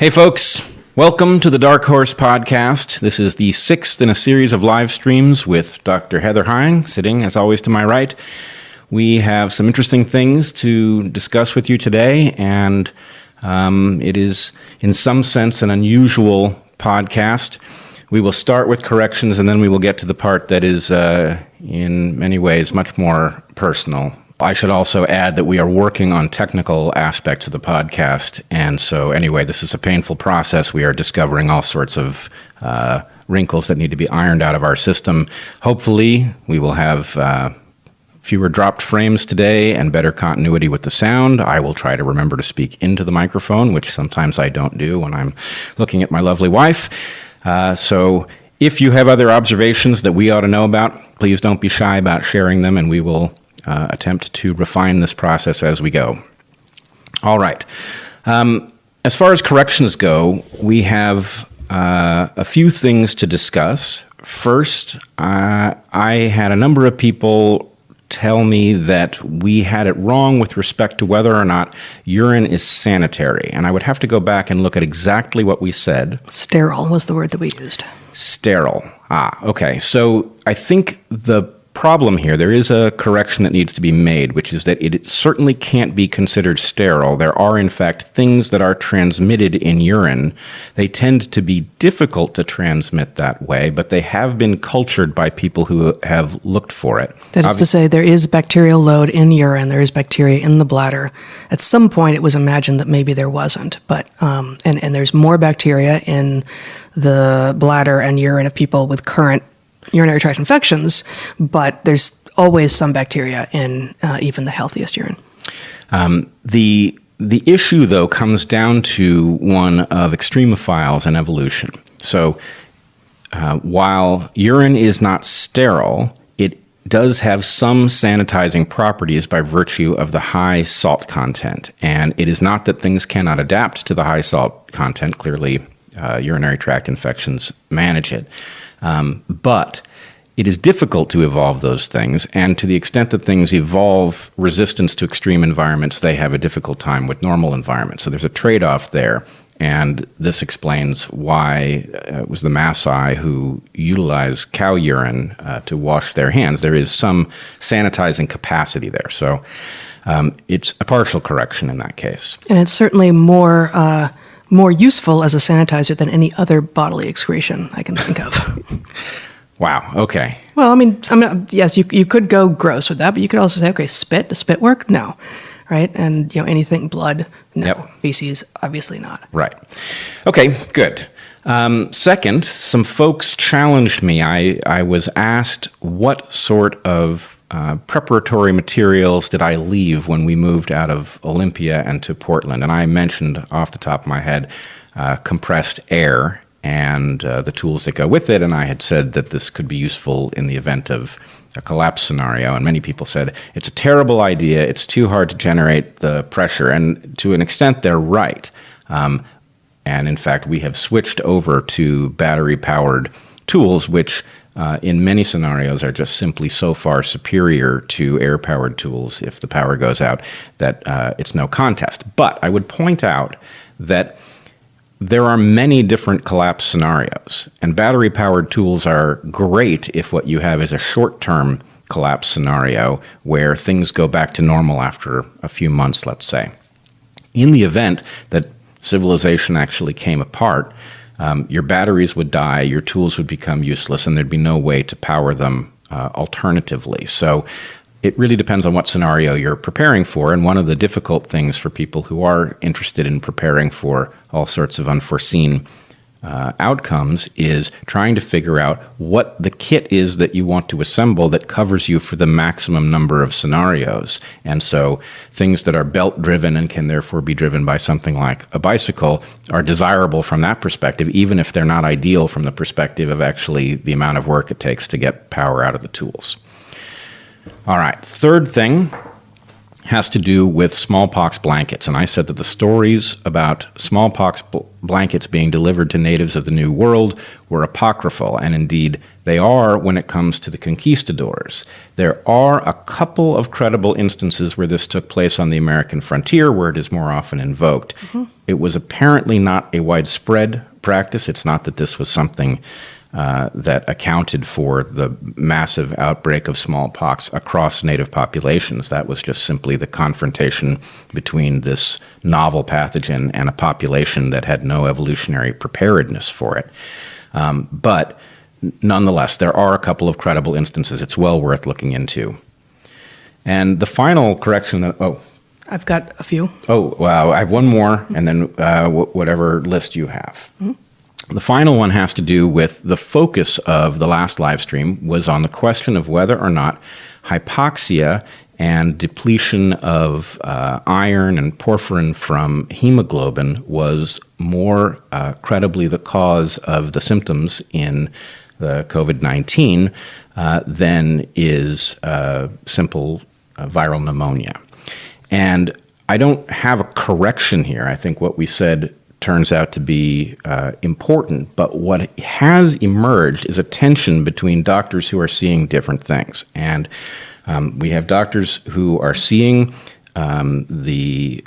Hey folks, welcome to the DarkHorse podcast. This is the sixth in a series of live streams with Dr. Heather Hahn, sitting as always to my right. We have some interesting things to discuss with you today, and it is in some sense an unusual podcast. We will start with corrections and then we will get to the part that is in many ways much more personal. I should also add that we are working on technical aspects of the podcast, and so anyway, this is a painful process. We are discovering all sorts of wrinkles that need to be ironed out of our system. Hopefully, we will have fewer dropped frames today and better continuity with the sound. I will try to remember to speak into the microphone, which sometimes I don't do when I'm looking at my lovely wife. So if you have other observations that we ought to know about, please don't be shy about sharing them, and we will attempt to refine this process as we go. All right. As far as corrections go, we have a few things to discuss. First, I had a number of people tell me that we had it wrong with respect to whether or not urine is sanitary. And I would have to go back and look at exactly what we said. Sterile was the word that we used. Sterile. Okay. So I think the problem here, there is a correction that needs to be made, which is that it certainly can't be considered sterile. There are, in fact, things that are transmitted in urine. They tend to be difficult to transmit that way, but they have been cultured by people who have looked for it. That is to say, there is bacterial load in urine, there is bacteria in the bladder. At some point, it was imagined that maybe there wasn't, but and there's more bacteria in the bladder and urine of people with current urinary tract infections, but there's always some bacteria in even the healthiest urine. The issue, though, comes down to one of extremophiles and evolution. So while urine is not sterile, it does have some sanitizing properties by virtue of the high salt content. And it is not that things cannot adapt to the high salt content. Clearly, urinary tract infections manage it. But it is difficult to evolve those things, and to the extent that things evolve resistance to extreme environments, they have a difficult time with normal environments. So there's a trade-off there, and this explains why it was the Maasai who utilized cow urine to wash their hands. There is some sanitizing capacity there, so it's a partial correction in that case. And it's certainly more useful as a sanitizer than any other bodily excretion I can think of. Wow, okay. Well, I mean, yes, you could go gross with that, but you could also say, okay, spit, does spit work? No, right? And, anything, blood, no. Yep. Feces, obviously not. Right. Okay, good. Second, some folks challenged me. I was asked what sort of preparatory materials did I leave when we moved out of Olympia and to Portland? And I mentioned off the top of my head compressed air and the tools that go with it. And I had said that this could be useful in the event of a collapse scenario. And many people said, it's a terrible idea. It's too hard to generate the pressure. And to an extent, they're right. And in fact, we have switched over to battery-powered tools, which in many scenarios are just simply so far superior to air-powered tools if the power goes out that it's no contest. But I would point out that there are many different collapse scenarios, and battery-powered tools are great if what you have is a short-term collapse scenario where things go back to normal after a few months, let's say. In the event that civilization actually came apart, your batteries would die, your tools would become useless, and there'd be no way to power them alternatively. So it really depends on what scenario you're preparing for, and one of the difficult things for people who are interested in preparing for all sorts of unforeseen outcomes is trying to figure out what the kit is that you want to assemble that covers you for the maximum number of scenarios. And so things that are belt-driven and can therefore be driven by something like a bicycle are desirable from that perspective, even if they're not ideal from the perspective of actually the amount of work it takes to get power out of the tools. All right, third thing, has to do with smallpox blankets. And I said that the stories about smallpox blankets being delivered to natives of the New World were apocryphal, and indeed they are when it comes to the conquistadors. There are a couple of credible instances where this took place on the American frontier, where it is more often invoked. Mm-hmm. It was apparently not a widespread practice. It's not that this was something that accounted for the massive outbreak of smallpox across native populations. That was just simply the confrontation between this novel pathogen and a population that had no evolutionary preparedness for it. But nonetheless, there are a couple of credible instances. It's well worth looking into. And the final correction that, I've got a few. Oh, wow. I have one more, and then whatever list you have. Mm-hmm. The final one has to do with the focus of the last live stream was on the question of whether or not hypoxia and depletion of iron and porphyrin from hemoglobin was more credibly the cause of the symptoms in the COVID-19 than is simple viral pneumonia. And I don't have a correction here. I think what we said turns out to be important, but what has emerged is a tension between doctors who are seeing different things. And we have doctors who are seeing the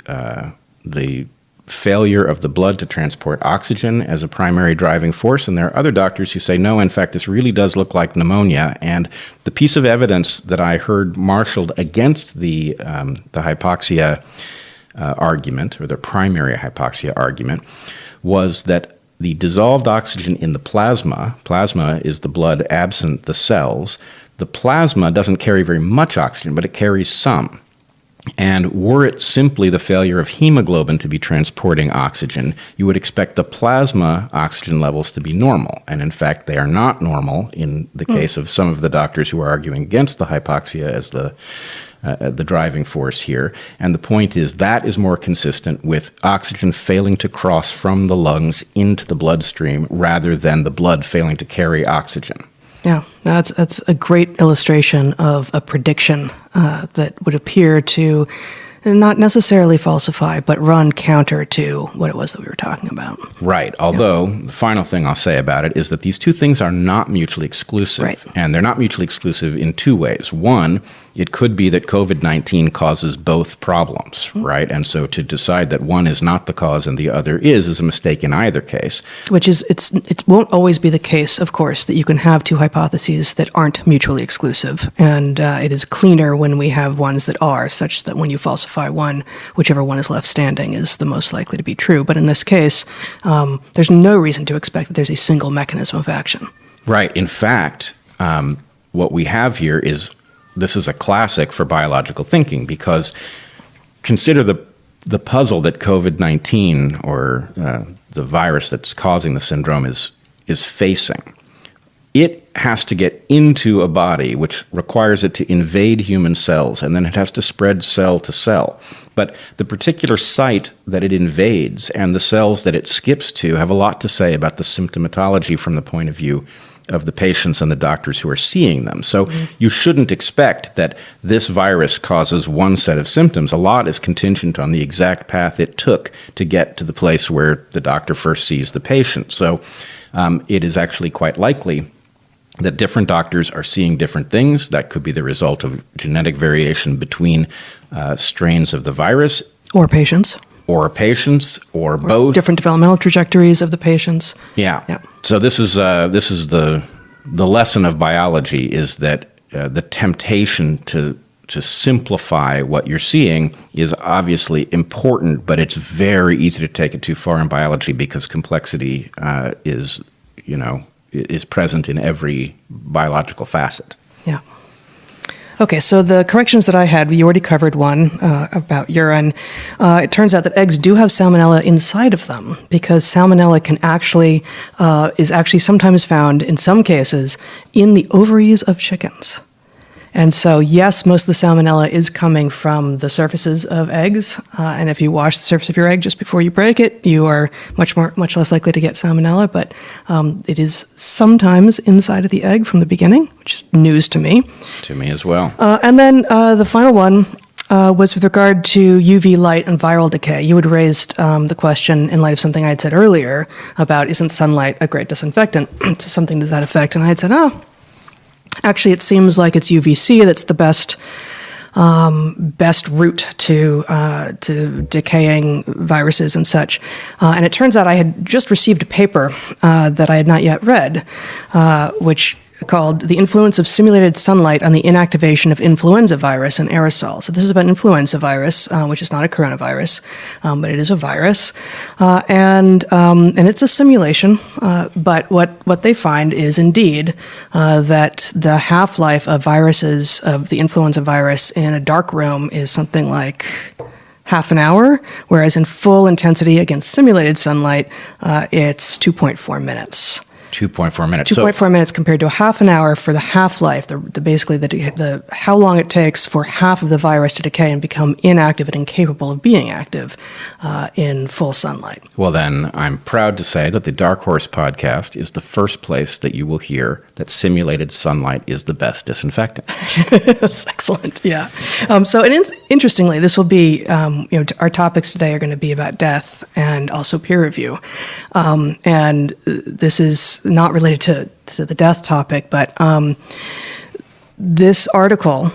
failure of the blood to transport oxygen as a primary driving force, and there are other doctors who say, no, in fact, this really does look like pneumonia. And the piece of evidence that I heard marshaled against the hypoxia argument, or the primary hypoxia argument, was that the dissolved oxygen in the plasma is the blood absent the cells, the plasma doesn't carry very much oxygen, but it carries some. And were it simply the failure of hemoglobin to be transporting oxygen, you would expect the plasma oxygen levels to be normal. And in fact, they are not normal in the case of some of the doctors who are arguing against the hypoxia as the driving force here. And the point is that is more consistent with oxygen failing to cross from the lungs into the bloodstream rather than the blood failing to carry oxygen. Yeah, that's a great illustration of a prediction that would appear to not necessarily falsify, but run counter to what it was that we were talking about. Right. Although, the final thing I'll say about it is that these two things are not mutually exclusive. Right. And they're not mutually exclusive in two ways. One, it could be that COVID-19 causes both problems, right? And so to decide that one is not the cause and the other is a mistake in either case. Which is, it won't always be the case, of course, that you can have two hypotheses that aren't mutually exclusive. And it is cleaner when we have ones that are, such that when you falsify one, whichever one is left standing is the most likely to be true. But in this case, there's no reason to expect that there's a single mechanism of action. Right. In fact, what we have here is, this is a classic for biological thinking, because consider the puzzle that COVID-19 or the virus that's causing the syndrome is facing. It has to get into a body, which requires it to invade human cells, and then it has to spread cell to cell. But the particular site that it invades and the cells that it skips to have a lot to say about the symptomatology from the point of view of the patients and the doctors who are seeing them. So you shouldn't expect that this virus causes one set of symptoms. A lot is contingent on the exact path it took to get to the place where the doctor first sees the patient. So it is actually quite likely that different doctors are seeing different things. That could be the result of genetic variation between strains of the virus. Or patients. Or both. Different developmental trajectories of the patients. Yeah. So this is the lesson of biology, is that the temptation to simplify what you're seeing is obviously important, but it's very easy to take it too far in biology because complexity is present in every biological facet. Yeah. Okay, so the corrections that I had, we already covered one about urine. It turns out that eggs do have salmonella inside of them, because salmonella is actually sometimes found, in some cases, in the ovaries of chickens. And so, yes, most of the salmonella is coming from the surfaces of eggs. And if you wash the surface of your egg just before you break it, you are much less likely to get salmonella. But it is sometimes inside of the egg from the beginning, which is news to me. To me as well. And then the final one, was with regard to UV light and viral decay. You had raised the question in light of something I had said earlier about isn't sunlight a great disinfectant, to something to that effect. And I had said, actually, it seems like it's UVC that's the best route to decaying viruses and such. And it turns out I had just received a paper that I had not yet read, which called The Influence of Simulated Sunlight on the Inactivation of Influenza Virus and Aerosol. So this is about influenza virus, which is not a coronavirus, but it is a virus. And it's a simulation. But what they find is indeed that the half-life of viruses, of the influenza virus in a dark room is something like half an hour, whereas in full intensity against simulated sunlight, it's 2.4 minutes. 2.4 minutes. 2.4 minutes compared to a half an hour for the half-life, basically the how long it takes for half of the virus to decay and become inactive and incapable of being active in full sunlight. Well, then, I'm proud to say that the DarkHorse podcast is the first place that you will hear that simulated sunlight is the best disinfectant. That's excellent, yeah. Interestingly, this will be, our topics today are going to be about death and also peer review. And this is not related to the death topic, but this article,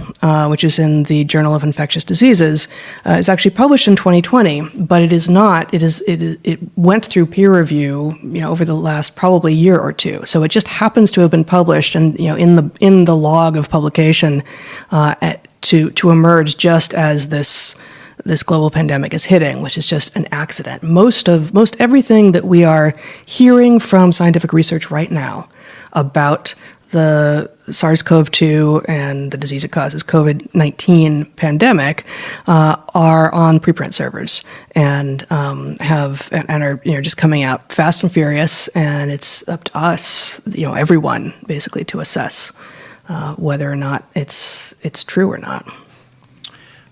which is in the Journal of Infectious Diseases, is actually published in 2020, but it is not. It went through peer review, over the last probably year or two. So it just happens to have been published, and in the log of publication, to emerge just as this global pandemic is hitting, which is just an accident. Most everything that we are hearing from scientific research right now about the SARS-CoV-2 and the disease it causes, COVID-19 pandemic, are on preprint servers and are just coming out fast and furious. And it's up to us, everyone basically, to assess whether or not it's true or not.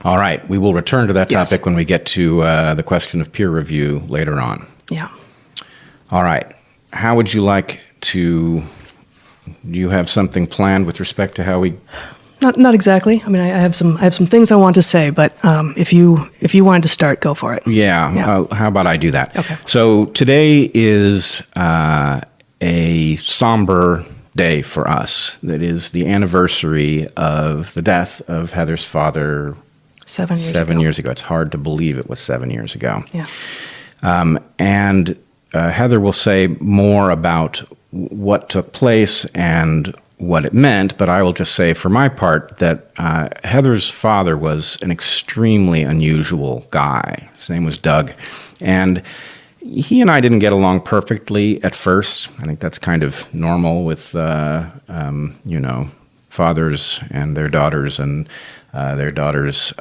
All right. We will return to that topic when we get to the question of peer review later on. Yeah. All right. How would you like to... Do you have something planned with respect to how we... Not exactly. I mean, I have some things I want to say, but if you wanted to start, go for it. Yeah. How about I do that? Okay. So today is a somber day for us. That is the anniversary of the death of Heather's father 7 years ago. It's hard to believe it was 7 years ago. Yeah. And Heather will say more about what took place and what it meant, but I will just say for my part that Heather's father was an extremely unusual guy. His name was Doug, and he and I didn't get along perfectly at first. I think that's kind of normal with, fathers and their daughters, and their daughters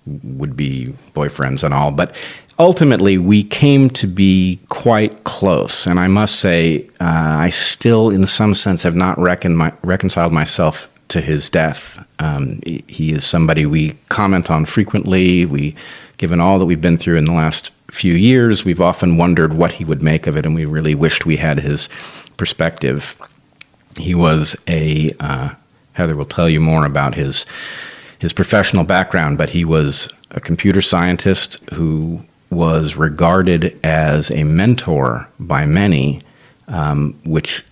would be boyfriends and all, but ultimately, we came to be quite close, and I must say, I still, in some sense, have not reconciled myself to his death. He is somebody we comment on frequently. Given all that we've been through in the last few years, we've often wondered what he would make of it, and we really wished we had his perspective. He was Heather will tell you more about his professional background, but he was a computer scientist who was regarded as a mentor by many, which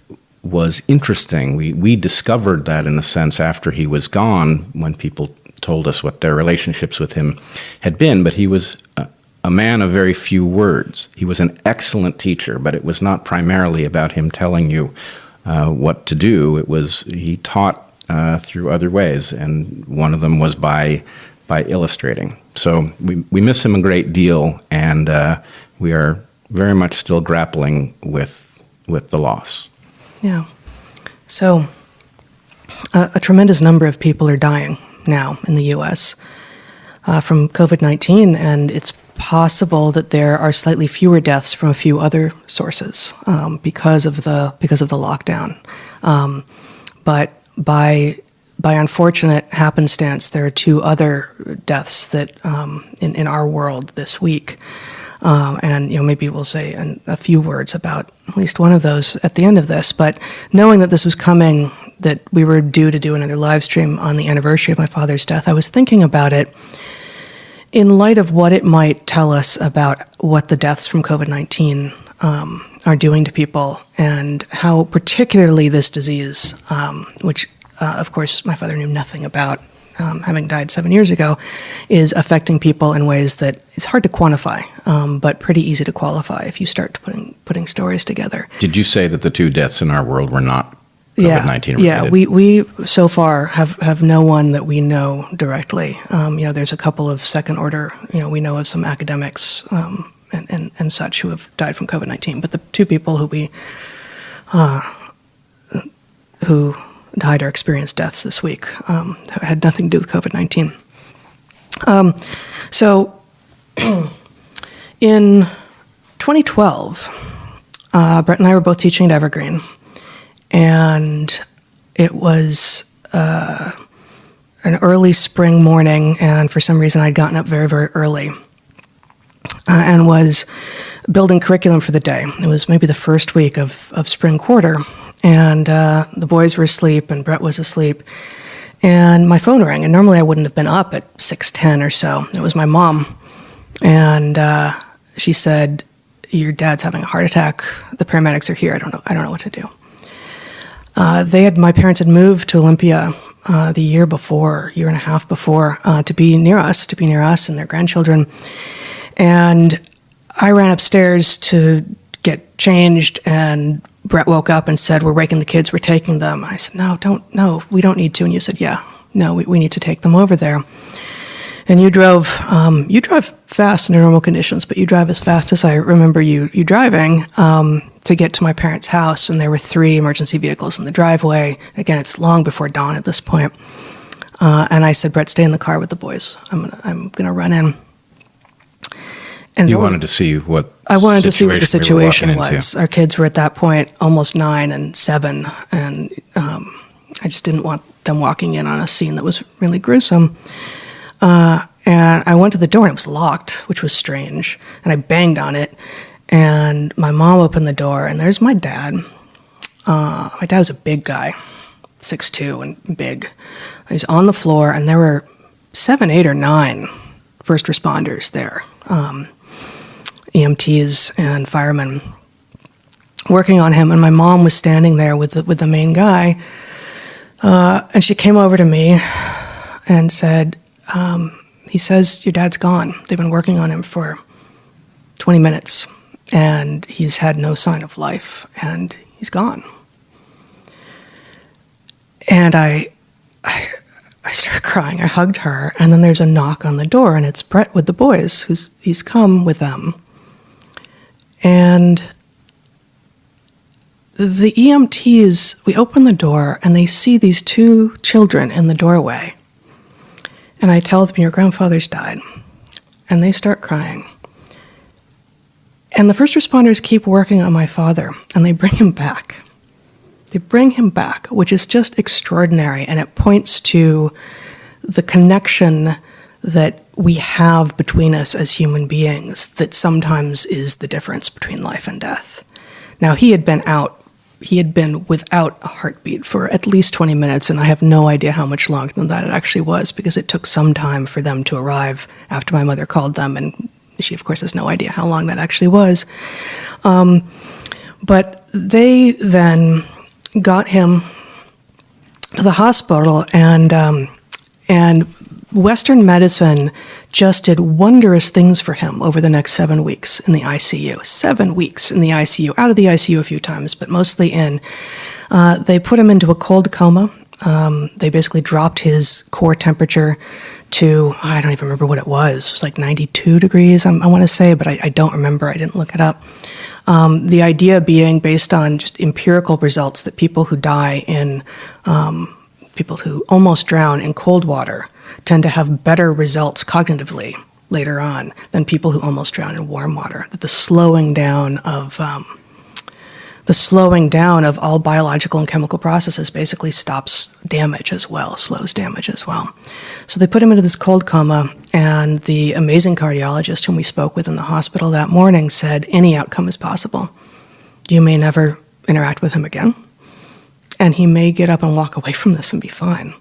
was interesting. We discovered that in a sense after he was gone, when people told us what their relationships with him had been, but he was a man of very few words. He was an excellent teacher, but it was not primarily about him telling you what to do. He taught through other ways, and one of them was by illustrating. So we miss him a great deal, and we are very much still grappling with the loss. Yeah. So a tremendous number of people are dying now in the U.S. From COVID-19, and it's possible that there are slightly fewer deaths from a few other sources because of the lockdown. But by unfortunate happenstance, there are two other deaths that in our world this week, and maybe we'll say a few words about at least one of those at the end of this. But knowing that this was coming that we were due to do another live stream on the anniversary of my father's death, I was thinking about it in light of what it might tell us about what the deaths from COVID-19 are doing to people, and how particularly this disease, which of course my father knew nothing about, having died 7 years ago, is affecting people in ways that is hard to quantify, but pretty easy to qualify if you start putting stories together. Did you say that the two deaths in our world were not COVID-19 related? Yeah, we so far have no one that we know directly. There's a couple of second order, we know of some academics and such who have died from COVID-19, but the two people who died or experienced deaths this week had nothing to do with COVID-19. So in 2012, Bret and I were both teaching at Evergreen, and it was an early spring morning, and for some reason I'd gotten up very, very early and was building curriculum for the day. It was maybe the first week of spring quarter, and the boys were asleep and Bret was asleep, and my phone rang, and normally I wouldn't have been up at 6:10 or so. It was my mom, and she said, "Your dad's having a heart attack. The paramedics are here. I don't know what to do." My parents had moved to Olympia the year and a half before, to be near us and their grandchildren. And I ran upstairs to get changed, and Bret woke up and said, "We're waking the kids, we're taking them." And I said, No, we don't need to. And you said, "Yeah, no, we need to take them over there." And you drive fast under normal conditions, but you drive as fast as I remember you driving to get to my parents' house. And there were 3 emergency vehicles in the driveway. Again, it's long before dawn at this point. And I said, "Bret, stay in the car with the boys. I'm gonna run in." And you wanted to see what I wanted to see what the situation was. was. Our kids were at that point almost 9 and 7, and I just didn't want them walking in on a scene that was really gruesome. And I went to the door, and it was locked, which was strange. And I banged on it, and my mom opened the door, and there's my dad. My dad was a big guy, 6'2", and big. He was on the floor, and there were 7, 8, or 9 first responders there, EMTs and firemen, working on him. And my mom was standing there with the main guy, and she came over to me and said, "He says your dad's gone. They've been working on him for 20 minutes, and he's had no sign of life, and he's gone." And I started crying. I hugged her, and then there's a knock on the door, and it's Bret with the boys. He's come with them. And the EMTs, we open the door, and they see these 2 children in the doorway. And I tell them, "Your grandfather's died." And they start crying. And the first responders keep working on my father, and they bring him back. They bring him back, which is just extraordinary, and it points to the connection that we have between us as human beings that sometimes is the difference between life and death. Now, he had been without a heartbeat for at least 20 minutes, and I have no idea how much longer than that it actually was, because it took some time for them to arrive after my mother called them, and she, of course, has no idea how long that actually was. But they then got him to the hospital, and Western medicine just did wondrous things for him over the next 7 weeks in the ICU. 7 weeks in the ICU, out of the ICU a few times, but mostly in. They put him into a cold coma. They basically dropped his core temperature to, I don't even remember what it was. It was like 92 degrees, I want to say, but I don't remember. I didn't look it up. The idea being based on just empirical results that people who die in, people who almost drown in cold water tend to have better results cognitively later on than people who almost drown in warm water. That the slowing down of all biological and chemical processes basically stops damage as well, slows damage as well. So they put him into this cold coma, and the amazing cardiologist whom we spoke with in the hospital that morning said, "Any outcome is possible. You may never interact with him again, and he may get up and walk away from this and be fine.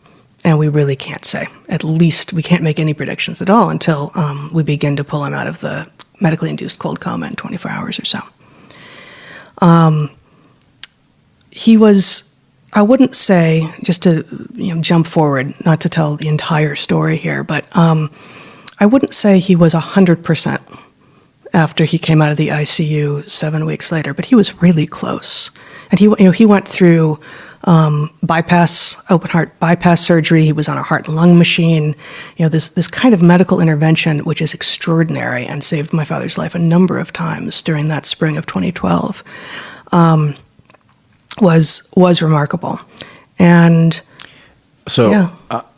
And we really can't say. At least we can't make any predictions at all until we begin to pull him out of the medically induced cold coma in 24 hours or so. He was, I wouldn't say, just to jump forward, not to tell the entire story here, but I wouldn't say he was 100% after he came out of the ICU 7 weeks later, but he was really close. And he went through open heart bypass surgery. He was on a heart and lung machine. This kind of medical intervention, which is extraordinary and saved my father's life a number of times during that spring of 2012, was remarkable. And so yeah.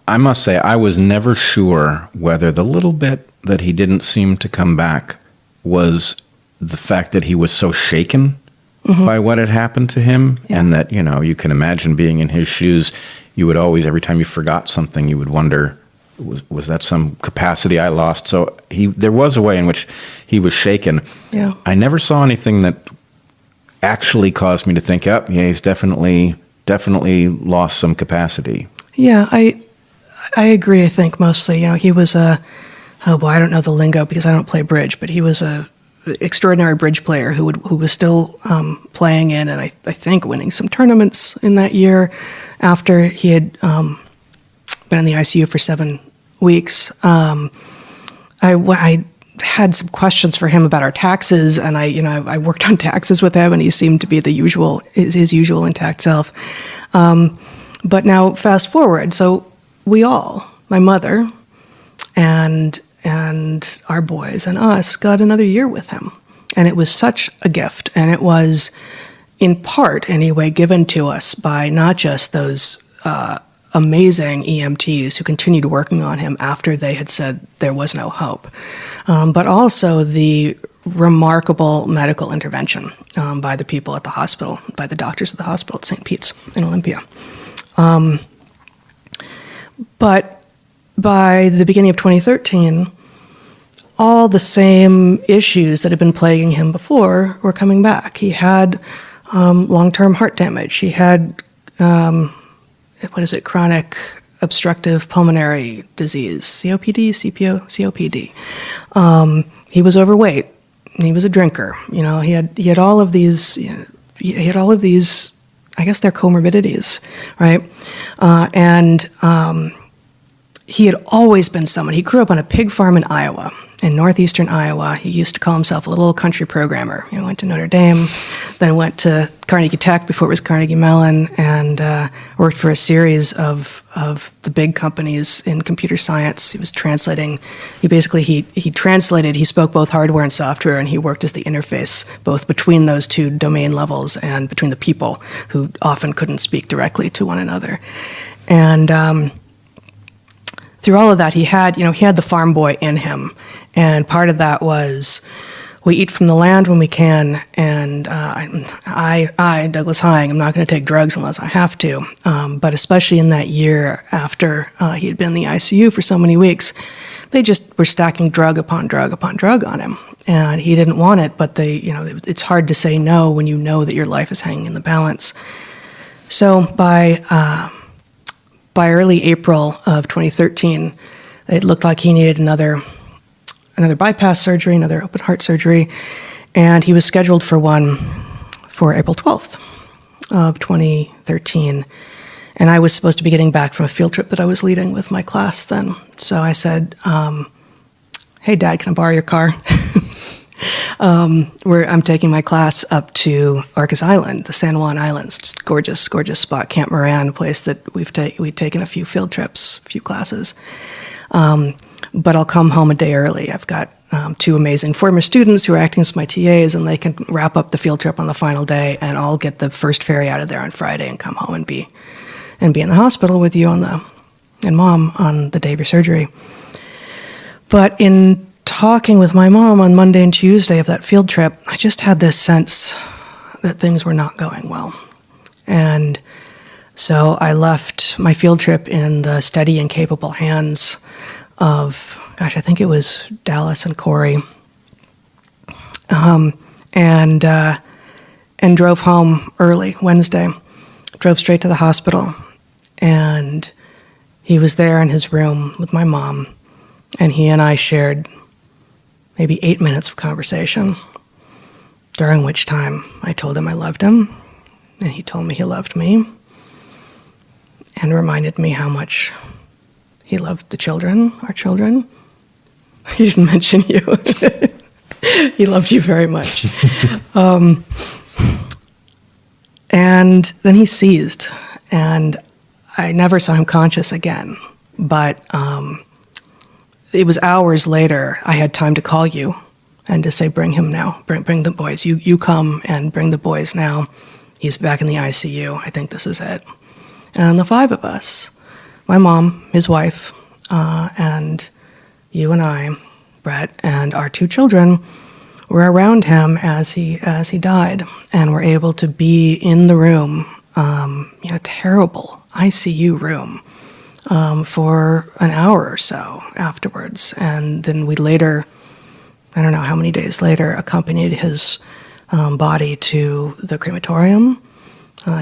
I must say, I was never sure whether the little bit that he didn't seem to come back was the fact that he was so shaken by what had happened to him, and that, you can imagine being in his shoes, you would always, every time you forgot something, you would wonder, was that some capacity I lost? So there was a way in which he was shaken. Yeah. I never saw anything that actually caused me to think, he's definitely lost some capacity. Yeah, I agree, I think, mostly. He was I don't know the lingo because I don't play bridge, but he was a extraordinary bridge player who was still playing in, and I think winning some tournaments in that year after he had been in the ICU for 7 weeks. I had some questions for him about our taxes, and I worked on taxes with him, and he seemed to be his usual intact self. But now fast forward, so we all, my mother and our boys and us, got another year with him. And it was such a gift. And it was, in part anyway, given to us by not just those amazing EMTs who continued working on him after they had said there was no hope, but also the remarkable medical intervention by the people at the hospital, by the doctors at the hospital at St. Pete's in Olympia. But by the beginning of 2013, all the same issues that had been plaguing him before were coming back. He had long-term heart damage. He had, chronic obstructive pulmonary disease, COPD. He was overweight. He was a drinker. He had all of these. He had all of these. I guess they're comorbidities, right? He had always been someone. He grew up on a pig farm in Iowa, in northeastern Iowa. He used to call himself a little country programmer. He went to Notre Dame, then went to Carnegie Tech before it was Carnegie Mellon, and worked for a series of the big companies in computer science. He was translating. He translated. He spoke both hardware and software, and he worked as the interface both between those two domain levels and between the people who often couldn't speak directly to one another. And through all of that, he had the farm boy in him, and part of that was we eat from the land when we can. And I, Douglas Hahn, I'm not going to take drugs unless I have to. But especially in that year after he had been in the ICU for so many weeks, they just were stacking drug upon drug upon drug on him, and he didn't want it. But it's hard to say no when you know that your life is hanging in the balance. So by early April of 2013, it looked like he needed another bypass surgery, another open heart surgery, and he was scheduled for one for April 12th of 2013. And I was supposed to be getting back from a field trip that I was leading with my class then. So I said, hey, Dad, can I borrow your car? I'm taking my class up to Orcas Island, the San Juan Islands, just gorgeous, gorgeous spot, Camp Moran, a place that we'd taken a few field trips, a few classes. But I'll come home a day early. I've got two amazing former students who are acting as my TAs, and they can wrap up the field trip on the final day, and I'll get the first ferry out of there on Friday and come home and be in the hospital with you and Mom on the day of your surgery. But in talking with my mom on Monday and Tuesday of that field trip, I just had this sense that things were not going well. And so I left my field trip in the steady and capable hands of, I think it was Dallas and Corey, and drove home early Wednesday, drove straight to the hospital, and he was there in his room with my mom, and he and I shared maybe 8 minutes of conversation, during which time I told him I loved him, and he told me he loved me, and reminded me how much he loved the children, our children. He didn't mention you. He loved you very much. And then he seized, and I never saw him conscious again. But it was hours later, I had time to call you and to say, bring him now, bring the boys. You come and bring the boys now. He's back in the ICU. I think this is it. And the 5 of us, my mom, his wife, and you and I, Bret, and our 2 children, were around him as he died, and were able to be in the room, terrible ICU room, for an hour or so afterwards. And then we later, I don't know how many days later, accompanied his body to the crematorium.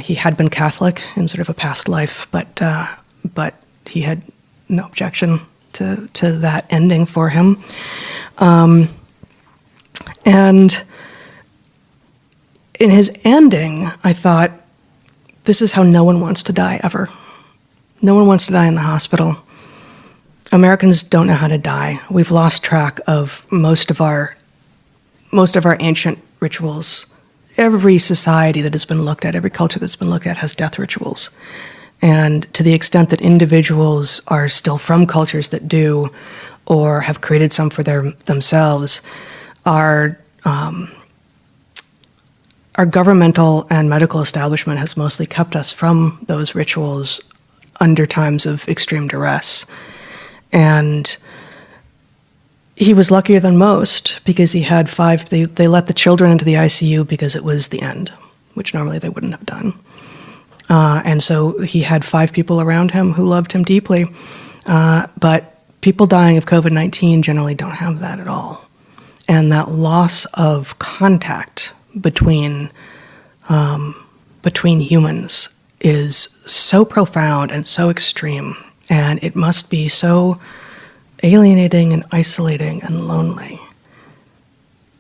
He had been Catholic in sort of a past life, but he had no objection to that ending for him. And in his ending, I thought, this is how no one wants to die ever. No one wants to die in the hospital. Americans don't know how to die. We've lost track of most of our ancient rituals. Every society that has been looked at, every culture that's been looked at has death rituals. And to the extent that individuals are still from cultures that do, or have created some for themselves, our governmental and medical establishment has mostly kept us from those rituals under times of extreme duress. And he was luckier than most because he had 5, they let the children into the ICU because it was the end, which normally they wouldn't have done. And so he had 5 people around him who loved him deeply. But people dying of COVID-19 generally don't have that at all. And that loss of contact between humans is so profound and so extreme, and it must be so alienating and isolating and lonely.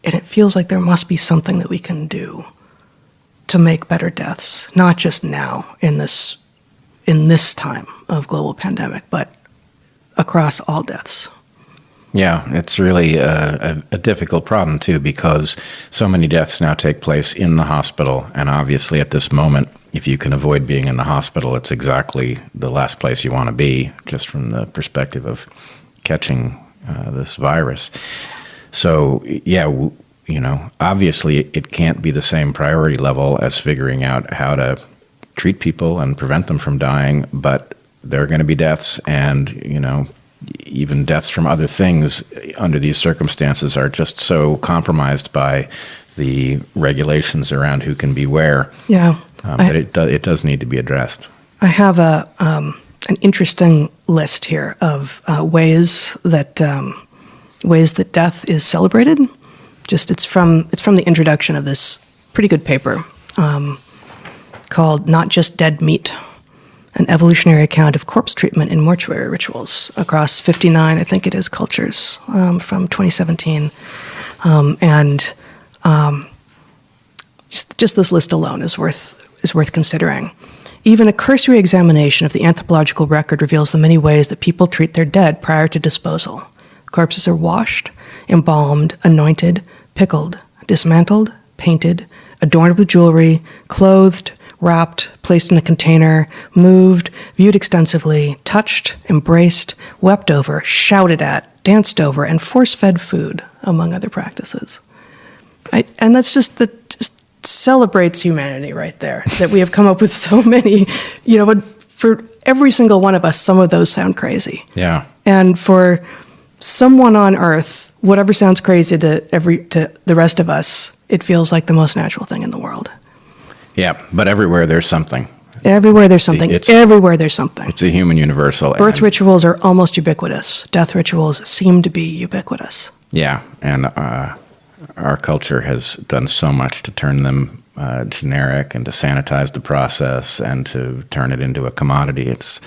And it feels like there must be something that we can do to make better deaths, not just now in this time of global pandemic, but across all deaths. Yeah, it's really a difficult problem, too, because so many deaths now take place in the hospital. And obviously at this moment, if you can avoid being in the hospital, it's exactly the last place you want to be, just from the perspective of catching this virus. So, yeah, obviously it can't be the same priority level as figuring out how to treat people and prevent them from dying, but there are going to be deaths, and, even deaths from other things under these circumstances are just so compromised by the regulations around who can be where. Yeah, that it does need to be addressed. I have an interesting list here of ways that death is celebrated. It's from the introduction of this pretty good paper called "Not Just Dead Meat: An Evolutionary Account of Corpse Treatment in Mortuary Rituals" across 59, I think it is, cultures, from 2017. Just this list alone is worth considering. Even a cursory examination of the anthropological record reveals the many ways that people treat their dead prior to disposal. Corpses are washed, embalmed, anointed, pickled, dismantled, painted, adorned with jewelry, clothed, wrapped, placed in a container, moved, viewed extensively, touched, embraced, wept over, shouted at, danced over, and force-fed food, among other practices. And that's just celebrates humanity right there, that we have come up with so many, but for every single one of us, some of those sound crazy. Yeah. And for someone on Earth, whatever sounds crazy to the rest of us, it feels like the most natural thing in the world. Yeah, but everywhere there's something. Everywhere there's something. Everywhere there's something. It's a human universal. Birth rituals are almost ubiquitous. Death rituals seem to be ubiquitous. Yeah, and our culture has done so much to turn them generic and to sanitize the process and to turn it into a commodity. It's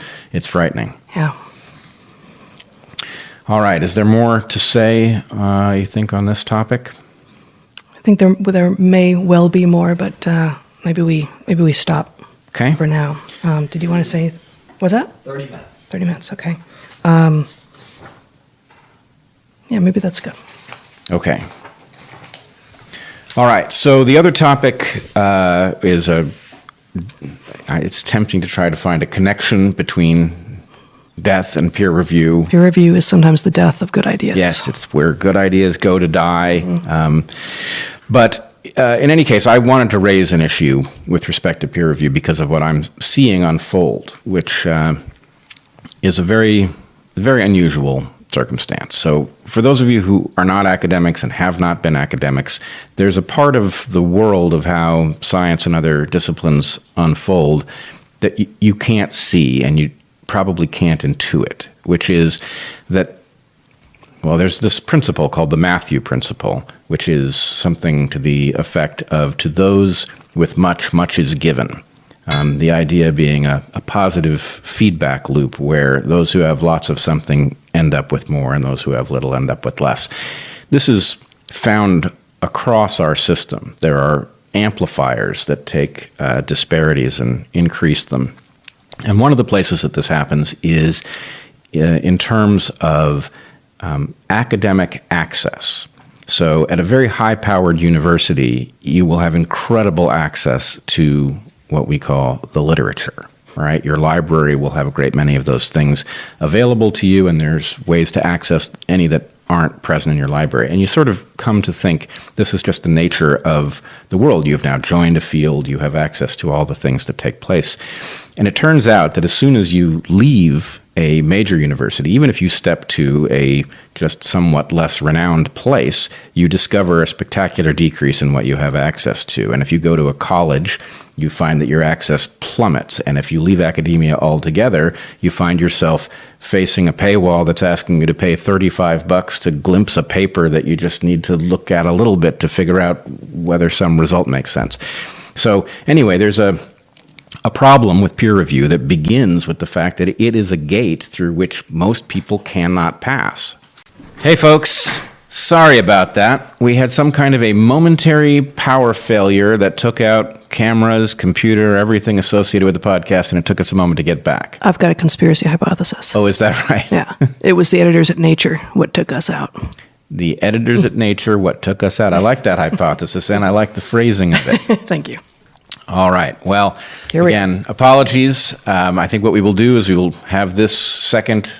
frightening. Yeah. All right. Is there more to say, you think, on this topic? I think there may well be more, but maybe we stop for now. Did you want to say? Was that 30 minutes? 30 minutes. Okay. Yeah, maybe that's good. Okay. All right. So the other topic is it's tempting to try to find a connection between death and peer review. Peer review is sometimes the death of good ideas. Yes, it's where good ideas go to die. But in any case, I wanted to raise an issue with respect to peer review because of what I'm seeing unfold, which is a very, very unusual circumstance. So for those of you who are not academics and have not been academics, there's a part of the world of how science and other disciplines unfold that you can't see and you probably can't intuit, which is that, well, there's this principle called the Matthew principle, which is something to the effect of, to those with much, much is given. The idea being a positive feedback loop where those who have lots of something end up with more and those who have little end up with less. This is found across our system. There are amplifiers that take disparities and increase them. And one of the places that this happens is in terms of academic access. So at a very high-powered university, you will have incredible access to what we call the literature, right? Your library will have a great many of those things available to you, and there's ways to access any that aren't present in your library. And you sort of come to think this is just the nature of the world. You've now joined a field. You have access to all the things that take place. And it turns out that as soon as you leave a major university, even if you step to a just somewhat less renowned place, you discover a spectacular decrease in what you have access to. And if you go to a college, you find that your access plummets. And if you leave academia altogether, you find yourself facing a paywall that's asking you to pay $35 to glimpse a paper that you just need to look at a little bit to figure out whether some result makes sense. So anyway, there's a problem with peer review that begins with the fact that it is a gate through which most people cannot pass. Hey folks, sorry about that. We had some kind of a momentary power failure that took out cameras, computer, everything associated with the podcast, and it took us a moment to get back. I've got a conspiracy hypothesis. Oh, is that right? Yeah. It was the editors at Nature what took us out. The editors at Nature what took us out. I like that hypothesis, and I like the phrasing of it. Thank you. All right. Well, again, apologies. I think what we will do is we will have this second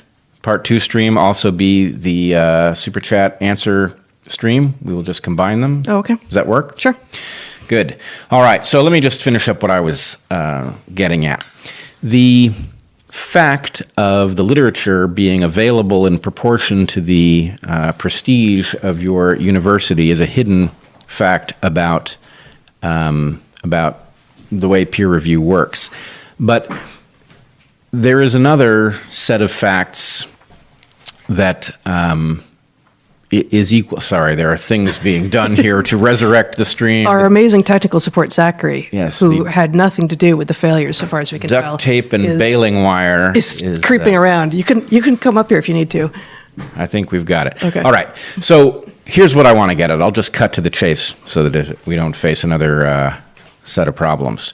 part 2 stream also be the Super Chat answer stream. We will just combine them. Oh, okay. Does that work? Sure. Good. All right. So let me just finish up what I was getting at. The fact of the literature being available in proportion to the prestige of your university is a hidden fact about the way peer review works. But there is another set of facts that is equal. Sorry, there are things being done here to resurrect the stream. Our amazing technical support, Zachary, Yes, who had nothing to do with the failure so far as we can tell. Duct tape and baling wire is creeping around. You can come up here if you need to. I think we've got it. Okay. All right. So here's what I want to get at. I'll just cut to the chase so that we don't face another set of problems.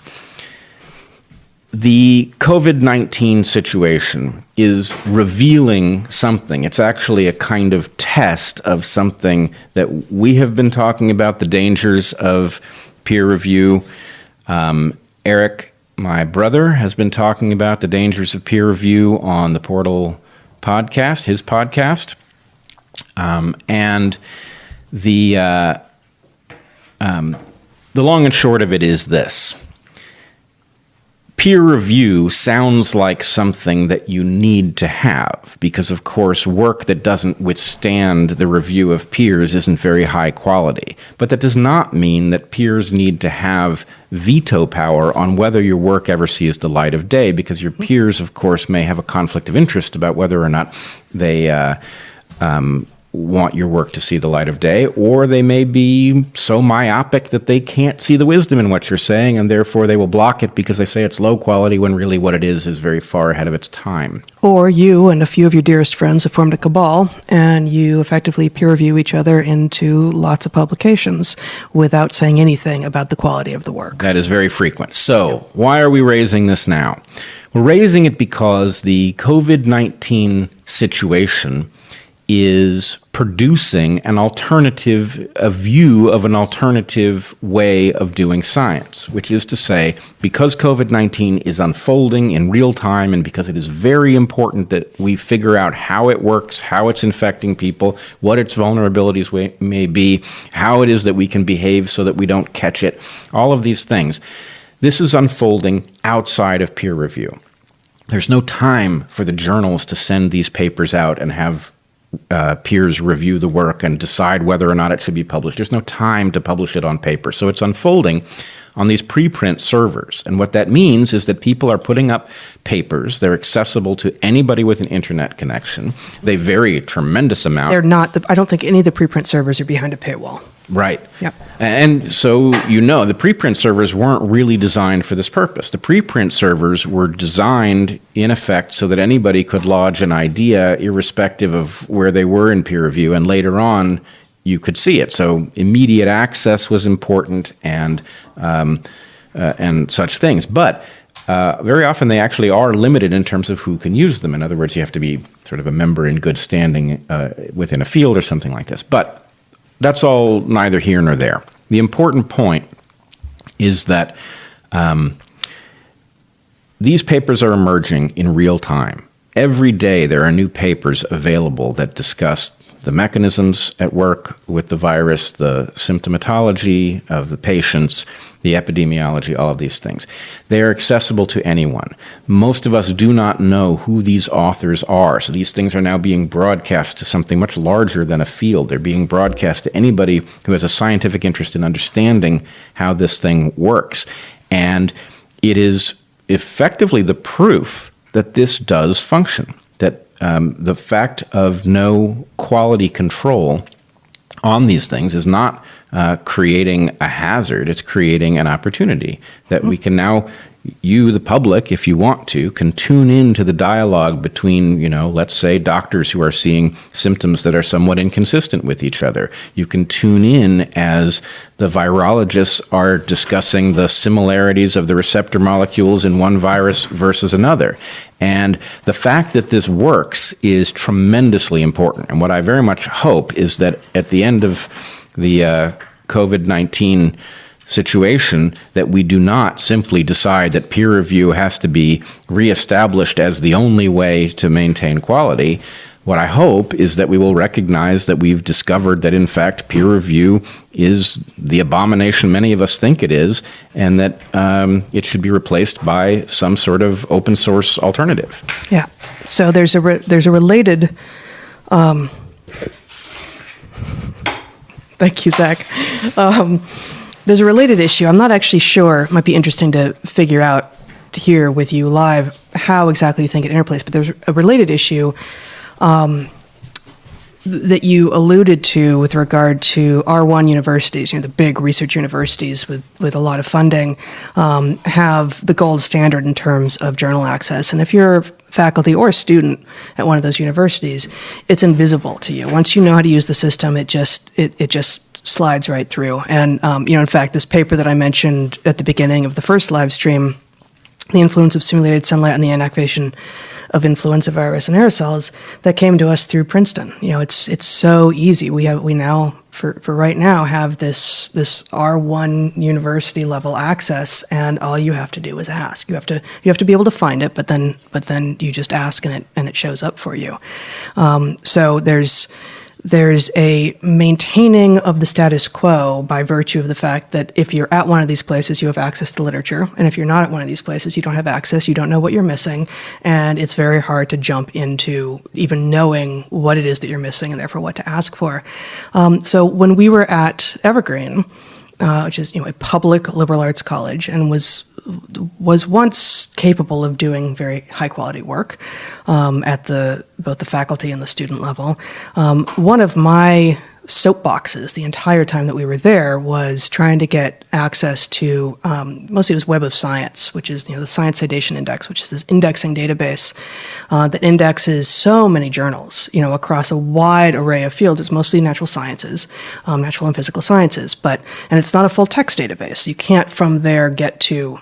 The COVID-19 situation is revealing something. It's actually a kind of test of something that we have been talking about, the dangers of peer review. Eric, my brother, has been talking about the dangers of peer review on the Portal podcast, his podcast. And the long and short of it is this. Peer review sounds like something that you need to have because, of course, work that doesn't withstand the review of peers isn't very high quality. But that does not mean that peers need to have veto power on whether your work ever sees the light of day, because your peers, of course, may have a conflict of interest about whether or not they want your work to see the light of day, or they may be so myopic that they can't see the wisdom in what you're saying, and therefore they will block it because they say it's low quality when really what it is very far ahead of its time. Or you and a few of your dearest friends have formed a cabal, and you effectively peer review each other into lots of publications without saying anything about the quality of the work. That is very frequent. So why are we raising this now? We're raising it because the COVID-19 situation is producing an alternative, a view of an alternative way of doing science, which is to say, because COVID-19 is unfolding in real time, and because it is very important that we figure out how it works, how it's infecting people, what its vulnerabilities may be, how it is that we can behave so that we don't catch it, all of these things. This is unfolding outside of peer review. There's no time for the journals to send these papers out and have peers review the work and decide whether or not it should be published. There's no time to publish it on paper. So it's unfolding on these preprint servers. And what that means is that people are putting up papers. They're accessible to anybody with an internet connection. They vary a tremendous amount. They're not, I don't think any of the preprint servers are behind a paywall. Right. Yep. And so, the preprint servers weren't really designed for this purpose. The preprint servers were designed, in effect, so that anybody could lodge an idea irrespective of where they were in peer review, and later on, you could see it. So immediate access was important, and such things. But very often they actually are limited in terms of who can use them. In other words, you have to be sort of a member in good standing within a field or something like this. But that's all neither here nor there. The important point is that these papers are emerging in real time. Every day there are new papers available that discuss the mechanisms at work with the virus, the symptomatology of the patients, the epidemiology, all of these things. They are accessible to anyone. Most of us do not know who these authors are, so these things are now being broadcast to something much larger than a field. They're being broadcast to anybody who has a scientific interest in understanding how this thing works. And it is effectively the proof that this does function, that the fact of no quality control on these things is not creating a hazard, it's creating an opportunity that we can now, you, the public, if you want to, can tune into the dialogue between, let's say doctors who are seeing symptoms that are somewhat inconsistent with each other. You can tune in as the virologists are discussing the similarities of the receptor molecules in one virus versus another. And the fact that this works is tremendously important. And what I very much hope is that at the end of the COVID-19 situation, that we do not simply decide that peer review has to be reestablished as the only way to maintain quality. What I hope is that we will recognize that we've discovered that, in fact, peer review is the abomination many of us think it is, and that it should be replaced by some sort of open source alternative. Yeah. So there's a related. Thank you, Zach. There's a related issue. I'm not actually sure. It might be interesting to figure out here with you live how exactly you think it interplays. But there's a related issue that you alluded to with regard to R1 universities, the big research universities with a lot of funding, have the gold standard in terms of journal access. And if you're faculty or a student at one of those universities, it's invisible to you. Once you know how to use the system, it just slides right through. And in fact, this paper that I mentioned at the beginning of the first live stream, the influence of simulated sunlight on the inactivation of influenza virus and aerosols, that came to us through Princeton. It's so easy. We now for right now have this R1 university level access, and all you have to do is ask. You have to be able to find it, but then you just ask and it shows up for you. So there's a maintaining of the status quo by virtue of the fact that if you're at one of these places, you have access to literature. And if you're not at one of these places, you don't have access, you don't know what you're missing. And it's very hard to jump into even knowing what it is that you're missing and therefore what to ask for. So when we were at Evergreen, which is a public liberal arts college, and was was once capable of doing very high quality work at both the faculty and the student level. One of my soapboxes the entire time that we were there was trying to get access to, mostly it was Web of Science, which is the Science Citation Index, which is this indexing database that indexes so many journals, across a wide array of fields. It's mostly natural sciences, natural and physical sciences, and it's not a full text database. You can't from there get to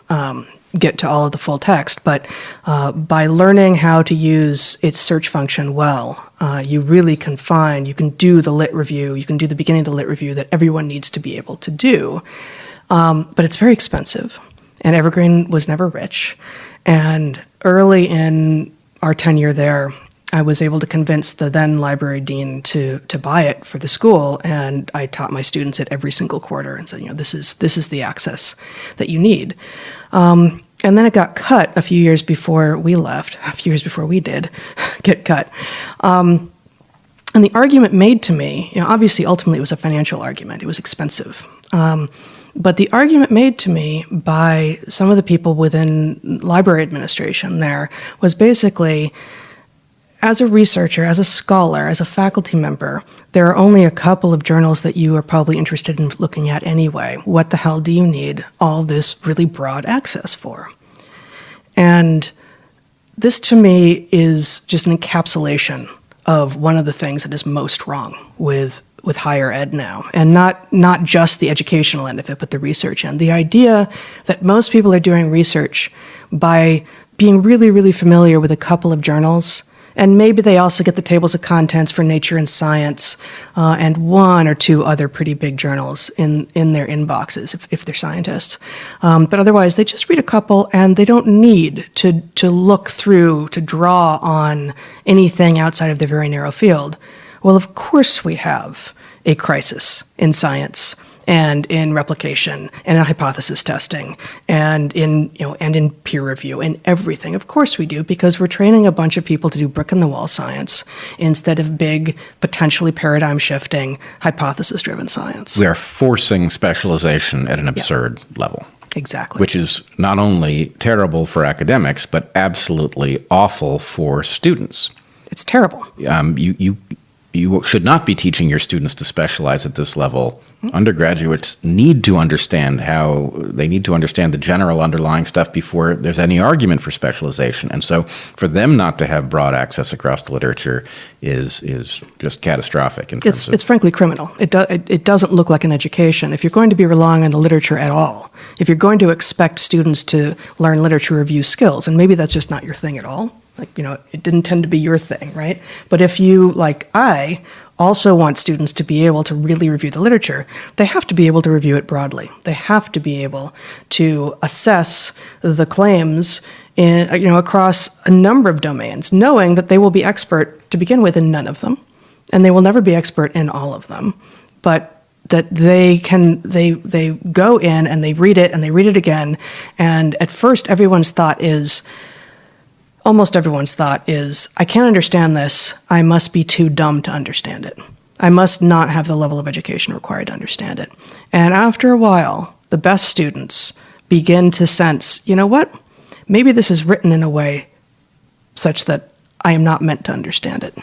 all of the full text, but by learning how to use its search function well, you really you can do the lit review, you can do the beginning of the lit review that everyone needs to be able to do. But it's very expensive, and Evergreen was never rich. And early in our tenure there, I was able to convince the then library dean to buy it for the school, and I taught my students it every single quarter and said, this is the access that you need. And then it got cut a few years before we left, a few years before we did get cut. And the argument made to me, obviously ultimately it was a financial argument, it was expensive. But the argument made to me by some of the people within library administration there was basically, as a researcher, as a scholar, as a faculty member, there are only a couple of journals that you are probably interested in looking at anyway. What the hell do you need all this really broad access for? And this to me is just an encapsulation of one of the things that is most wrong with higher ed now, and not just the educational end of it, but the research end. The idea that most people are doing research by being really, really familiar with a couple of journals, and maybe they also get the tables of contents for Nature and Science and one or two other pretty big journals in their inboxes if they're scientists. But otherwise, they just read a couple, and they don't need to look through, to draw on anything outside of their very narrow field. Well, of course we have a crisis in science and in replication and in hypothesis testing and in peer review and everything. Of course we do, because we're training a bunch of people to do brick-in-the-wall science instead of big, potentially paradigm-shifting, hypothesis-driven science. We are forcing specialization at an absurd level. Exactly. Which is not only terrible for academics, but absolutely awful for students. It's terrible. You should not be teaching your students to specialize at this level. Undergraduates need to understand the general underlying stuff before there's any argument for specialization. And so for them not to have broad access across the literature is just catastrophic. It's frankly criminal. It doesn't look like an education. If you're going to be relying on the literature at all, if you're going to expect students to learn literature review skills, and maybe that's just not your thing at all, it didn't tend to be your thing, right? But if you, like I, also want students to be able to really review the literature, they have to be able to review it broadly. They have to be able to assess the claims across a number of domains, knowing that they will be expert to begin with in none of them, and they will never be expert in all of them, but that they go in and they read it and they read it again, and at first almost everyone's thought is, I can't understand this, I must be too dumb to understand it. I must not have the level of education required to understand it. And after a while, the best students begin to sense, what? Maybe this is written in a way such that I am not meant to understand it.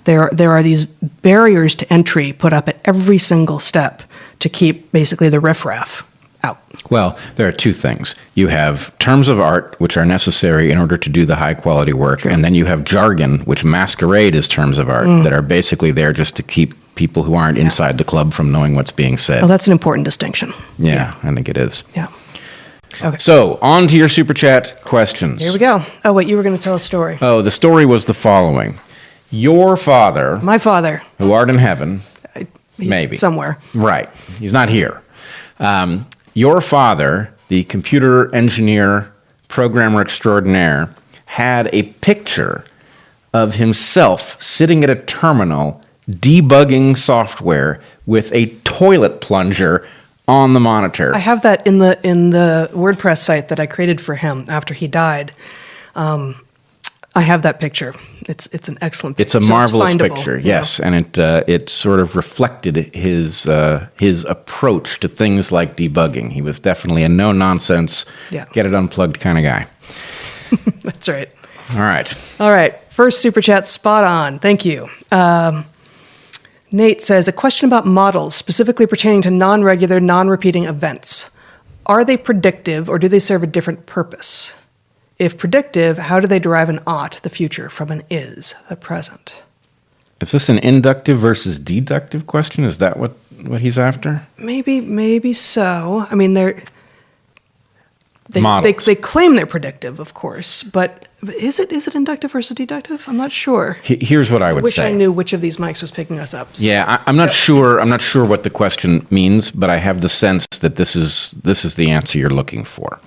There are these barriers to entry put up at every single step to keep basically the riffraff out. Well, there are two things. You have terms of art, which are necessary in order to do the high-quality work, and then you have jargon, which masquerade as terms of art, that are basically there just to keep people who aren't inside the club from knowing what's being said. Well, that's an important distinction. Yeah, I think it is. Yeah. Okay. So, on to your Super Chat questions. Here we go. Oh, wait, you were going to tell a story. Oh, the story was the following. Your father... My father. Who art in heaven... He's maybe. Somewhere. Right. He's not here. Your father, the computer engineer, programmer extraordinaire, had a picture of himself sitting at a terminal debugging software with a toilet plunger on the monitor. I have that in the WordPress site that I created for him after he died. I have that picture. It's an excellent picture. It's a So marvelous findable, picture, you know? yes, and it sort of reflected his approach to things like debugging. He was definitely a no nonsense, Yeah. get it unplugged kind of guy. That's right. All right. All right. First super chat, spot on. Thank you. Nate says, a question about models, specifically pertaining to non-regular, non-repeating events. Are they predictive or do they serve a different purpose? If predictive, how do they derive an ought, the future, from an is, the present? Is this an inductive versus deductive question? Is that what he's after? Maybe so. I mean, they Models. claim they're predictive, of course, but is it inductive versus deductive? I'm not sure. Here's what I would Wish say. I knew which of these mics was picking us up. So. Yeah, I'm not sure. I'm not sure what the question means, but I have the sense that this is the answer you're looking for.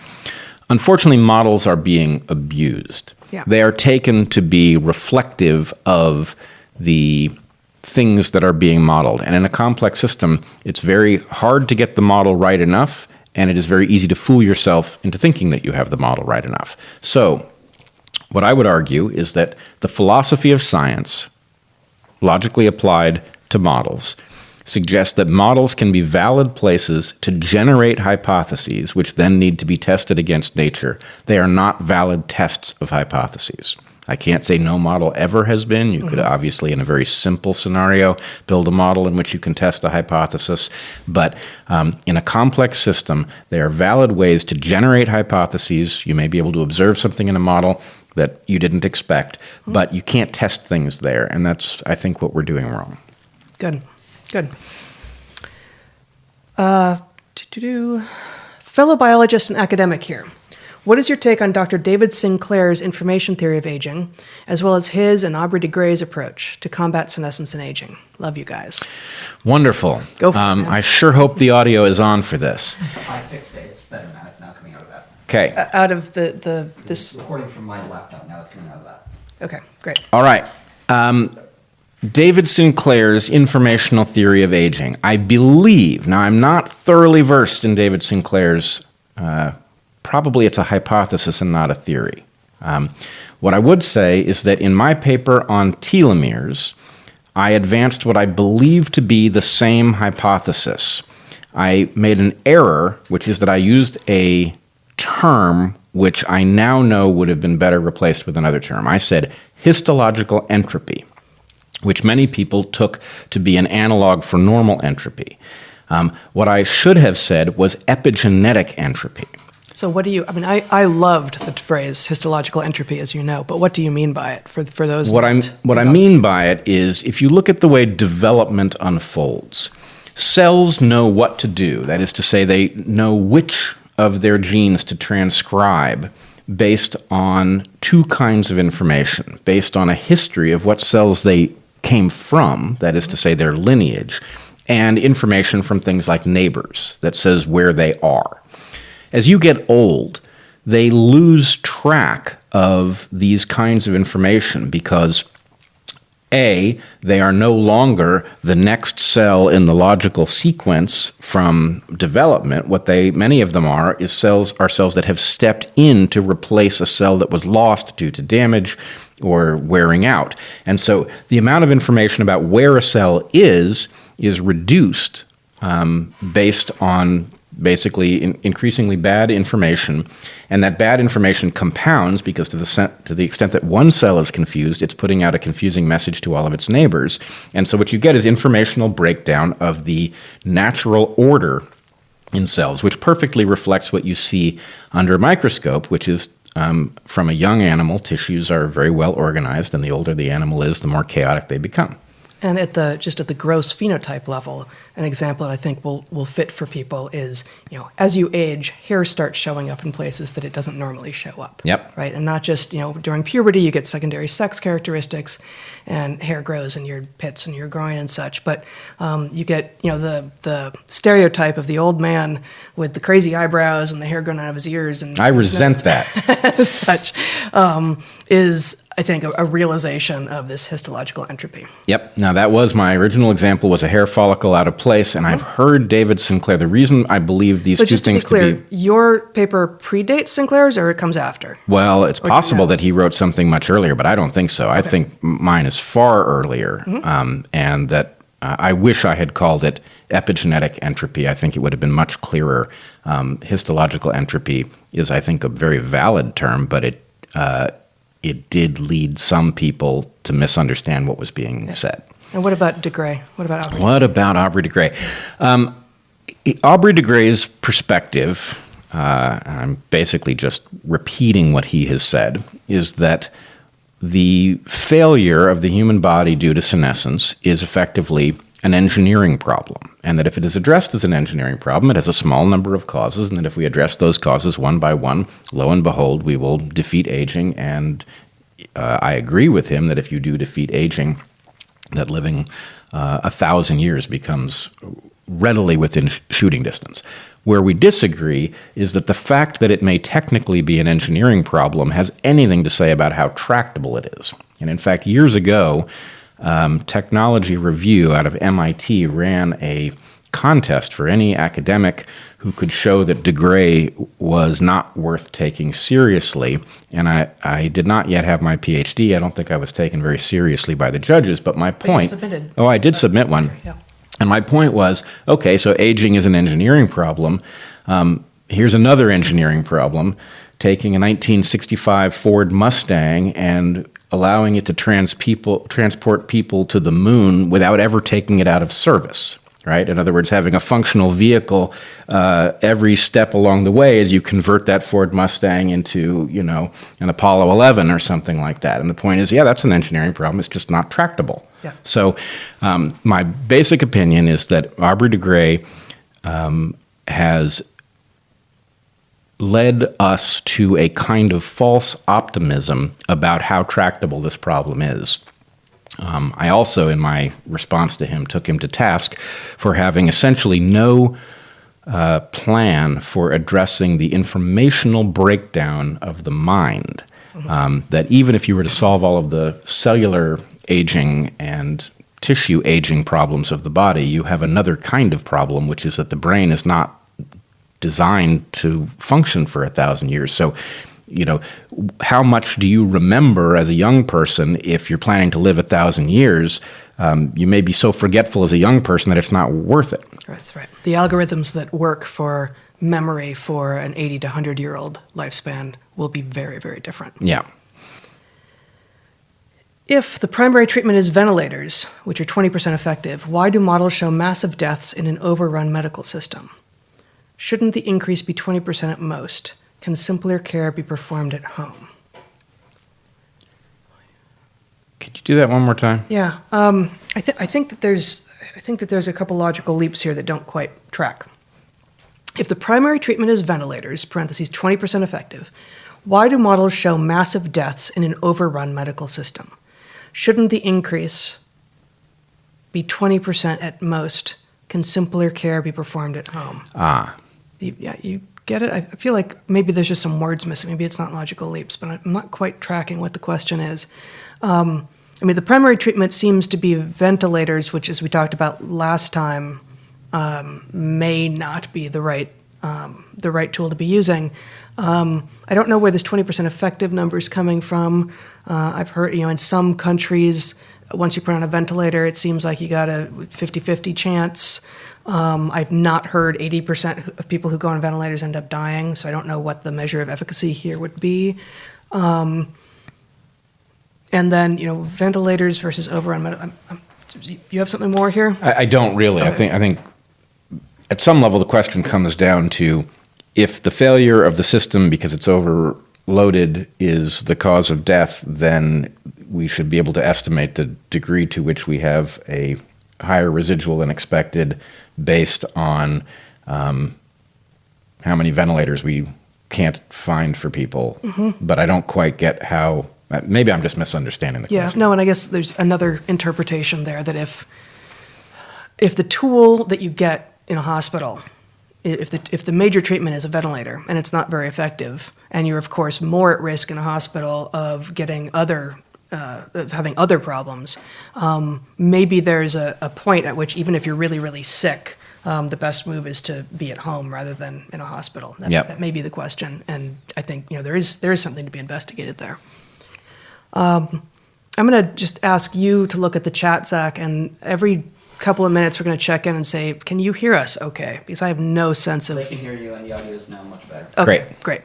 Unfortunately, models are being abused. Yeah. They are taken to be reflective of the things that are being modeled. And in a complex system, it's very hard to get the model right enough, and it is very easy to fool yourself into thinking that you have the model right enough. So, what I would argue is that the philosophy of science, logically applied to models, suggests that models can be valid places to generate hypotheses, which then need to be tested against nature. They are not valid tests of hypotheses. I can't say no model ever has been. You could obviously, in a very simple scenario, build a model in which you can test a hypothesis. But in a complex system, they are valid ways to generate hypotheses. You may be able to observe something in a model that you didn't expect, but you can't test things there. And that's, I think, what we're doing wrong. Good. Fellow biologist and academic here. What is your take on Dr. David Sinclair's information theory of aging, as well as his and Aubrey de Grey's approach to combat senescence and aging? Love you guys. Wonderful. Go for it, man. I sure hope the audio is on for this. I fixed it. It's better now. It's now coming out of that. Okay. Out of this. It's recording from my laptop. Now it's coming out of that. Okay, great. All right. David Sinclair's informational theory of aging. I believe, now I'm not thoroughly versed in David Sinclair's, probably it's a hypothesis and not a theory. What I would say is that in my paper on telomeres, I advanced what I believe to be the same hypothesis. I made an error, which is that I used a term which I now know would have been better replaced with another term. I said histological entropy, which many people took to be an analog for normal entropy. What I should have said was epigenetic entropy. So what do you, I loved the phrase histological entropy, as you know, but what do you mean by it for those? What I mean by it is, if you look at the way development unfolds, cells know what to do. That is to say, they know which of their genes to transcribe based on two kinds of information, based on a history of what cells they came from, that is to say, their lineage, and information from things like neighbors that says where they are. As you get old, they lose track of these kinds of information because A, they are no longer the next cell in the logical sequence from development. What many of them are cells that have stepped in to replace a cell that was lost due to damage or wearing out. And so the amount of information about where a cell is reduced based on basically increasingly bad information, and that bad information compounds because to the extent that one cell is confused, it's putting out a confusing message to all of its neighbors. And so what you get is informational breakdown of the natural order in cells, which perfectly reflects what you see under a microscope, which is from a young animal, tissues are very well organized, and the older the animal is, the more chaotic they become. And at the gross phenotype level, an example that I think will fit for people is, as you age, hair starts showing up in places that it doesn't normally show up. Yep. Right, and not just during puberty you get secondary sex characteristics, and hair grows in your pits and your groin and such. But you get the stereotype of the old man with the crazy eyebrows and the hair growing out of his ears, and I resent that. such is I think, a realization of this histological entropy. Yep. Now, that was my original example, was a hair follicle out of place, and I've heard David Sinclair. The reason I believe these So two just to be things clear, your paper predates Sinclair's or it comes after? Well, it's Or do you possible know? that he wrote something much earlier, but I don't think so. I think mine is far earlier, and that I wish I had called it epigenetic entropy. I think it would have been much clearer. Histological entropy is, I think, a very valid term, but it did lead some people to misunderstand what was being said. And what about de Grey? What about Aubrey? What about Aubrey de Grey? Aubrey de Grey's perspective, I'm basically just repeating what he has said, is that the failure of the human body due to senescence is effectively an engineering problem, and that if it is addressed as an engineering problem, it has a small number of causes, and that if we address those causes one by one, lo and behold, we will defeat aging. And I agree with him that if you do defeat aging, that living 1,000 years becomes readily within shooting distance. Where we disagree is that the fact that it may technically be an engineering problem has anything to say about how tractable it is. And in fact, years ago, Technology Review out of MIT ran a contest for any academic who could show that de Grey was not worth taking seriously. And I did not yet have my PhD. I don't think I was taken very seriously by the judges, but my point... But you submitted. Oh, I did submit one. Yeah. And my point was, okay, so aging is an engineering problem. Here's another engineering problem. Taking a 1965 Ford Mustang and allowing it to transport people to the moon without ever taking it out of service, right? In other words, having a functional vehicle every step along the way as you convert that Ford Mustang into, an Apollo 11 or something like that. And the point is, yeah, that's an engineering problem. It's just not tractable. Yeah. So my basic opinion is that Aubrey de Grey has led us to a kind of false optimism about how tractable this problem is. I also, in my response to him, took him to task for having essentially no plan for addressing the informational breakdown of the mind. That even if you were to solve all of the cellular aging and tissue aging problems of the body, you have another kind of problem, which is that the brain is not designed to function for 1,000 years. So, how much do you remember as a young person if you're planning to live 1,000 years? You may be so forgetful as a young person that it's not worth it. That's right. The algorithms that work for memory for an 80 to 100-year-old lifespan will be very, very different. Yeah. If the primary treatment is ventilators, which are 20% effective, why do models show massive deaths in an overrun medical system? Shouldn't the increase be 20% at most? Can simpler care be performed at home? Could you do that one more time? Yeah, I think that there's a couple logical leaps here that don't quite track. If the primary treatment is ventilators (parentheses 20% effective), why do models show massive deaths in an overrun medical system? Shouldn't the increase be 20% at most? Can simpler care be performed at home? You get it? I feel like maybe there's just some words missing. Maybe it's not logical leaps, but I'm not quite tracking what the question is. The primary treatment seems to be ventilators, which, as we talked about last time, may not be the right tool to be using. I don't know where this 20% effective number is coming from. I've heard, in some countries, once you put on a ventilator, it seems like you got a 50-50 chance. I've not heard 80% of people who go on ventilators end up dying, so I don't know what the measure of efficacy here would be. And then, ventilators versus overrun. You have something more here? I don't really. Okay. I think at some level the question comes down to if the failure of the system because it's overloaded is the cause of death, then we should be able to estimate the degree to which we have a higher residual than expected based on how many ventilators we can't find for people. Mm-hmm. But I don't quite get how. Maybe I'm just misunderstanding the question. Yeah, no, and I guess there's another interpretation there that if the tool that you get in a hospital if the major treatment is a ventilator and it's not very effective, and you're of course more at risk in a hospital of getting of having other problems, maybe there's a point at which even if you're really, really sick, the best move is to be at home rather than in a hospital. That may be the question, and I think there is something to be investigated there. I'm going to just ask you to look at the chat, Zach, and every couple of minutes we're going to check in and say, can you hear us okay? Because I have no sense of... They can hear you, and the audio is now much better. Okay, great.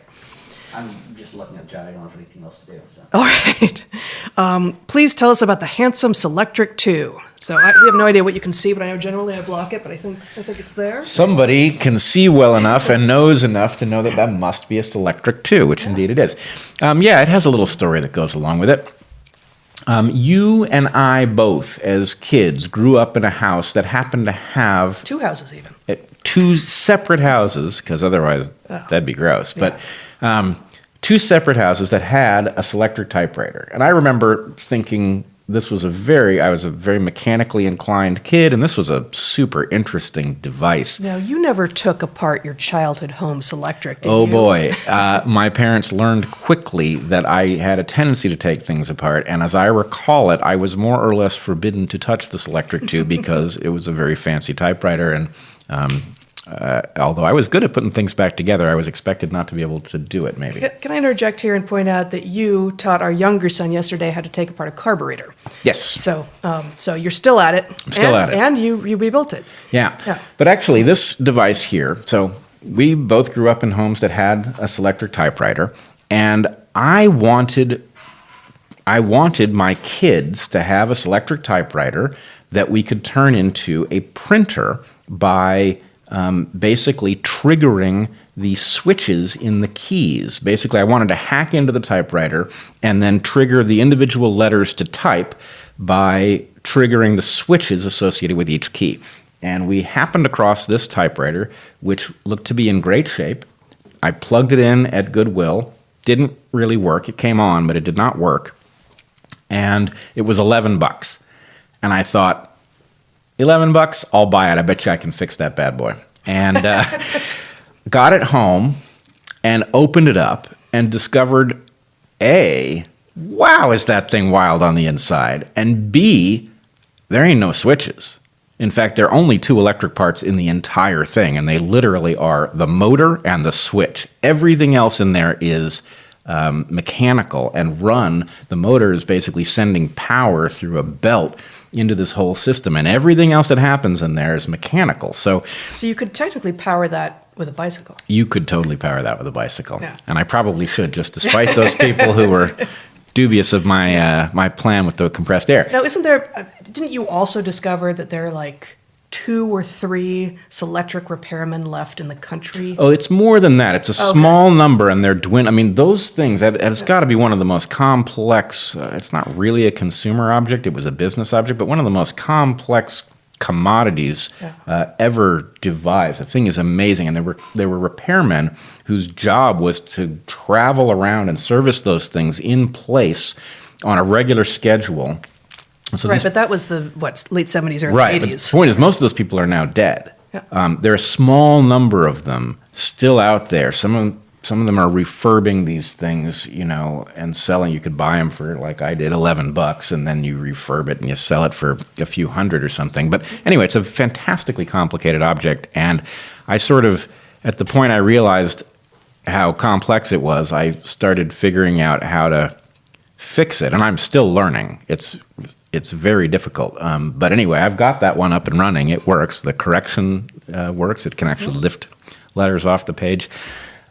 I'm just looking at chat. I don't have anything else to do. So. All right. Please tell us about the handsome Selectric 2. So we have no idea what you can see, but I know generally I block it, but I think it's there. Somebody can see well enough and knows enough to know that must be a Selectric 2, which indeed it is. It has a little story that goes along with it. You and I both, as kids, grew up in a house that happened to have... 2 houses even. 2 separate houses, because otherwise that'd be gross. Yeah. But 2 separate houses that had a Selectric typewriter. And I remember thinking I was a very mechanically inclined kid, and this was a super interesting device. Now, you never took apart your childhood home Selectric, did you? Oh, boy. My parents learned quickly that I had a tendency to take things apart, and as I recall it, I was more or less forbidden to touch the Selectric 2 because it was a very fancy typewriter, and although I was good at putting things back together, I was expected not to be able to do it, maybe. Can I interject here and point out that you taught our younger son yesterday how to take apart a carburetor? Yes. So you're still at it. I'm still at it. And you rebuilt it. Yeah. But actually, this device here, so we both grew up in homes that had a Selectric typewriter, and I wanted my kids to have a Selectric typewriter that we could turn into a printer by basically triggering the switches in the keys. Basically, I wanted to hack into the typewriter and then trigger the individual letters to type by triggering the switches associated with each key. And we happened across this typewriter, which looked to be in great shape. I plugged it in at Goodwill. Didn't really work. It came on, but it did not work. And it was $11. And I thought, $11, I'll buy it. I bet you I can fix that bad boy. And got it home and opened it up and discovered, A, wow, is that thing wild on the inside? And B, there ain't no switches. In fact, there are only 2 electric parts in the entire thing, and they literally are the motor and the switch. Everything else in there is mechanical and run. The motor is basically sending power through a belt into this whole system, and everything else that happens in there is mechanical. So you could technically power that with a bicycle. You could totally power that with a bicycle. Yeah. And I probably should, just despite those people who were dubious of my plan with the compressed air. Now, didn't you also discover that there are like 2 or 3 Selectric repairmen left in the country? Oh, it's more than that. It's a small number, and they're dwindling. I mean, those things, it's got to be one of the most complex, it's not really a consumer object, it was a business object, but one of the most complex commodities ever devised. The thing is amazing, and there were repairmen whose job was to travel around and service those things in place on a regular schedule. So right, but that was the late 70s, early 80s. Right, but the point is most of those people are now dead. Yeah. There are a small number of them still out there. Some of them are refurbing these things, and selling. You could buy them for, like I did, $11, and then you refurb it and you sell it for a few hundred or something. But anyway, it's a fantastically complicated object, and I sort of, at the point I realized how complex it was, I started figuring out how to fix it, and I'm still learning. It's very difficult. But anyway, I've got that one up and running. It works. The correction works. It can actually lift letters off the page.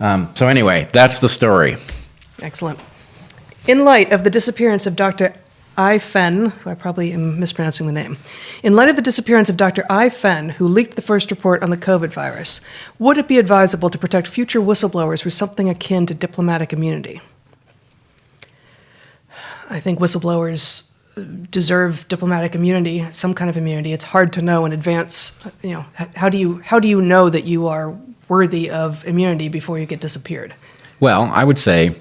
So anyway, that's the story. Excellent. In light of the disappearance of Dr. I. Fenn, who I probably am mispronouncing the name, in light of the disappearance of Dr. I. Fenn, who leaked the first report on the COVID virus, would it be advisable to protect future whistleblowers with something akin to diplomatic immunity? I think whistleblowers deserve diplomatic immunity, some kind of immunity. It's hard to know in advance. How do you know that you are worthy of immunity before you get disappeared? Well, I would say,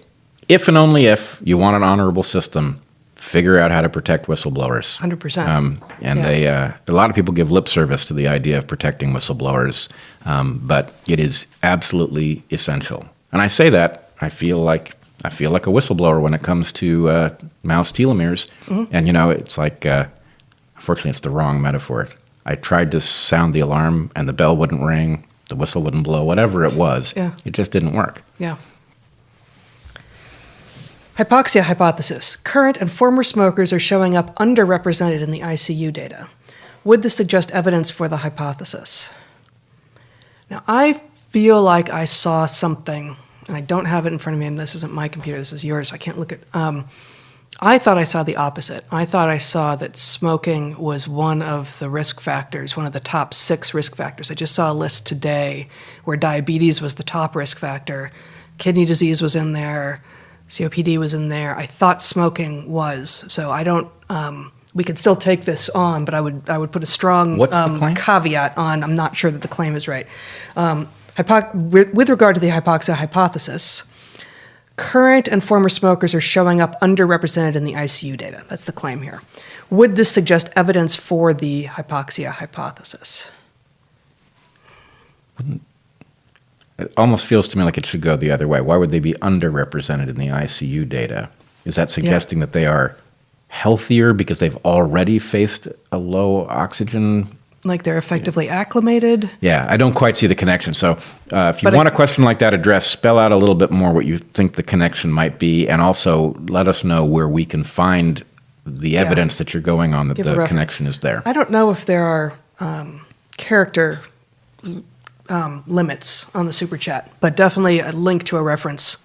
if and only if you want an honorable system, figure out how to protect whistleblowers. 100%. And Yeah. a lot of people give lip service to the idea of protecting whistleblowers, but it is absolutely essential. And I say that I feel like a whistleblower when it comes to mouse telomeres. And it's like, unfortunately, it's the wrong metaphor. I tried to sound the alarm, and the bell wouldn't ring, the whistle wouldn't blow, whatever it was. Yeah. It just didn't work. Yeah. Hypoxia hypothesis. Current and former smokers are showing up underrepresented in the ICU data. Would this suggest evidence for the hypothesis? Now, I feel like I saw something, and I don't have it in front of me, and this isn't my computer, this is yours, so I can't look at. I thought I saw the opposite. I thought I saw that smoking was one of the risk factors, one of the top 6 risk factors. I just saw a list today where diabetes was the top risk factor, kidney disease was in there, COPD was in there. I thought smoking was. So I don't. We could still take this on, but I would put a strong What's the claim? caveat on. I'm not sure that the claim is right. With regard to the hypoxia hypothesis, current and former smokers are showing up underrepresented in the ICU data. That's the claim here. Would this suggest evidence for the hypoxia hypothesis? It almost feels to me like it should go the other way. Why would they be underrepresented in the ICU data? Is that suggesting that they are healthier because they've already faced a low oxygen? Like they're effectively acclimated? Yeah, I don't quite see the connection. So if you want a question like that addressed, spell out a little bit more what you think the connection might be, and also let us know where we can find the evidence that you're going on that the connection is there. I don't know if there are character limits on the super chat, but definitely a link to a reference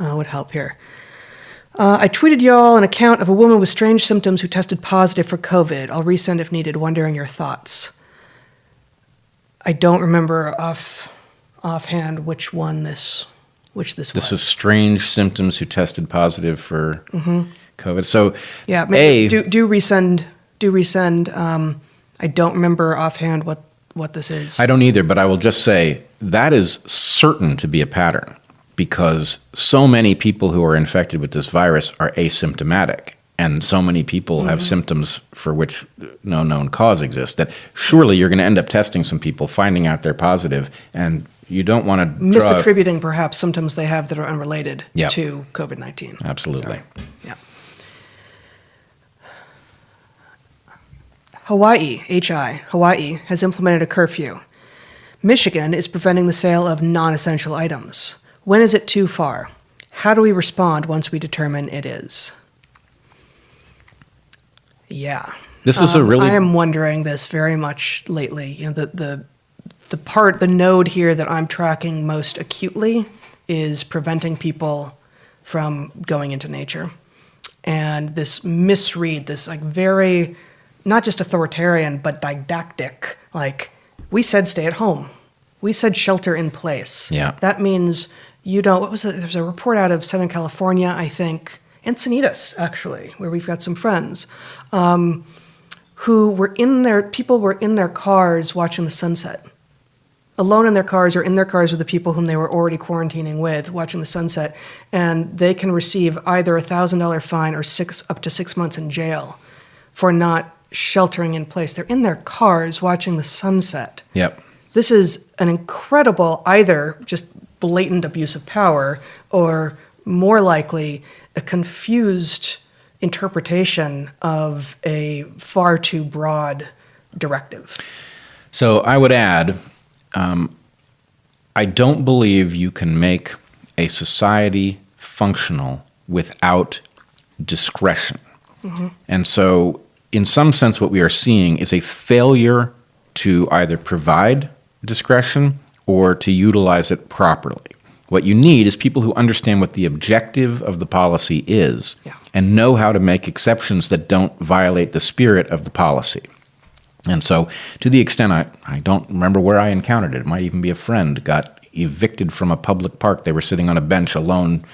would help here. I tweeted y'all an account of a woman with strange symptoms who tested positive for COVID. I'll resend if needed, wondering your thoughts. I don't remember offhand which this was. This was strange symptoms who tested positive for COVID. So yeah, maybe do resend. I don't remember offhand what this is. I don't either, but I will just say that is certain to be a pattern because so many people who are infected with this virus are asymptomatic, and so many people have symptoms for which no known cause exists that surely you're going to end up testing some people, finding out they're positive, and you don't want to misattributing perhaps symptoms they have that are unrelated Yep. to COVID-19. Absolutely. Yeah. Hawaii has implemented a curfew. Michigan is preventing the sale of non-essential items. When is it too far? How do we respond once we determine it is? Yeah. This is a really... I am wondering this very much lately. You know, the node here that I'm tracking most acutely is preventing people from going into nature. And this misread, this like very, not just authoritarian, but didactic, like, we said stay at home. We said shelter in place. Yeah. That means you don't, what was it? There's a report out of Southern California, I think, Encinitas, actually, where we've got some friends, who were people were in their cars watching the sunset. Alone in their cars or in their cars with the people whom they were already quarantining with, watching the sunset, and they can receive either a $1,000 fine or up to 6 months in jail for not sheltering in place. They're in their cars watching the sunset. Yep. This is an incredible, either just blatant abuse of power or more likely a confused interpretation of a far too broad directive. So I would add, I don't believe you can make a society functional without discretion. And so in some sense, what we are seeing is a failure to either provide discretion or to utilize it properly. What you need is people who understand what the objective of the policy is and know how to make exceptions that don't violate the spirit of the policy. And so to the extent I don't remember where I encountered it might even be a friend got evicted from a public park. They were sitting on a bench alone,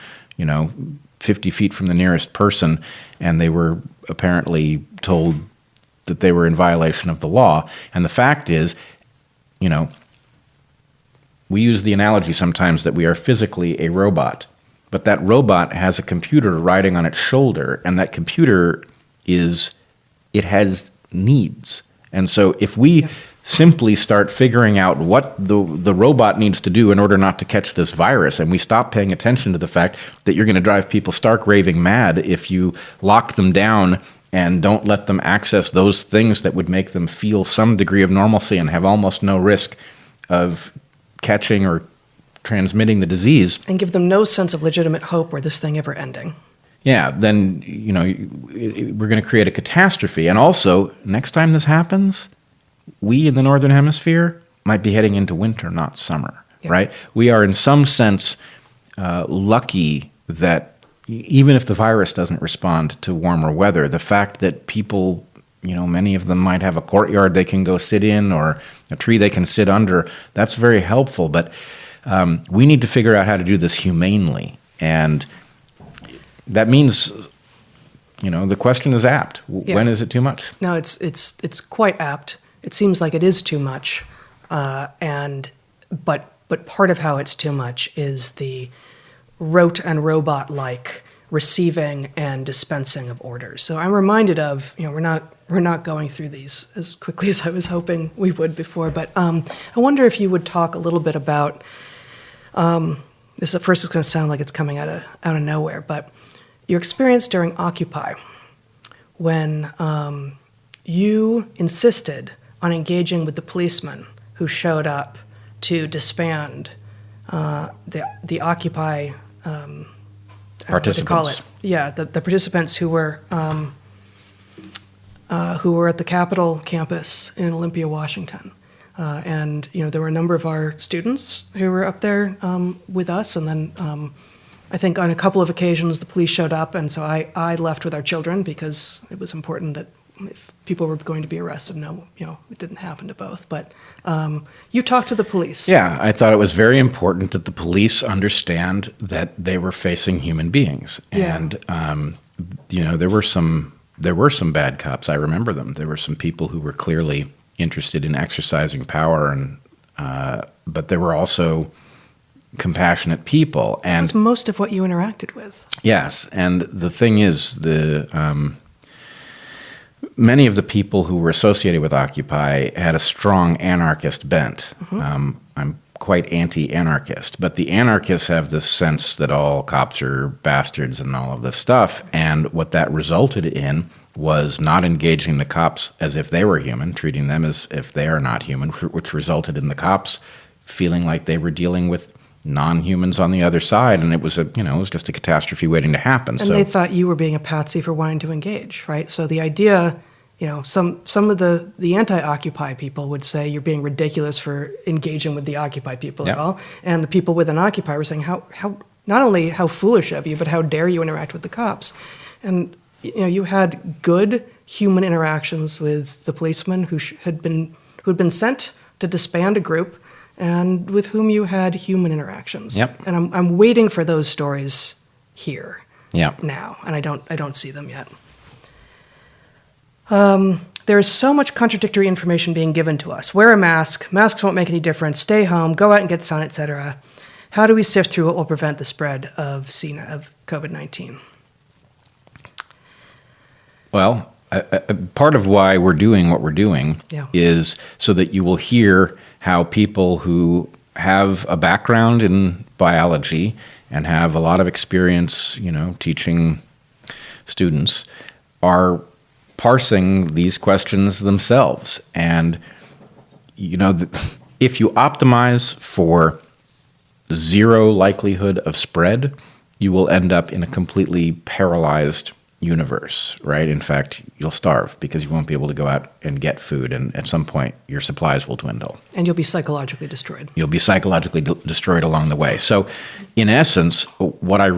50 feet from the nearest person, and they were apparently told that they were in violation of the law. And the fact is, we use the analogy sometimes that we are physically a robot. but that robot has a computer riding on its shoulder, and that computer it has needs. And so if we simply start figuring out what the robot needs to do in order not to catch this virus, and we stop paying attention to the fact that you're going to drive people stark raving mad if you lock them down and don't let them access those things that would make them feel some degree of normalcy and have almost no risk of catching or transmitting the disease. And give them no sense of legitimate hope or this thing ever ending. Yeah, then, we're going to create a catastrophe. And also, next time this happens, we in the Northern Hemisphere might be heading into winter, not summer, right? We are in some sense lucky that even if the virus doesn't respond to warmer weather, the fact that people, many of them might have a courtyard they can go sit in or a tree they can sit under, that's very helpful. But we need to figure out how to do this humanely. And that means, the question is apt. When is it too much? No, it's quite apt. It seems like it is too much. But part of how it's too much is the rote and robot-like receiving and dispensing of orders. So I'm reminded of, we're not going through these as quickly as I was hoping we would before, but I wonder if you would talk a little bit about, this at first is going to sound like it's coming out of nowhere, but your experience during Occupy, when you insisted on engaging with the policemen who showed up to disband the Occupy participants. Call it. Yeah, the participants who were at the Capitol campus in Olympia, Washington. And there were a number of our students who were up there with us, and then I think on a couple of occasions the police showed up, and so I left with our children because it was important that if people were going to be arrested, it didn't happen to both. But you talked to the police. Yeah, I thought it was very important that the police understand that they were facing human beings, and there were some bad cops. I remember them. There were some people who were clearly interested in exercising power, and but there were also compassionate people. And that's most of what you interacted with. Yes, and the thing is, many of the people who were associated with Occupy had a strong anarchist bent. Mm-hmm. I'm quite anti-anarchist, but the anarchists have this sense that all cops are bastards and all of this stuff, and what that resulted in was not engaging the cops as if they were human, treating them as if they are not human, which resulted in the cops feeling like they were dealing with non-humans on the other side, and it was just a catastrophe waiting to happen. And they thought you were being a patsy for wanting to engage, right? So the idea, some of the anti-Occupy people would say you're being ridiculous for engaging with the Occupy people at all, and the people within Occupy were saying how not only how foolish of you, but how dare you interact with the cops, and you had good human interactions with the policemen who had been sent to disband a group, and with whom you had human interactions. Yep. And I'm waiting for those stories here. Yep. Now, and I don't see them yet. There is so much contradictory information being given to us. Wear a mask. Masks won't make any difference. Stay home. Go out and get sun, etc. How do we sift through what will prevent the spread of COVID-19? Well, part of why we're doing what we're doing is so that you will hear how people who have a background in biology and have a lot of experience, teaching students, are parsing these questions themselves. And, if you optimize for zero likelihood of spread, you will end up in a completely paralyzed universe, right? In fact, you'll starve because you won't be able to go out and get food, and at some point your supplies will dwindle. And you'll be psychologically destroyed. You'll be psychologically destroyed along the way. So, in essence, what I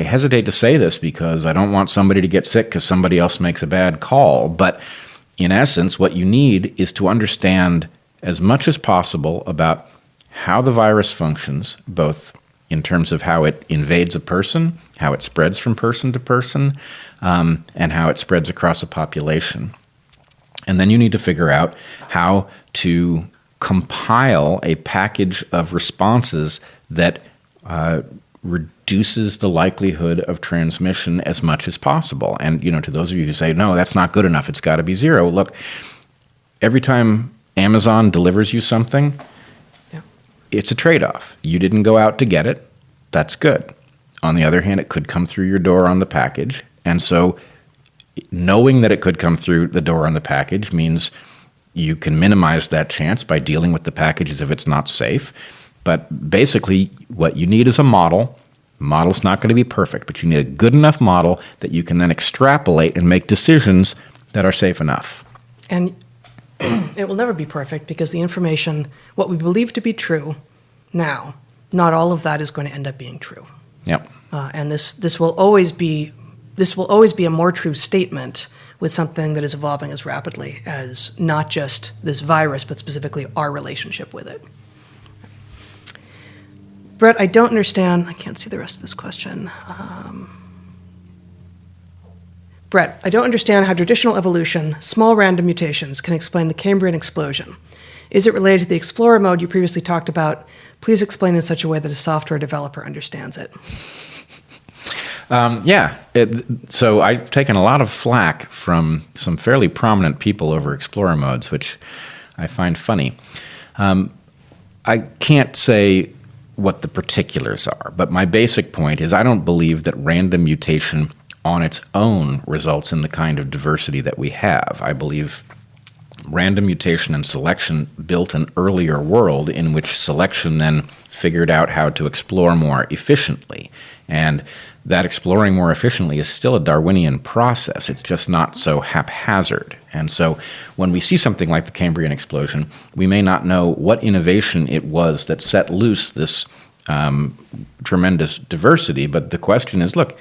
hesitate to say this because I don't want somebody to get sick because somebody else makes a bad call, but in essence, what you need is to understand as much as possible about how the virus functions, both in terms of how it invades a person, how it spreads from person to person, and how it spreads across a population. And then you need to figure out how to compile a package of responses that reduces the likelihood of transmission as much as possible. And, to those of you who say, no, that's not good enough, it's got to be 0. Look, every time Amazon delivers you something, it's a trade-off. You didn't go out to get it. That's good. On the other hand, it could come through your door on the package. And so knowing that it could come through the door on the package means you can minimize that chance by dealing with the package as if it's not safe. But basically, what you need is a model. The model's not going to be perfect, but you need a good enough model that you can then extrapolate and make decisions that are safe enough. And it will never be perfect because the information, what we believe to be true now, not all of that is going to end up being true. Yep. And this will always be a more true statement with something that is evolving as rapidly as not just this virus, but specifically our relationship with it. Bret, I don't understand. I can't see the rest of this question. Bret, I don't understand how traditional evolution, small random mutations, can explain the Cambrian explosion. Is it related to the explorer mode you previously talked about? Please explain in such a way that a software developer understands it. So I've taken a lot of flack from some fairly prominent people over explorer modes, which I find funny. I can't say what the particulars are, but my basic point is I don't believe that random mutation on its own results in the kind of diversity that we have. I believe random mutation and selection built an earlier world in which selection then figured out how to explore more efficiently. And that exploring more efficiently is still a Darwinian process. It's just not so haphazard. And so when we see something like the Cambrian explosion, we may not know what innovation it was that set loose this tremendous diversity. But the question is, look,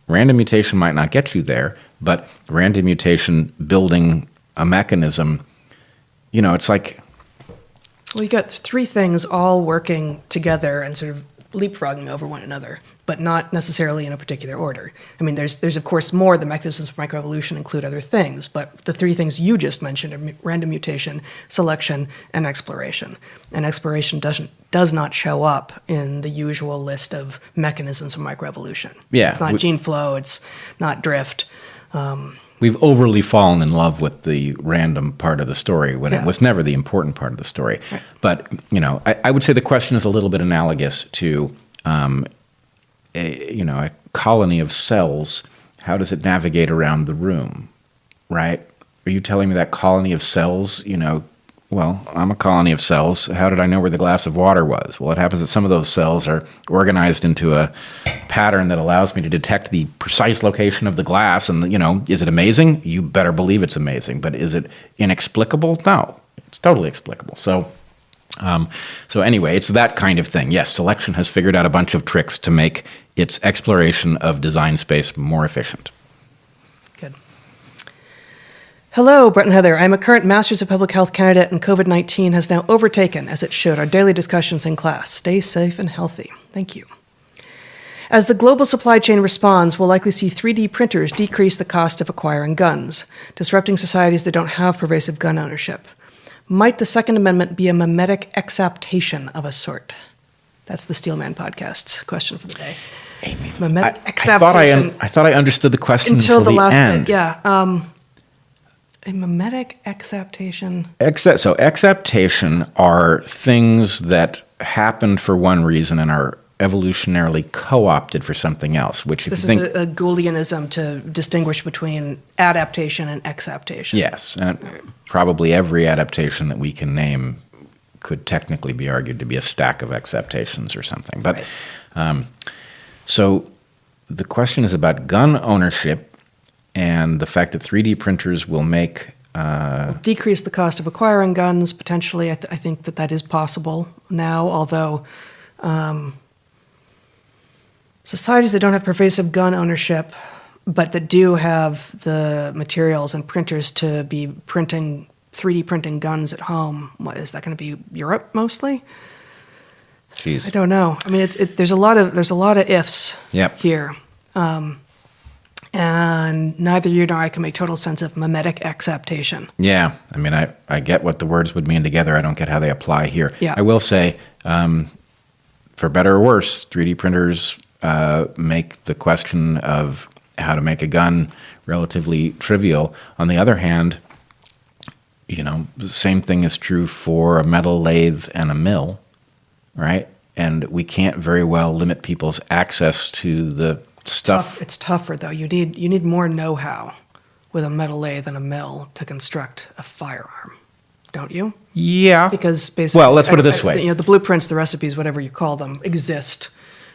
random mutation might not get you there, but random mutation building a mechanism, it's like... Well, you got 3 things all working together and sort of leapfrogging over one another, but not necessarily in a particular order. I mean, there's of course more. The mechanisms for microevolution include other things, but the 3 things you just mentioned are random mutation, selection, and exploration. And exploration does not show up in the usual list of mechanisms of microevolution. Yeah, it's not gene flow. It's not drift. We've overly fallen in love with the random part of the story when it was never the important part of the story. Right. But, I would say the question is a little bit analogous to, a colony of cells. How does it navigate around the room, right? Are you telling me that colony of cells, well, I'm a colony of cells. How did I know where the glass of water was? Well, it happens that some of those cells are organized into a pattern that allows me to detect the precise location of the glass. And, is it amazing? You better believe it's amazing. But is it inexplicable? No, it's totally explicable. So anyway, it's that kind of thing. Yes, selection has figured out a bunch of tricks to make its exploration of design space more efficient. Good. Hello, Bret and Heather. I'm a current Masters of Public Health candidate, and COVID-19 has now overtaken, as it should, our daily discussions in class. Stay safe and healthy. Thank you. As the global supply chain responds, we'll likely see 3D printers decrease the cost of acquiring guns, disrupting societies that don't have pervasive gun ownership. Might the Second Amendment be a mimetic exaptation of a sort? That's the Steelman Podcast's question for the day. Amy, Mimetic exaptation. I thought I understood the question until the last end. bit. Yeah. A mimetic exaptation. So exaptation are things that happened for one reason and are evolutionarily co-opted for something else, which This is a Gouldianism to distinguish between adaptation and exaptation. Yes, and probably every adaptation that we can name could technically be argued to be a stack of exaptations or something. But right. So the question is about gun ownership and the fact that 3D printers will make... decrease the cost of acquiring guns, potentially. I think that is possible now, although societies that don't have pervasive gun ownership, but that do have the materials and printers to be 3D printing guns at home, what is that going to be? Europe mostly? Jeez. I don't know. I mean, there's a lot of ifs here. And neither you nor I can make total sense of mimetic exaptation. Yeah, I mean, I get what the words would mean together. I don't get how they apply here. Yeah. I will say for better or worse, 3D printers make the question of how to make a gun relatively trivial. On the other hand, the same thing is true for a metal lathe and a mill, right? And we can't very well limit people's access to the stuff. It's tougher, though. You need more know-how with a metal lathe and a mill to construct a firearm, don't you? Yeah. Because basically, well, let's put it this way. The blueprints, the recipes, whatever you call them, exist.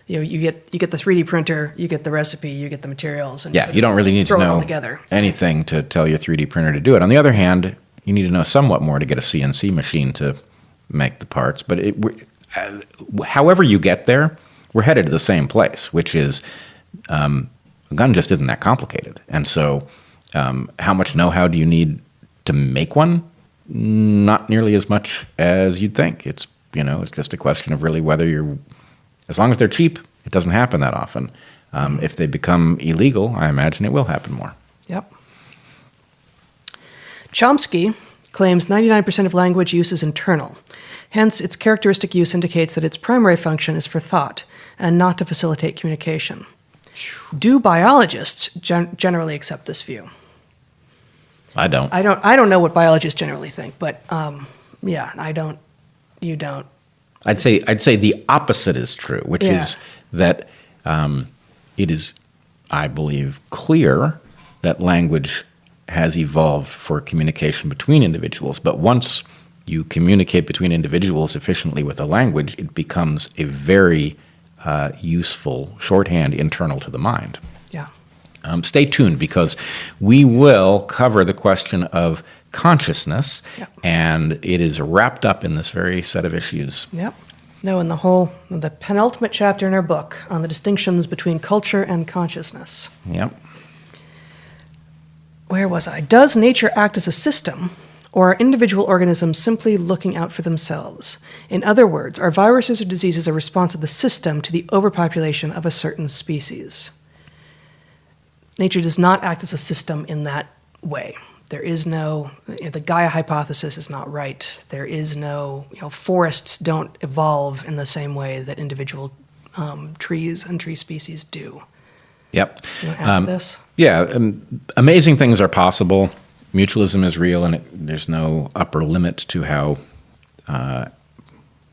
You get the 3D printer, you get the recipe, you get the materials, and Yeah, you don't really need to throw it all know together. anything to tell your 3D printer to do it. On the other hand, you need to know somewhat more to get a CNC machine to make the parts. But however you get there, we're headed to the same place, which is a gun just isn't that complicated. And so how much know-how do you need to make one? Not nearly as much as you'd think. It's just a question of really whether as long as they're cheap, it doesn't happen that often. If they become illegal, I imagine it will happen more. Yep. Chomsky claims 99% of language use is internal. Hence, its characteristic use indicates that its primary function is for thought and not to facilitate communication. Do biologists generally accept this view? I don't. I don't know what biologists generally think, but yeah, I don't. You don't. I'd say the opposite is true, which is that it is, I believe, clear that language has evolved for communication between individuals. But once you communicate between individuals efficiently with a language, it becomes a very useful shorthand internal to the mind. Yeah. Stay tuned, because we will cover the question of consciousness, and it is wrapped up in this very set of issues. Yep. No, in the penultimate chapter in our book on the distinctions between culture and consciousness. Yep. Where was I? Does nature act as a system, or are individual organisms simply looking out for themselves? In other words, are viruses or diseases a response of the system to the overpopulation of a certain species? Nature does not act as a system in that way. There is no, the Gaia hypothesis is not right. There is no, forests don't evolve in the same way that individual trees and tree species do. Yep. You want to add to this? Yeah, amazing things are possible. Mutualism is real, and there's no upper limit to how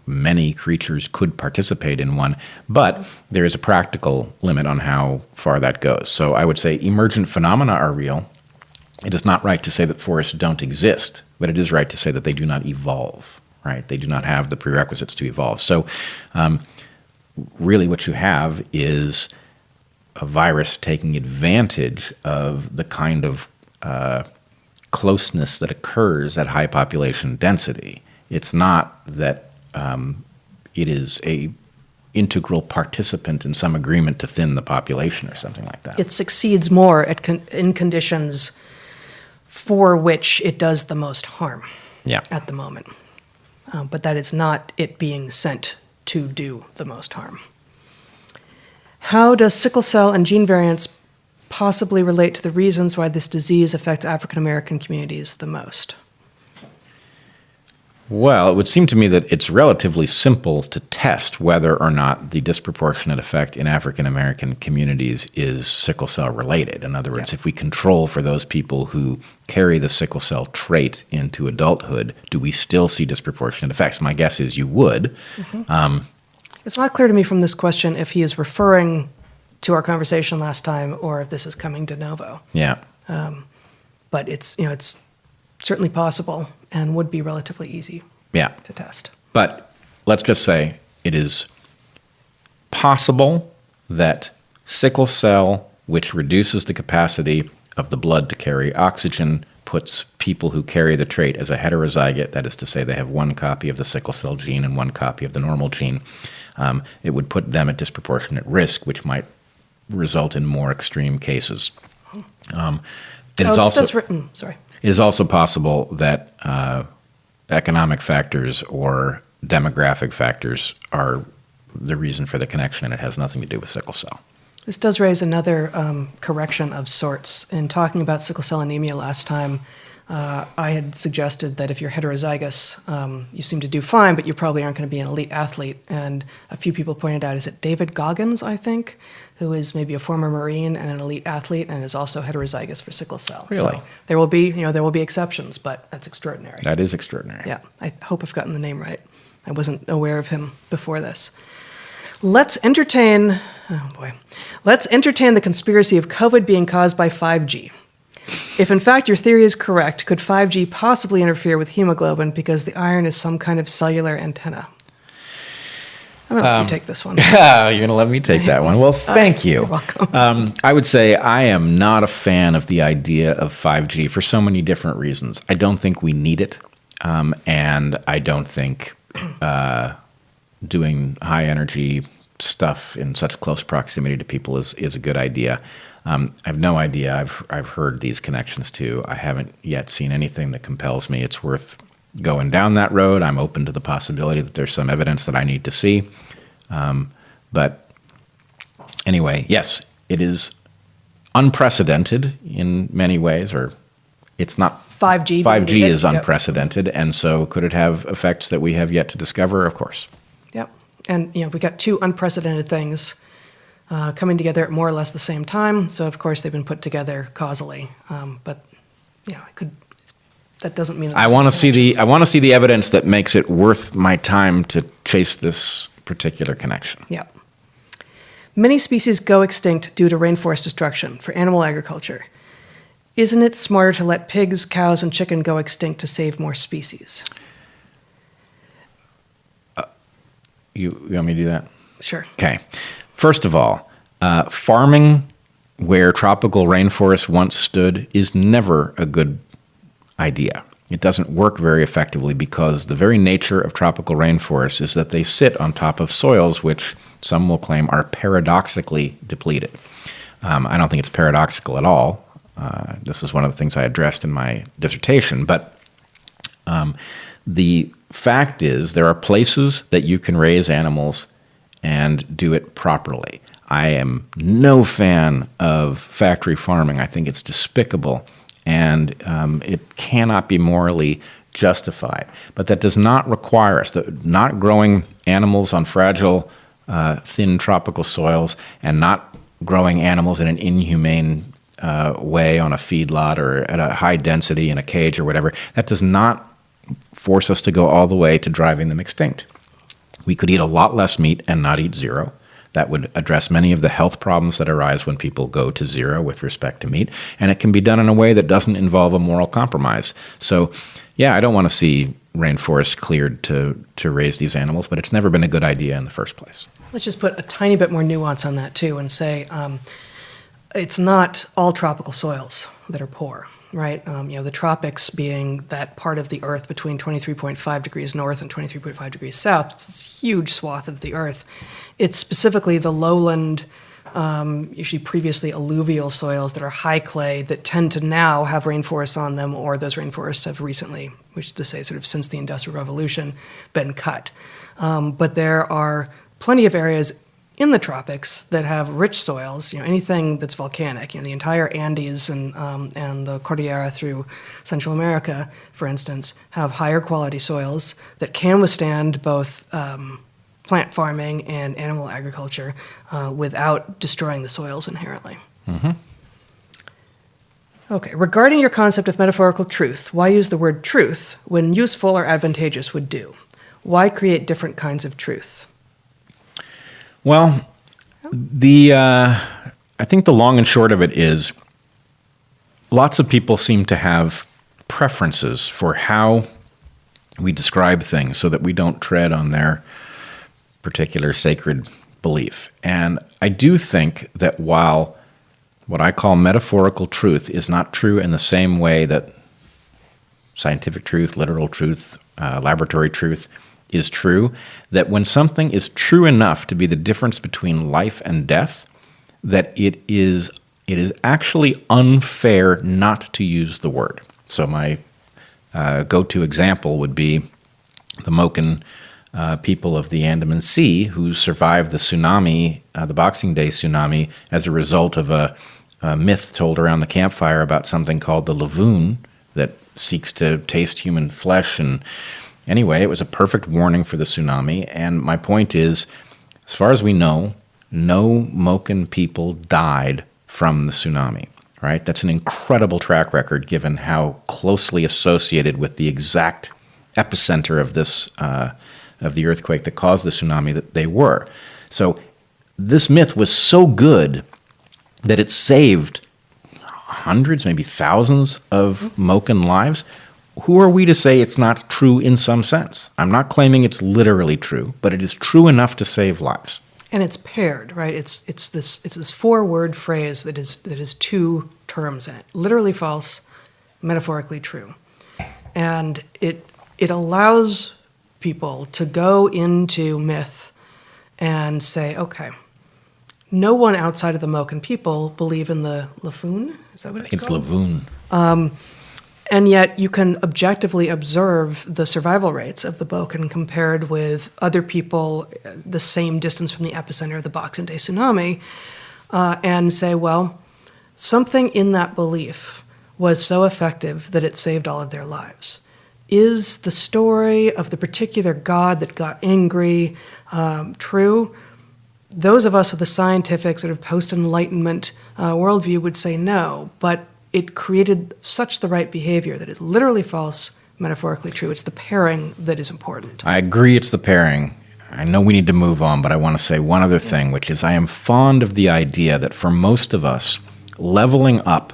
many creatures could participate in one. But there is a practical limit on how far that goes. So I would say emergent phenomena are real. It is not right to say that forests don't exist, but it is right to say that they do not evolve, right? They do not have the prerequisites to evolve. So really what you have is a virus taking advantage of the kind of closeness that occurs at high population density. It's not that it is a integral participant in some agreement to thin the population or something like that. It succeeds more in conditions for which it does the most harm at the moment. But that is not it being sent to do the most harm. How does sickle cell and gene variants possibly relate to the reasons why this disease affects African American communities the most? Well, it would seem to me that it's relatively simple to test whether or not the disproportionate effect in African American communities is sickle cell related. In other words, if we control for those people who carry the sickle cell trait into adulthood, do we still see disproportionate effects? My guess is you would. Mm-hmm. It's not clear to me from this question if he is referring to our conversation last time or if this is coming de novo. Yeah. But it's certainly possible and would be relatively easy to test. But let's just say it is possible that sickle cell, which reduces the capacity of the blood to carry oxygen, puts people who carry the trait as a heterozygote, that is to say they have one copy of the sickle cell gene and one copy of the normal gene. It would put them at disproportionate risk, which might result in more extreme cases. It is also possible that economic factors or demographic factors are the reason for the connection, and it has nothing to do with sickle cell. This does raise another correction of sorts. In talking about sickle cell anemia last time, I had suggested that if you're heterozygous, you seem to do fine, but you probably aren't going to be an elite athlete. And a few people pointed out, is it David Goggins, I think, who is maybe a former Marine and an elite athlete and is also heterozygous for sickle cell. Really? So there will be exceptions, but that's extraordinary. That is extraordinary. Yeah, I hope I've gotten the name right. I wasn't aware of him before this. Let's entertain the conspiracy of COVID being caused by 5G. If in fact your theory is correct, could 5G possibly interfere with hemoglobin because the iron is some kind of cellular antenna? I'm going to let you take this one. Yeah, you're going to let me take that one. Well, thank you. You're welcome. I would say I am not a fan of the idea of 5G for so many different reasons. I don't think we need it, and I don't think doing high energy stuff in such close proximity to people is a good idea. I have no idea. I've heard these connections too. I haven't yet seen anything that compels me. It's worth going down that road. I'm open to the possibility that there's some evidence that I need to see. But anyway, yes, it is unprecedented in many ways, or it's not. 5G. 5G is Yep. unprecedented, and so could it have effects that we have yet to discover? Of course. Yep. And we got two unprecedented things coming together at more or less the same time. So of course they've been put together causally. But it could. That doesn't mean that I want to see the evidence that makes it worth my time to chase this particular connection. Yeah. Many species go extinct due to rainforest destruction for animal agriculture. Isn't it smarter to let pigs, cows, and chicken go extinct to save more species? You want me to do that? Sure. Okay. First of all, farming where tropical rainforests once stood is never a good idea. It doesn't work very effectively because the very nature of tropical rainforests is that they sit on top of soils which some will claim are paradoxically depleted. I don't think it's paradoxical at all. This is one of the things I addressed in my dissertation, but the fact is there are places that you can raise animals and do it properly. I am no fan of factory farming. I think it's despicable, and it cannot be morally justified. But that does not require us, not growing animals on fragile, thin tropical soils and not growing animals in an inhumane way on a feedlot or at a high density in a cage or whatever, that does not force us to go all the way to driving them extinct. We could eat a lot less meat and not eat zero. That would address many of the health problems that arise when people go to zero with respect to meat. And it can be done in a way that doesn't involve a moral compromise. So, yeah, I don't want to see rainforests cleared to raise these animals, but it's never been a good idea in the first place. Let's just put a tiny bit more nuance on that, too, and say it's not all tropical soils that are poor, right? The tropics being that part of the Earth between 23.5 degrees north and 23.5 degrees south. It's this huge swath of the Earth. It's specifically the lowland, usually previously alluvial soils that are high clay that tend to now have rainforests on them, or those rainforests have recently, which is to say sort of since the Industrial Revolution, been cut. But there are plenty of areas in the tropics that have rich soils, anything that's volcanic, the entire Andes and the Cordillera through Central America, for instance, have higher quality soils that can withstand both plant farming and animal agriculture without destroying the soils inherently. Mm-hmm. Okay, regarding your concept of metaphorical truth, why use the word truth when useful or advantageous would do? Why create different kinds of truth? Well, I think the long and short of it is lots of people seem to have preferences for how we describe things so that we don't tread on their particular sacred belief. And I do think that while what I call metaphorical truth is not true in the same way that scientific truth, literal truth, laboratory truth is true, that when something is true enough to be the difference between life and death, that it is actually unfair not to use the word. So my go-to example would be the Moken people of the Andaman Sea who survived the tsunami, the Boxing Day tsunami, as a result of a myth told around the campfire about something called the lagoon that seeks to taste human flesh. And anyway, it was a perfect warning for the tsunami. And my point is, as far as we know, no Moken people died from the tsunami, right? That's an incredible track record given how closely associated with the exact epicenter of this of the earthquake that caused the tsunami that they were. So this myth was so good that it saved hundreds, maybe thousands of Moken lives. Who are we to say it's not true in some sense? I'm not claiming it's literally true, but it is true enough to save lives. And it's paired, right? It's this 4-word phrase that is 2 terms in it. Literally false, metaphorically true. And it allows people to go into myth and say, okay, no one outside of the Moken people believe in the Lafoon. Is that what it's called? It's Lafoon. And yet you can objectively observe the survival rates of the Moken compared with other people the same distance from the epicenter of the Boxing Day tsunami, and say, well, something in that belief was so effective that it saved all of their lives. Is the story of the particular god that got angry true? Those of us with a scientific sort of post-Enlightenment worldview would say no, but it created such the right behavior that is literally false, metaphorically true. It's the pairing that is important. I agree it's the pairing. I know we need to move on, but I want to say one other thing, which is I am fond of the idea that for most of us, leveling up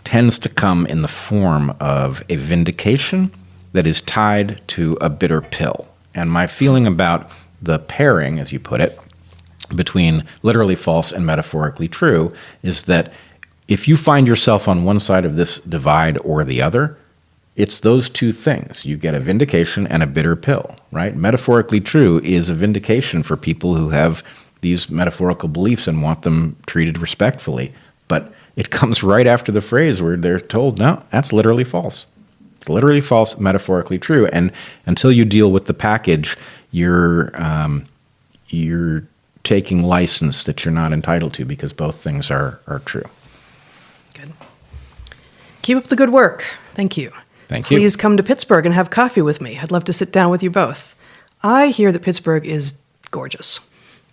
tends to come in the form of a vindication that is tied to a bitter pill. And my feeling about the pairing, as you put it, between literally false and metaphorically true is that if you find yourself on one side of this divide or the other, it's those two things. You get a vindication and a bitter pill, right? Metaphorically true is a vindication for people who have these metaphorical beliefs and want them treated respectfully. But it comes right after the phrase where they're told, no, that's literally false. It's literally false, metaphorically true. And until you deal with the package, you're taking license that you're not entitled to because both things are true. Good. Keep up the good work. Thank you. Thank you. Please come to Pittsburgh and have coffee with me. I'd love to sit down with you both. I hear that Pittsburgh is gorgeous.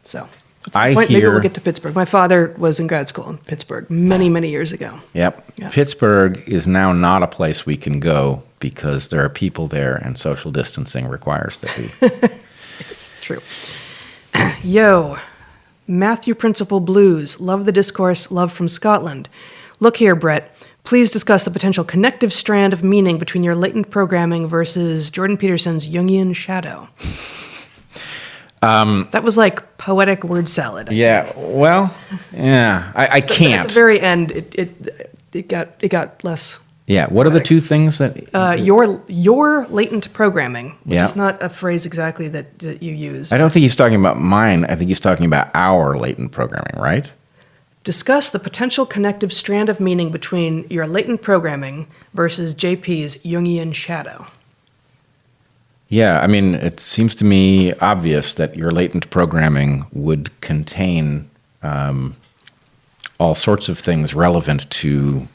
So maybe we'll get to Pittsburgh. My father was in grad school in Pittsburgh many, many years ago. Yep. Yeah. Pittsburgh is now not a place we can go because there are people there and social distancing requires that we... It's true. Yo, Matthew Principal Blues, love the discourse, love from Scotland. Look here, Bret. Please discuss the potential connective strand of meaning between your latent programming versus Jordan Peterson's Jungian shadow. That was like poetic word salad. Yeah, well, yeah, I can't. At the very end, it got less. Yeah, what are the two things that... your latent programming, which yeah. is not a phrase exactly that you use. I don't think he's talking about mine. I think he's talking about our latent programming, right? Discuss the potential connective strand of meaning between your latent programming versus JP's Jungian shadow. Yeah, I mean, it seems to me obvious that your latent programming would contain all sorts of things relevant to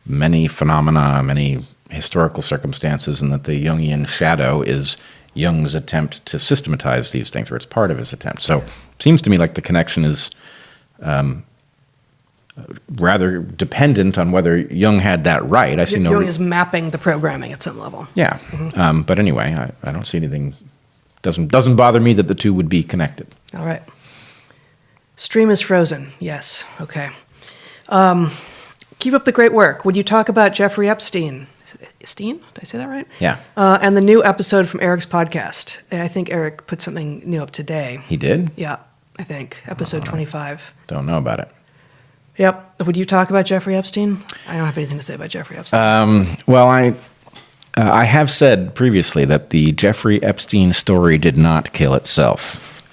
many phenomena, many historical circumstances, and that the Jungian shadow is Jung's attempt to systematize these things, or it's part of his attempt. So it seems to me like the connection is rather dependent on whether Jung had that right. I see no. Jung is mapping the programming at some level. Yeah, but anyway, I don't see anything. Doesn't bother me that the two would be connected. All right. Stream is frozen. Yes. Okay. Keep up the great work. Would you talk about Jeffrey Epstein? Epstein? Did I say that right? Yeah. And the new episode from Eric's podcast. I think Eric put something new up today. He did? Yeah, I think. Episode 25. Don't know about it. Yep. Would you talk about Jeffrey Epstein? I don't have anything to say about Jeffrey Epstein. Well, I have said previously that the Jeffrey Epstein story did not kill itself.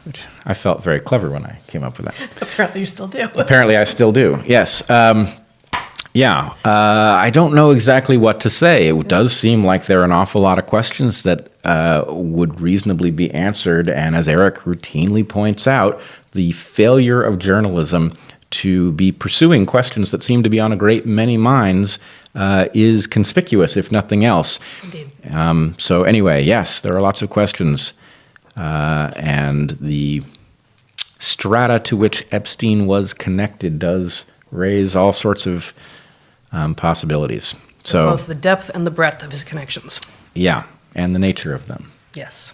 Which I felt very clever when I came up with that. Apparently you still do. Apparently I still do, yes. I don't know exactly what to say. It does seem like there are an awful lot of questions that would reasonably be answered, and as Eric routinely points out, the failure of journalism to be pursuing questions that seem to be on a great many minds is conspicuous, if nothing else. Indeed. So anyway, yes, there are lots of questions. And the strata to which Epstein was connected does raise all sorts of possibilities. So Both the depth and the breadth of his connections. yeah, and the nature of them. Yes.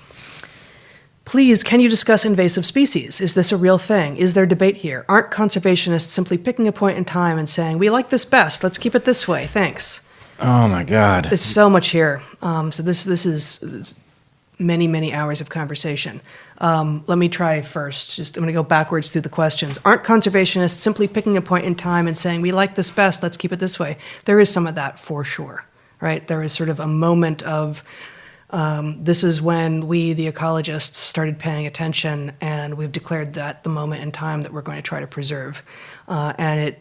Please, can you discuss invasive species? Is this a real thing? Is there debate here? Aren't conservationists simply picking a point in time and saying, we like this best, let's keep it this way, thanks? Oh my God. There's so much here. So this is many, many hours of conversation. Let me try first. I'm going to go backwards through the questions. Aren't conservationists simply picking a point in time and saying, we like this best, let's keep it this way? There is some of that for sure, right? There is sort of a moment of, this is when we, the ecologists, started paying attention, and we've declared that the moment in time that we're going to try to preserve. And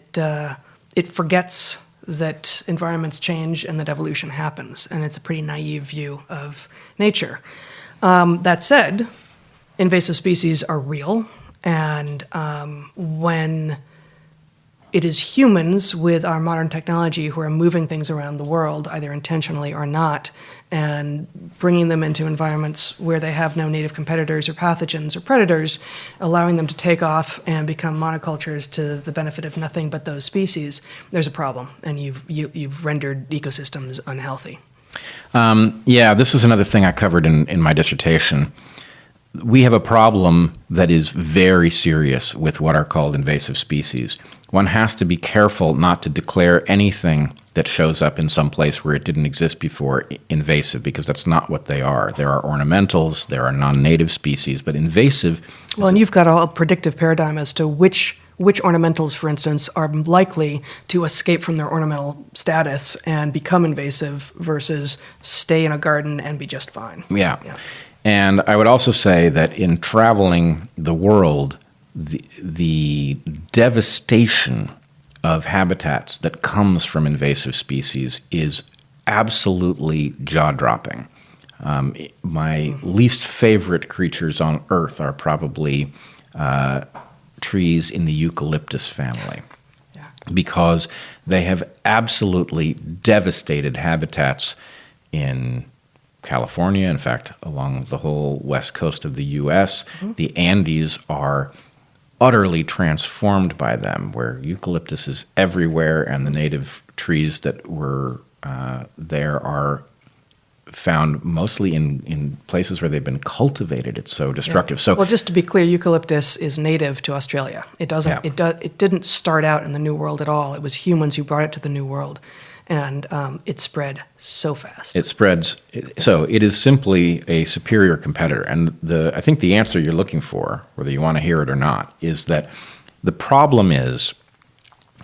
it forgets that environments change and that evolution happens, and it's a pretty naive view of nature. That said, invasive species are real, and when it is humans with our modern technology who are moving things around the world, either intentionally or not, and bringing them into environments where they have no native competitors or pathogens or predators, allowing them to take off and become monocultures to the benefit of nothing but those species, there's a problem, and you've rendered ecosystems unhealthy. Yeah, this is another thing I covered in my dissertation. We have a problem that is very serious with what are called invasive species. One has to be careful not to declare anything that shows up in some place where it didn't exist before invasive, because that's not what they are. There are ornamentals, there are non-native species, but invasive... Well, and you've got a predictive paradigm as to which ornamentals, for instance, are likely to escape from their ornamental status and become invasive versus stay in a garden and be just fine. Yeah. And I would also say that in traveling the world, the devastation of habitats that comes from invasive species is absolutely jaw-dropping. My least favorite creatures on Earth are probably trees in the eucalyptus family, because they have absolutely devastated habitats in California, in fact, along the whole west coast of the U.S. The Andes are utterly transformed by them, where eucalyptus is everywhere, and the native trees that were there are found mostly in places where they've been cultivated. It's so destructive. So, well, just to be clear, eucalyptus is native to Australia. It doesn't. It didn't start out in the New World at all. It was humans who brought it to the New World, and it spread so fast. It spreads. So it is simply a superior competitor. And I think the answer you're looking for, whether you want to hear it or not, is that the problem is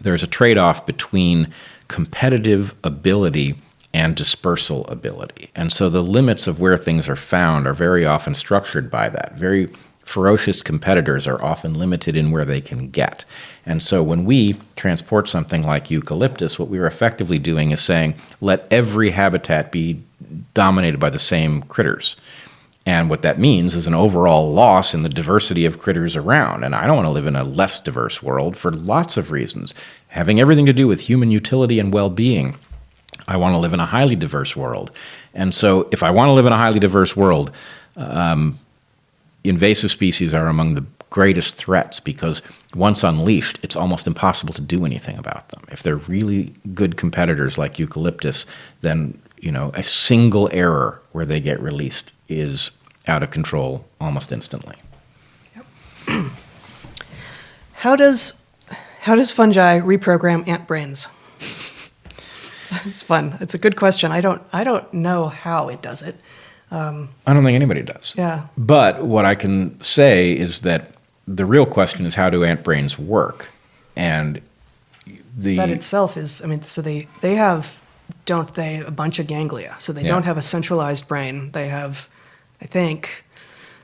there's a trade-off between competitive ability and dispersal ability. And so the limits of where things are found are very often structured by that. Very ferocious competitors are often limited in where they can get. And so when we transport something like eucalyptus, what we are effectively doing is saying, let every habitat be dominated by the same critters. And what that means is an overall loss in the diversity of critters around. And I don't want to live in a less diverse world for lots of reasons, having everything to do with human utility and well-being. I want to live in a highly diverse world. And so if I want to live in a highly diverse world, invasive species are among the greatest threats, because once unleashed, it's almost impossible to do anything about them. If they're really good competitors like eucalyptus, then a single error where they get released is out of control almost instantly. Yep. How does fungi reprogram ant brains? It's fun. It's a good question. I don't know how it does it. I don't think anybody does. Yeah. But what I can say is that the real question is, how do ant brains work? And that itself is, so they have, don't they, a bunch of ganglia. So they don't have a centralized brain. They have, I think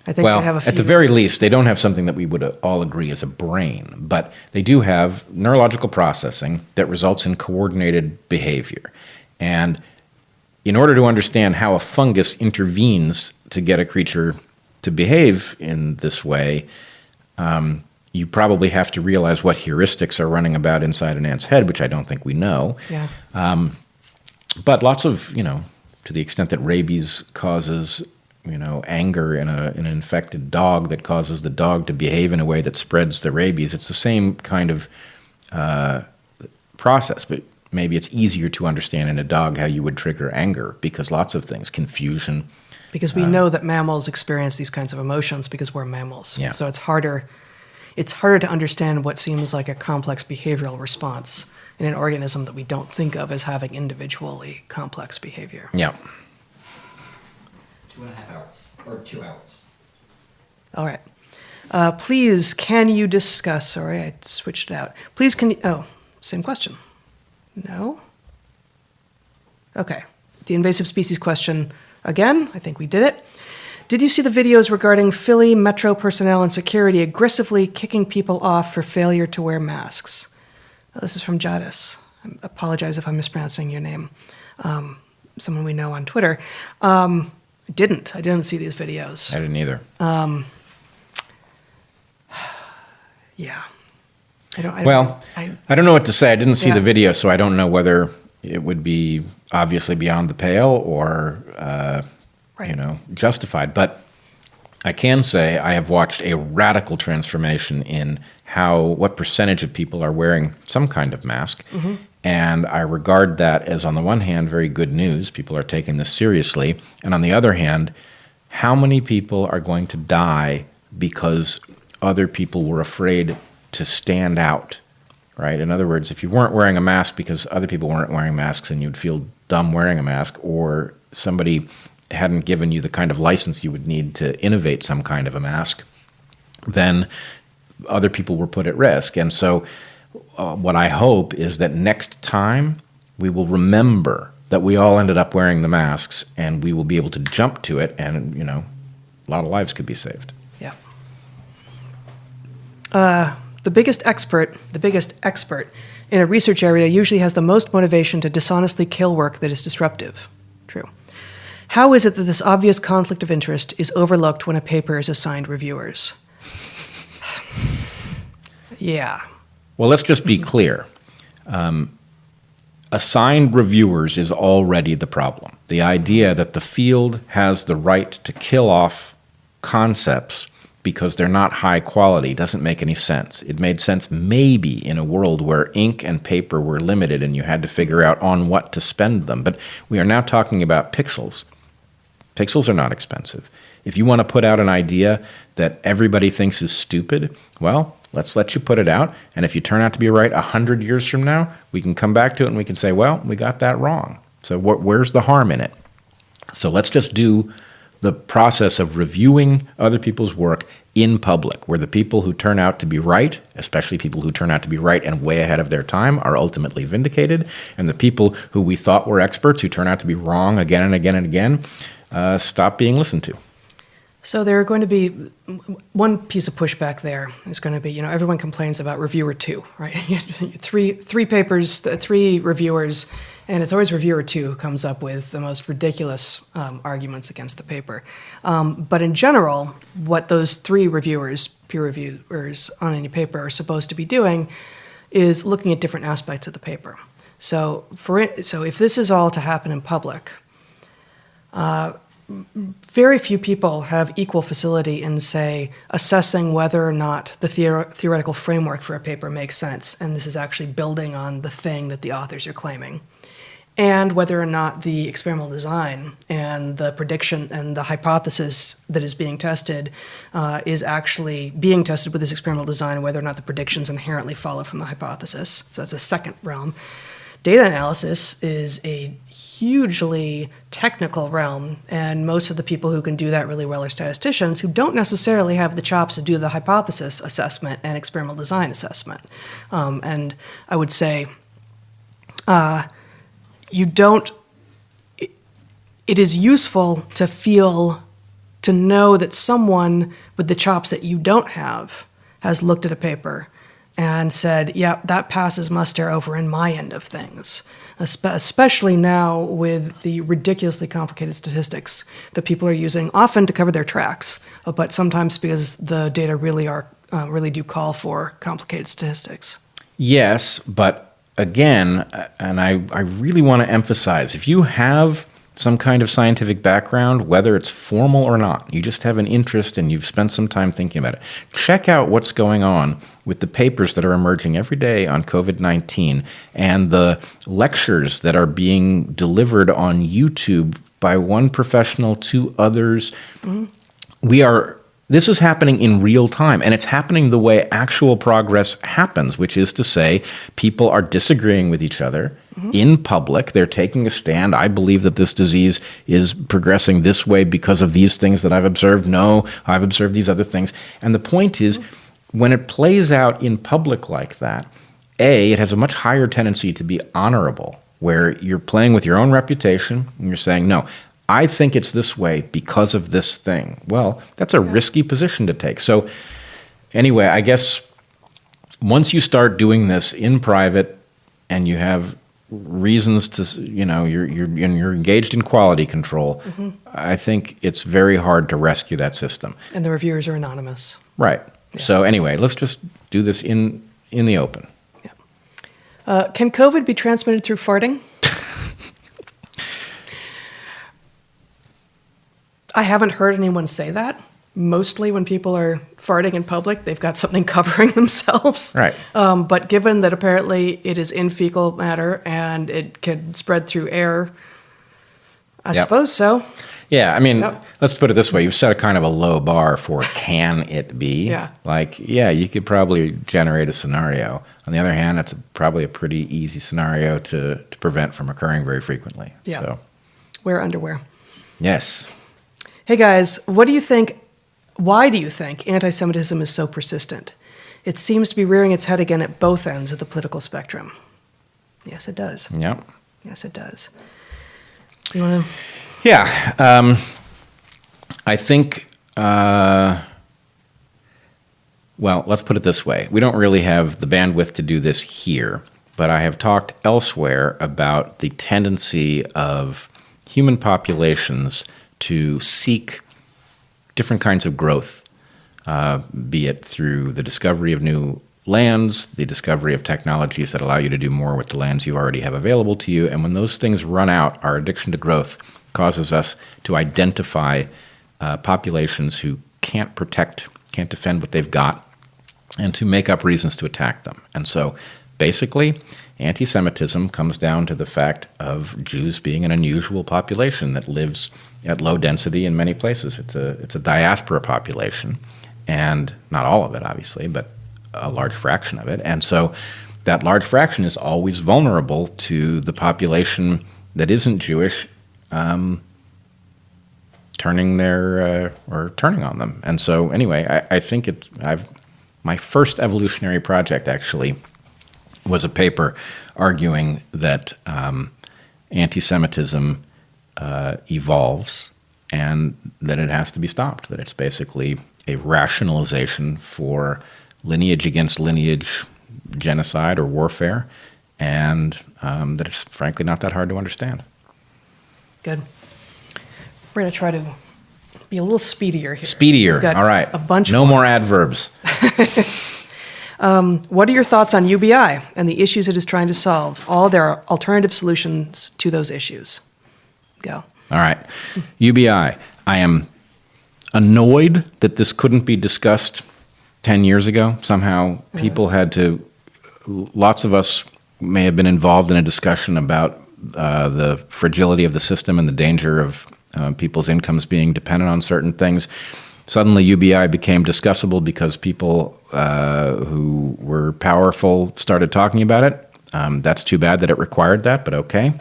they have a few. At the very least, they don't have something that we would all agree is a brain, but they do have neurological processing that results in coordinated behavior. And in order to understand how a fungus intervenes to get a creature to behave in this way, you probably have to realize what heuristics are running about inside an ant's head, which I don't think we know. Yeah. But lots of, to the extent that rabies causes, anger in an infected dog that causes the dog to behave in a way that spreads the rabies, it's the same kind of process, but maybe it's easier to understand in a dog how you would trigger anger, because lots of things, confusion. Because we know that mammals experience these kinds of emotions because we're mammals. Yeah. So it's harder to understand what seems like a complex behavioral response in an organism that we don't think of as having individually complex behavior. Yeah. 2.5 hours, or 2 hours. All right. Please, can you discuss, sorry, I switched it out. Please, same question. No? Okay. The invasive species question again. I think we did it. Did you see the videos regarding Philly metro personnel and security aggressively kicking people off for failure to wear masks? This is from Jadis. I apologize if I'm mispronouncing your name. Someone we know on Twitter. I didn't see these videos. I didn't either. Yeah. I don't know what to say. I didn't see Yeah. the video, so I don't know whether it would be obviously beyond the pale or, Right. justified. But I can say I have watched a radical transformation in what percentage of people are wearing some kind of mask. Mm-hmm. And I regard that as, on the one hand, very good news. People are taking this seriously. And on the other hand, how many people are going to die because other people were afraid to stand out, right? In other words, if you weren't wearing a mask because other people weren't wearing masks and you'd feel dumb wearing a mask, or somebody hadn't given you the kind of license you would need to innovate some kind of a mask, then other people were put at risk. And so what I hope is that next time we will remember that we all ended up wearing the masks, and we will be able to jump to it, and, a lot of lives could be saved. Yeah. The biggest expert in a research area usually has the most motivation to dishonestly kill work that is disruptive. True. How is it that this obvious conflict of interest is overlooked when a paper is assigned reviewers? Yeah. Well, let's just be clear. Assigned reviewers is already the problem. The idea that the field has the right to kill off concepts because they're not high quality doesn't make any sense. It made sense maybe in a world where ink and paper were limited and you had to figure out on what to spend them. But we are now talking about pixels. Pixels are not expensive. If you want to put out an idea that everybody thinks is stupid, well, let's let you put it out. And if you turn out to be right 100 years from now, we can come back to it and we can say, well, we got that wrong. So where's the harm in it? So let's just do the process of reviewing other people's work in public, where the people who turn out to be right, especially people who turn out to be right and way ahead of their time, are ultimately vindicated, and the people who we thought were experts who turn out to be wrong again and again and again stop being listened to. So there are going to be one piece of pushback there is going to be, everyone complains about reviewer 2, right? three papers, 3 reviewers, and it's always reviewer 2 who comes up with the most ridiculous arguments against the paper. But in general, what those 3 reviewers, peer reviewers on any paper, are supposed to be doing is looking at different aspects of the paper. So if this is all to happen in public, very few people have equal facility in, say, assessing whether or not the theoretical framework for a paper makes sense, and this is actually building on the thing that the authors are claiming, and whether or not the experimental design and the prediction and the hypothesis that is being tested is actually being tested with this experimental design, and whether or not the predictions inherently follow from the hypothesis. So that's a second realm. Data analysis is a hugely technical realm, and most of the people who can do that really well are statisticians who don't necessarily have the chops to do the hypothesis assessment and experimental design assessment. And I would say it is useful to know that someone with the chops that you don't have has looked at a paper and said, yeah, that passes muster over in my end of things, especially now with the ridiculously complicated statistics that people are using, often to cover their tracks, but sometimes because the data really do call for complicated statistics. Yes, but again, and I really want to emphasize, if you have some kind of scientific background, whether it's formal or not, you just have an interest and you've spent some time thinking about it, check out what's going on with the papers that are emerging every day on COVID-19 and the lectures that are being delivered on YouTube by one professional to others. This is happening in real time, and it's happening the way actual progress happens, which is to say people are disagreeing with each other in public. They're taking a stand. I believe that this disease is progressing this way because of these things that I've observed. No, I've observed these other things. And the point is, when it plays out in public like that, it has a much higher tendency to be honorable, where you're playing with your own reputation and you're saying, no, I think it's this way because of this thing. Well, that's a risky position to take. So anyway, I guess once you start doing this in private and you have reasons to, you're engaged in quality control, I think it's very hard to rescue that system. And the reviewers are anonymous. Right. Yeah. So anyway, let's just do this in the open. Yeah. Can COVID be transmitted through farting? I haven't heard anyone say that. Mostly when people are farting in public, they've got something covering themselves. Right. But given that apparently it is in fecal matter and it can spread through air, I suppose so. Yeah, I mean, let's put it this way. You've set a kind of a low bar for can it be. Yeah. Like, you could probably generate a scenario. On the other hand, it's probably a pretty easy scenario to prevent from occurring very frequently. Yeah. So. Wear underwear. Yes. Hey guys, what do you think? Why do you think anti-Semitism is so persistent? It seems to be rearing its head again at both ends of the political spectrum. Yes, it does. Yep. Yes, it does. You want to? Yeah. I think, well, let's put it this way. We don't really have the bandwidth to do this here, but I have talked elsewhere about the tendency of human populations to seek different kinds of growth, be it through the discovery of new lands, the discovery of technologies that allow you to do more with the lands you already have available to you. And when those things run out, our addiction to growth causes us to identify populations who can't defend what they've got, and to make up reasons to attack them. And so basically, anti-Semitism comes down to the fact of Jews being an unusual population that lives at low density in many places. It's a diaspora population, and not all of it, obviously, but a large fraction of it. And so that large fraction is always vulnerable to the population that isn't Jewish turning on them. And so anyway, I think my first evolutionary project actually was a paper arguing that anti-Semitism evolves and that it has to be stopped, that it's basically a rationalization for lineage against lineage genocide or warfare, and that it's frankly not that hard to understand. Good. We're going to try to be a little speedier here. Speedier, all right. A bunch no more adverbs. What are your thoughts on UBI and the issues it is trying to solve? There are alternative solutions to those issues. Go. All right. UBI. I am annoyed that this couldn't be discussed 10 years ago. Somehow people lots of us may have been involved in a discussion about the fragility of the system and the danger of people's incomes being dependent on certain things. Suddenly UBI became discussable because people who were powerful started talking about it. That's too bad that it required that, but okay.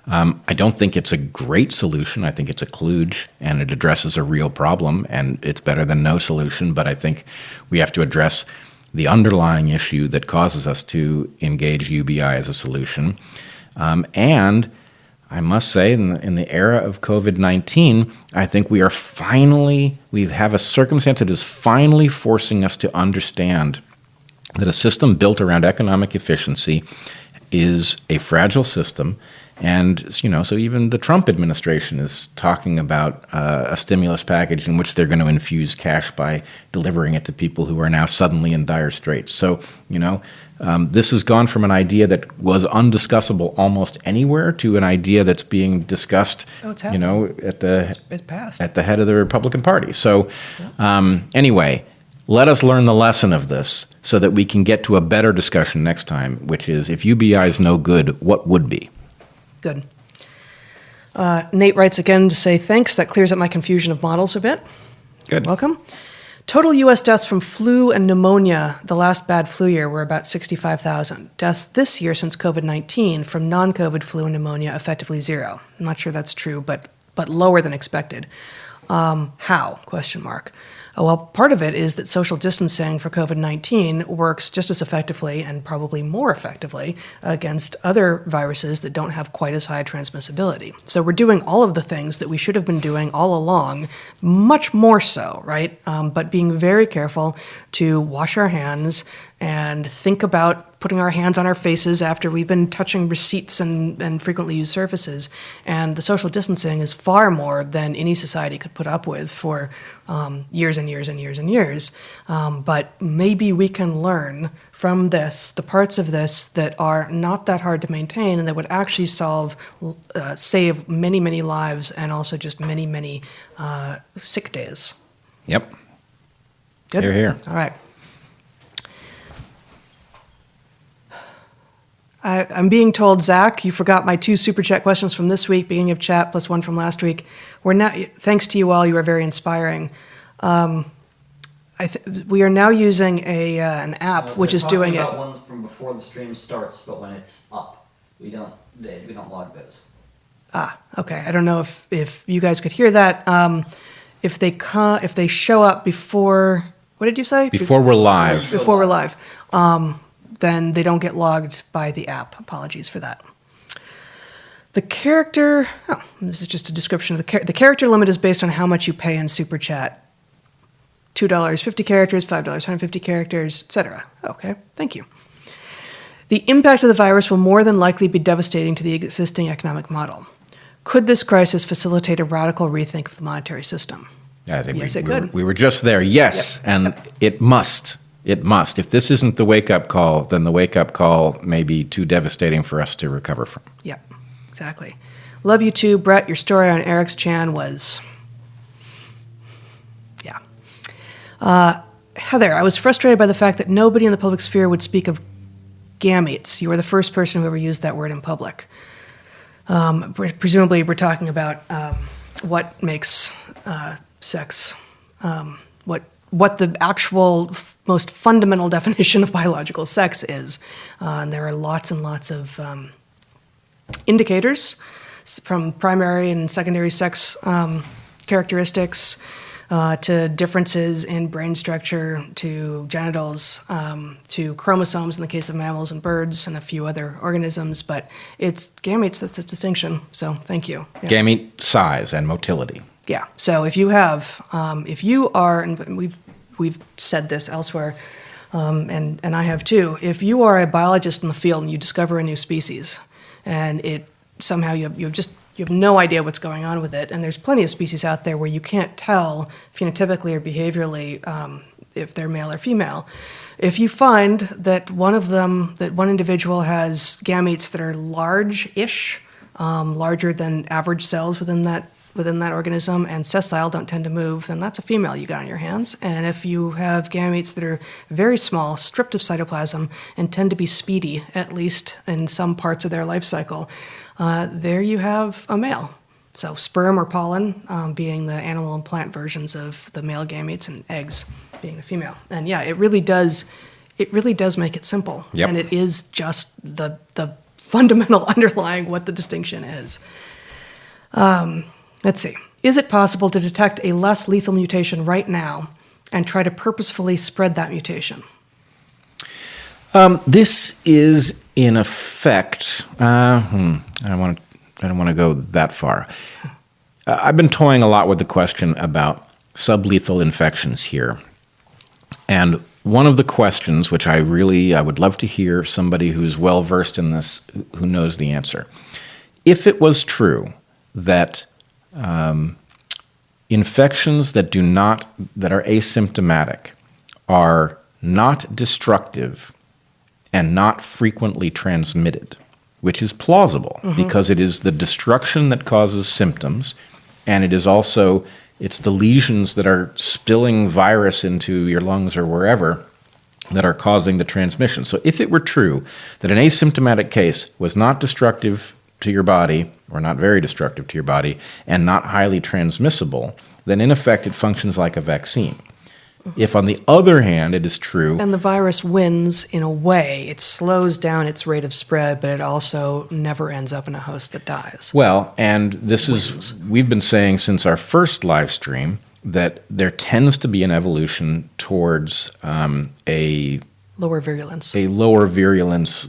I don't think it's a great solution. I think it's a kludge, and it addresses a real problem, and it's better than no solution, but I think we have to address the underlying issue that causes us to engage UBI as a solution. And I must say, in the era of COVID-19, I think we have a circumstance that is finally forcing us to understand that a system built around economic efficiency is a fragile system, And, so even the Trump administration is talking about a stimulus package in which they're going to infuse cash by delivering it to people who are now suddenly in dire straits. So, this has gone from an idea that was undiscussable almost anywhere to an idea that's being discussed, It's at the it passed. at the head of the Republican Party. So, anyway, let us learn the lesson of this so that we can get to a better discussion next time, which is if UBI is no good, what would be? Good. Nate writes again to say thanks. That clears up my confusion of models a bit. Good. Welcome. Total U.S. deaths from flu and pneumonia the last bad flu year were about 65,000. Deaths this year since COVID-19 from non-COVID flu and pneumonia effectively zero. I'm not sure that's true, but lower than expected. How? Question mark. Well, part of it is that social distancing for COVID-19 works just as effectively and probably more effectively against other viruses that don't have quite as high transmissibility. So we're doing all of the things that we should have been doing all along, much more so, right? But being very careful to wash our hands and think about putting our hands on our faces after we've been touching receipts and frequently used surfaces. And the social distancing is far more than any society could put up with for years and years and years and years. But maybe we can learn from this, the parts of this that are not that hard to maintain and that would actually save many, many lives and also just many, many sick days. Yep. Good? Hear, hear. All right. I'm being told, Zach, you forgot my 2 super chat questions from this week, beginning of chat, plus 1 from last week. Thanks to you all, you are very inspiring. We are now using an app which is doing it. We're talking about ones from before the stream starts, but when it's up, we don't log those. Okay. I don't know if you guys could hear that. If they show up before, what did you say? Before we're live. Before we're live. Then they don't get logged by the app. Apologies for that. The character, this is just a description of the character limit is based on how much you pay in Super Chat. $2, 50 characters, $5, 150 characters, etc. Okay, thank you. The impact of the virus will more than likely be devastating to the existing economic model. Could this crisis facilitate a radical rethink of the monetary system? I think Yes, it could. we were just there. Yes, Yep. and Yep. It must. It must. If this isn't the wake-up call, then the wake-up call may be too devastating for us to recover from. Yep, exactly. Love you too, Bret. Your story on Eric's Chan was, Heather, I was frustrated by the fact that nobody in the public sphere would speak of gametes. You are the first person who ever used that word in public. Presumably, we're talking about what makes sex, what the actual most fundamental definition of biological sex is. And there are lots and lots of indicators from primary and secondary sex characteristics to differences in brain structure, to genitals, to chromosomes in the case of mammals and birds and a few other organisms. But it's gametes that's a distinction. So thank you. Yeah. Gamete size and motility. Yeah. So if you have, if you are, and we've said this elsewhere, and I have too. If you are a biologist in the field and you discover a new species, and it somehow you have no idea what's going on with it, and there's plenty of species out there where you can't tell phenotypically or behaviorally if they're male or female. If you find that one individual has gametes that are large-ish, larger than average cells within that organism, and sessile, don't tend to move, then that's a female you got on your hands. And if you have gametes that are very small, stripped of cytoplasm, and tend to be speedy, at least in some parts of their life cycle, there you have a male. So sperm or pollen being the animal and plant versions of the male gametes, and eggs being the female. And yeah, it really does make it simple. Yep. And it is just the fundamental underlying what the distinction is. Let's see. Is it possible to detect a less lethal mutation right now and try to purposefully spread that mutation? This is, in effect, I don't want to go that far. I've been toying a lot with the question about sublethal infections here. And one of the questions, which I would love to hear somebody who's well-versed in this, who knows the answer, if it was true that infections that are asymptomatic are not destructive and not frequently transmitted, which is plausible because it is the destruction that causes symptoms, and it is also it's the lesions that are spilling virus into your lungs or wherever that are causing the transmission. So if it were true that an asymptomatic case was not destructive to your body, or not very destructive to your body, and not highly transmissible, then in effect it functions like a vaccine. If, on the other hand, it is true... And the virus wins in a way. It slows down its rate of spread, but it also never ends up in a host that dies. Well, and this is... We've been saying since our first live stream that there tends to be an evolution towards a lower virulence,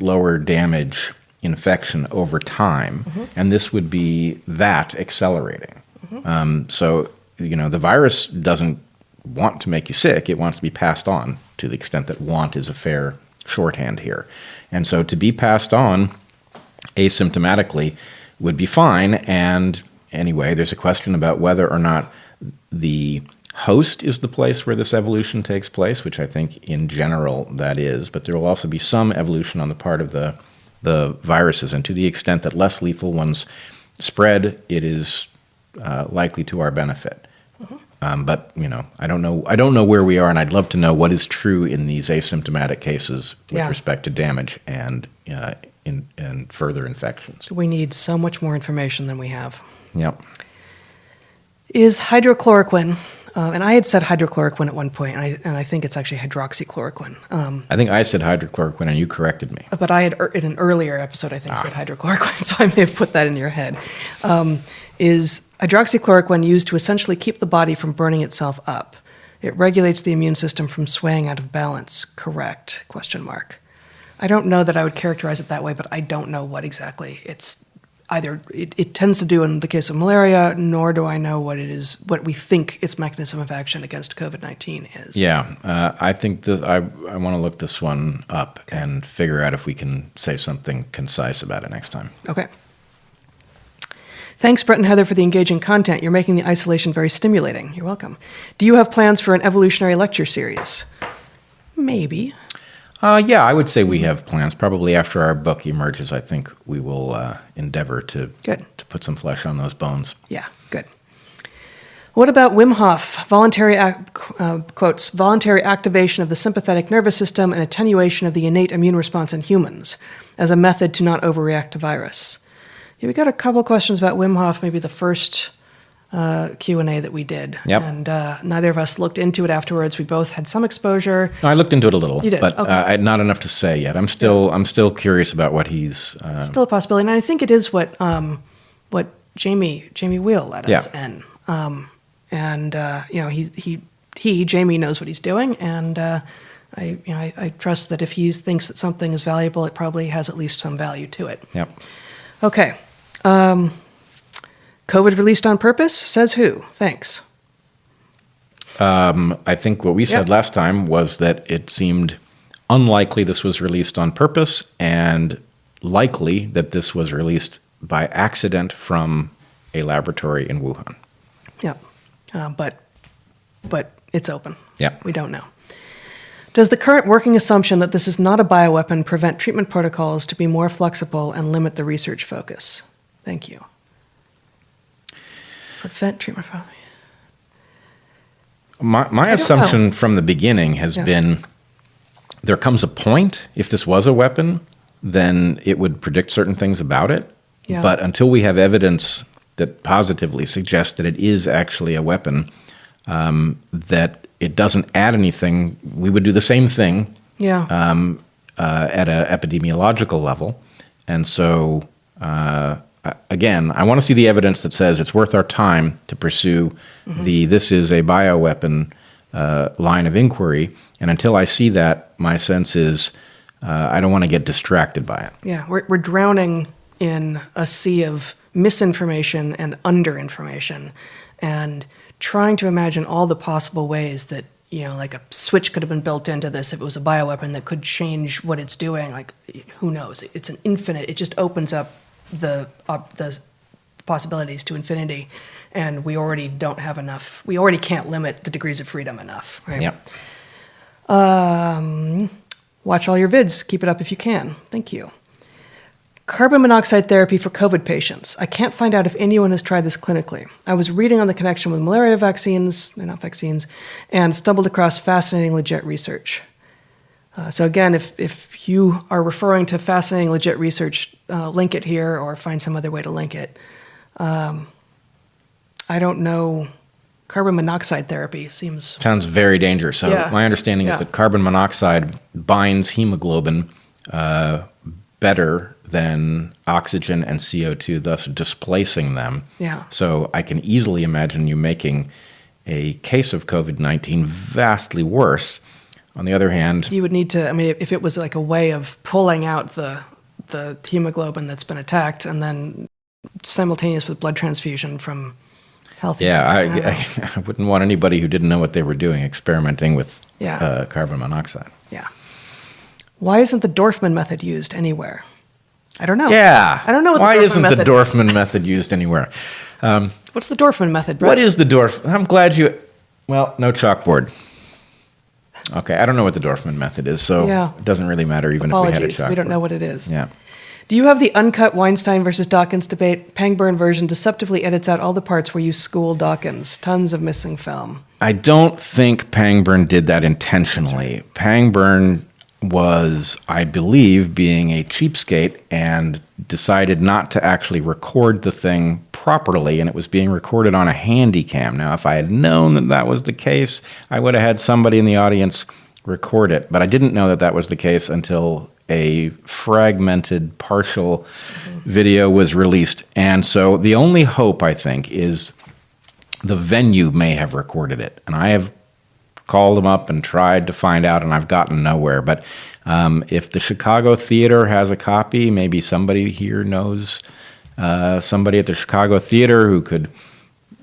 lower damage infection over time, and this would be that accelerating. So, the virus doesn't want to make you sick, it wants to be passed on, to the extent that want is a fair shorthand here. And so to be passed on asymptomatically would be fine, and anyway, there's a question about whether or not the host is the place where this evolution takes place, which I think in general that is, but there will also be some evolution on the part of the viruses, and to the extent that less lethal ones spread, it is likely to our benefit. But I don't know where we are, and I'd love to know what is true in these asymptomatic cases with respect to damage and in further infections. We need so much more information than we have. Yep. Is hydrochloroquine, and I had said hydrochloroquine at one point, and I think it's actually hydroxychloroquine. I think I said hydrochloroquine, and you corrected me. But I had, in an earlier episode, I think, said hydrochloroquine, so I may have put that in your head. Is hydroxychloroquine used to essentially keep the body from burning itself up? It regulates the immune system from swaying out of balance. Correct? ? I don't know that I would characterize it that way, but I don't know what exactly it's either. It tends to do in the case of malaria, nor do I know what it is, what we think its mechanism of action against COVID-19 is. Yeah, I think I want to look this one up and figure out if we can say something concise about it next time. Okay. Thanks, Bret and Heather, for the engaging content. You're making the isolation very stimulating. You're welcome. Do you have plans for an evolutionary lecture series? Maybe. Yeah, I would say we have plans. Probably after our book emerges, I think we will endeavor to put some flesh on those bones. Yeah, good. What about Wim Hof, quotes, voluntary activation of the sympathetic nervous system and attenuation of the innate immune response in humans as a method to not overreact to virus? Yeah, we got a couple questions about Wim Hof, maybe the first Q&A that we did. Yep. And neither of us looked into it afterwards. We both had some exposure. No, I looked into it a little, you did? But okay. not enough to say yet. I'm still curious about what he's... Still a possibility, and I think it is what Jamie Wheel let us in. Jamie knows what he's doing, and I trust that if he thinks that something is valuable, it probably has at least some value to it. Yep. Okay. COVID released on purpose? Says who? Thanks. I think what we said last time was that it seemed unlikely this was released on purpose, and likely that this was released by accident from a laboratory in Wuhan. Yeah. But it's open. Yeah. We don't know. Does the current working assumption that this is not a bioweapon prevent treatment protocols to be more flexible and limit the research focus? Thank you. Prevent treatment. My assumption from the beginning has been there comes a point, if this was a weapon, then it would predict certain things about it. Yeah. But until we have evidence that positively suggests that it is actually a weapon, that it doesn't add anything, we would do the same thing at an epidemiological level. And so, again, I want to see the evidence that says it's worth our time to pursue this is a bioweapon line of inquiry. And until I see that, my sense is I don't want to get distracted by it. Yeah, we're drowning in a sea of misinformation and underinformation, and trying to imagine all the possible ways that, like a switch could have been built into this if it was a bioweapon that could change what it's doing. Like, who knows? It's an infinite, it just opens up the possibilities to infinity, and we already don't have enough. We already can't limit the degrees of freedom enough, right? Yep. Watch all your vids. Keep it up if you can. Thank you. Carbon monoxide therapy for COVID patients. I can't find out if anyone has tried this clinically. I was reading on the connection with malaria vaccines, they're not vaccines, and stumbled across fascinating, legit research. So again, if you are referring to fascinating, legit research, link it here or find some other way to link it. I don't know. Carbon monoxide therapy sounds very dangerous. So Yeah. my understanding Yeah. is that carbon monoxide binds hemoglobin better than oxygen and CO2, thus displacing them. Yeah. So I can easily imagine you making a case of COVID-19 vastly worse. On the other hand, You would need to, I mean, if it was like a way of pulling out the hemoglobin that's been attacked and then simultaneous with blood transfusion from healthy. I wouldn't want anybody who didn't know what they were doing experimenting with Yeah. carbon monoxide. Yeah. Why isn't the Dorfman method used anywhere? I don't know. Yeah. I don't know what Why the Dorfman isn't method the Dorfman method used anywhere? What's the Dorfman method, Bret? What is the I'm glad you... Well, no chalkboard. Okay, I don't know what the Dorfman method is, so Yeah. it doesn't really matter even if we had a Apologies. chalkboard. We don't know what it is. Yeah. Do you have the uncut Weinstein versus Dawkins debate? Pangburn version deceptively edits out all the parts where you school Dawkins. Tons of missing film. I don't think Pangburn did that intentionally. Pangburn was, I believe, being a cheapskate and decided not to actually record the thing properly, and it was being recorded on a handy cam. Now, if I had known that that was the case, I would have had somebody in the audience record it. But I didn't know that that was the case until a fragmented, partial video was released. And so the only hope, I think, is the venue may have recorded it. And I have called them up and tried to find out, and I've gotten nowhere. But if the Chicago Theater has a copy, maybe somebody here knows somebody at the Chicago Theater who could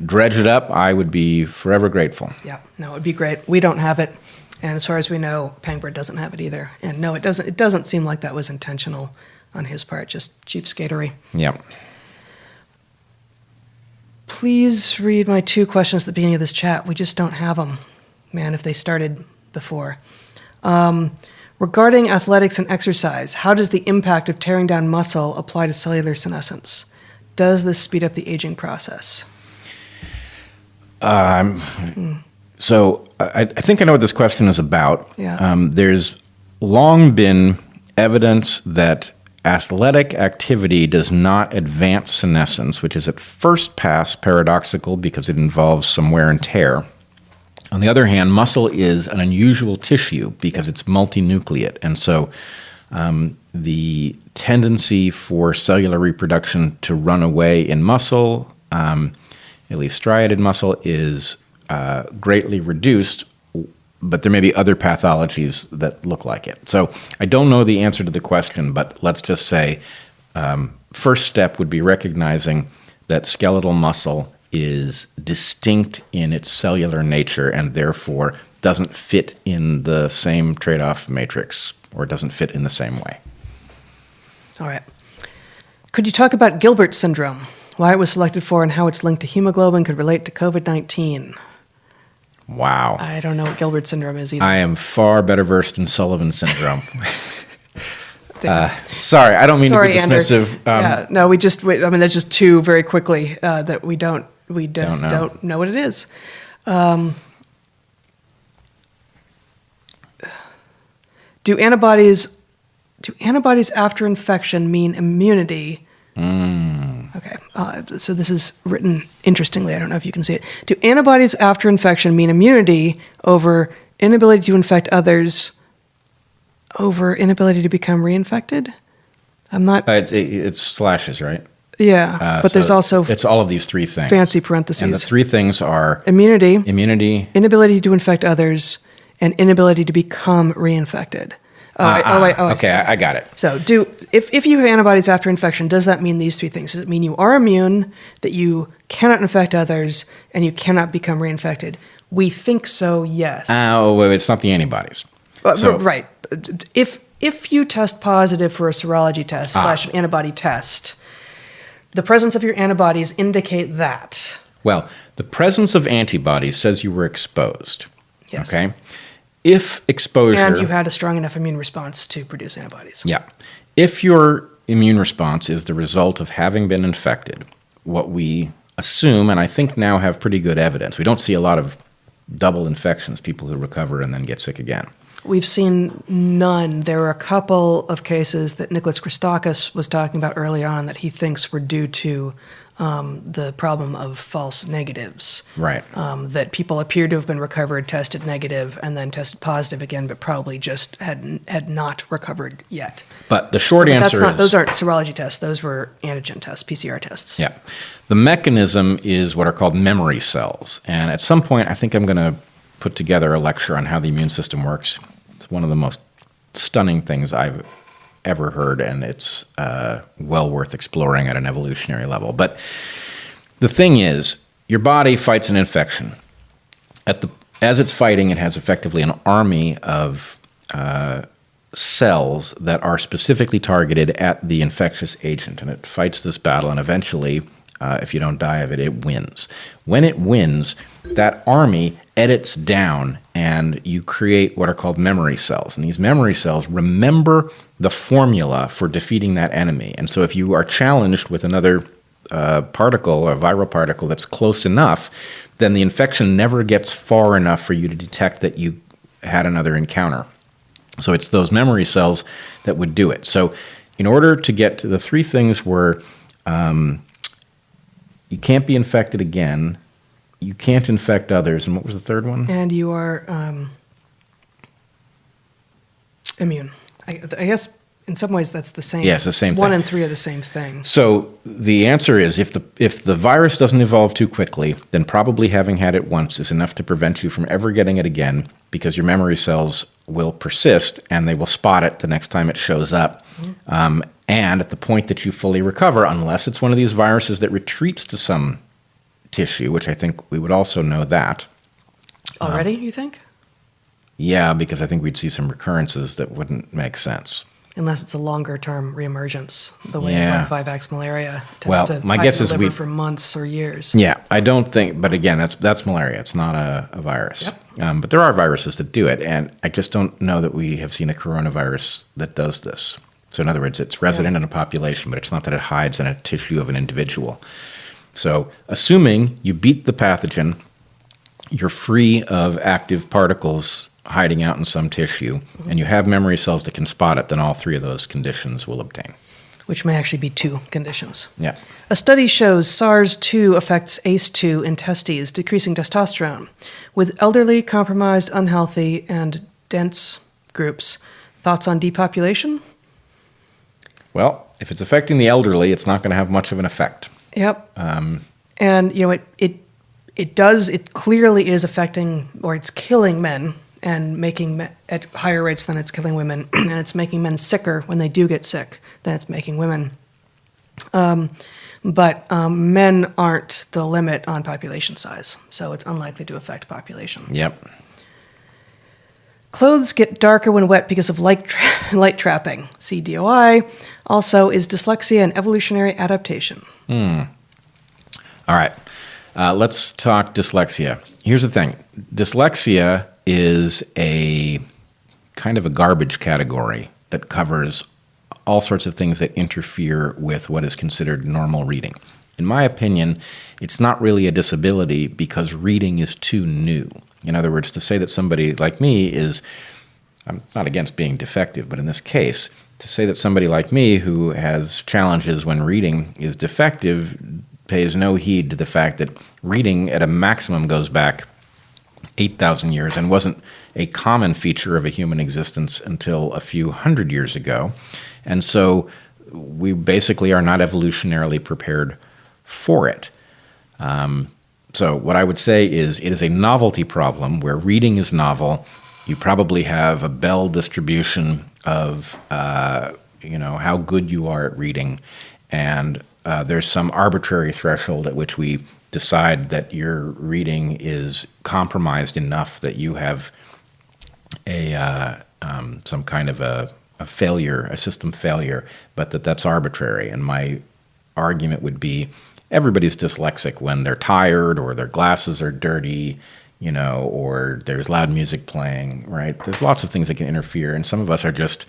dredge it up, I would be forever grateful. Yeah, no, it would be great. We don't have it. And as far as we know, Pangburn doesn't have it either. And no, it doesn't seem like that was intentional on his part, just cheapskatery. Yep. Please read my 2 questions at the beginning of this chat. We just don't have them. Man, if they started before. Regarding athletics and exercise, how does the impact of tearing down muscle apply to cellular senescence? Does this speed up the aging process? So I think I know what this question is about. Yeah. There's long been evidence that athletic activity does not advance senescence, which is at first pass paradoxical because it involves some wear and tear. On the other hand, muscle is an unusual tissue because it's multinucleate. And so the tendency for cellular reproduction to run away in muscle, at least striated muscle, is greatly reduced, but there may be other pathologies that look like it. So I don't know the answer to the question, but let's just say first step would be recognizing that skeletal muscle is distinct in its cellular nature and therefore doesn't fit in the same trade-off matrix or doesn't fit in the same way. All right. Could you talk about Gilbert syndrome, why it was selected for, and how it's linked to hemoglobin could relate to COVID-19? Wow. I don't know what Gilbert syndrome is either. I am far better versed in Sullivan syndrome. Sorry, I don't mean to be dismissive. Yeah, no, I mean, that's just 2 very quickly that we don't know what it is. Do antibodies after infection mean immunity? Okay, so this is written interestingly. I don't know if you can see it. Do antibodies after infection mean immunity over inability to infect others, over inability to become reinfected? I'm not. It's slashes, right? Yeah, but so there's also it's all of these 3 things. fancy parentheses. And the 3 things are immunity, inability to infect others, and inability to become reinfected. Okay, I got it. So if you have antibodies after infection, does that mean these 3 things? Does it mean you are immune, that you cannot infect others, and you cannot become reinfected? We think so, yes. Wait, it's not the antibodies. Right. If you test positive for a serology test / an antibody test, the presence of your antibodies indicate that. Well, the presence of antibodies says you were exposed. Yes. Okay? If exposure... And you had a strong enough immune response to produce antibodies. Yeah. If your immune response is the result of having been infected, what we assume, and I think now have pretty good evidence, we don't see a lot of double infections, people who recover and then get sick again. We've seen none. There were a couple of cases that Nicholas Christakis was talking about early on that he thinks were due to the problem of false negatives. Right. That people appeared to have been recovered, tested negative, and then tested positive again, but probably just had not recovered yet. But the short answer is... Those aren't serology tests. Those were antigen tests, PCR tests. Yeah. The mechanism is what are called memory cells. And at some point, I think I'm going to put together a lecture on how the immune system works. It's one of the most stunning things I've ever heard, and it's well worth exploring at an evolutionary level. But the thing is, your body fights an infection. As it's fighting, it has effectively an army of cells that are specifically targeted at the infectious agent, and it fights this battle, and eventually, if you don't die of it, it wins. When it wins, that army edits down, and you create what are called memory cells. And these memory cells remember the formula for defeating that enemy. And so if you are challenged with another particle or viral particle that's close enough, then the infection never gets far enough for you to detect that you had another encounter. So it's those memory cells that would do it. So in order to get to the three things were you can't be infected again, you can't infect others, and what was the third one? And you are immune. I guess in some ways that's the same. Yes, the same thing. 1 and 3 are the same thing. So the answer is if the virus doesn't evolve too quickly, then probably having had it once is enough to prevent you from ever getting it again, because your memory cells will persist and they will spot it the next time it shows up. Mm-hmm. And at the point that you fully recover, unless it's one of these viruses that retreats to some tissue, which I think we would also know that. Already, you think? Yeah, because I think we'd see some recurrences that wouldn't make sense. Unless it's a longer-term reemergence, the way Yeah. like Vivax malaria Well, tends to my hide guess in is the liver we- for months or years. Yeah, I don't think, but again, that's malaria. It's not a virus. Yep. But there are viruses that do it, and I just don't know that we have seen a coronavirus that does this. So in other words, it's resident in a population, but it's not that it hides in a tissue of an individual. So assuming you beat the pathogen, you're free of active particles hiding out in some tissue, and you have memory cells that can spot it, then all three of those conditions will obtain. Which may actually be 2 conditions. Yeah. A study shows SARS-2 affects ACE2 in testes, decreasing testosterone. With elderly, compromised, unhealthy, and dense groups, thoughts on depopulation? Well, if it's affecting the elderly, it's not going to have much of an effect. Yep. And it clearly is affecting, or it's killing men and making men at higher rates than it's killing women, and it's making men sicker when they do get sick than it's making women. But men aren't the limit on population size, so it's unlikely to affect population. Yep. Clothes get darker when wet because of light trapping. See DOI. Also, is dyslexia an evolutionary adaptation? All right. Let's talk dyslexia. Here's the thing. Dyslexia is a kind of a garbage category that covers all sorts of things that interfere with what is considered normal reading. In my opinion, it's not really a disability because reading is too new. In other words, to say that somebody like me is, I'm not against being defective, but in this case, to say that somebody like me who has challenges when reading is defective pays no heed to the fact that reading at a maximum goes back 8,000 years and wasn't a common feature of a human existence until a few hundred years ago. And so we basically are not evolutionarily prepared for it. So what I would say is it is a novelty problem where reading is novel. You probably have a Bell distribution of how good you are at reading, and there's some arbitrary threshold at which we decide that your reading is compromised enough that you have some kind of a failure, a system failure, but that's arbitrary. And my argument would be everybody's dyslexic when they're tired or their glasses are dirty, or there's loud music playing, right? There's lots of things that can interfere, and some of us are just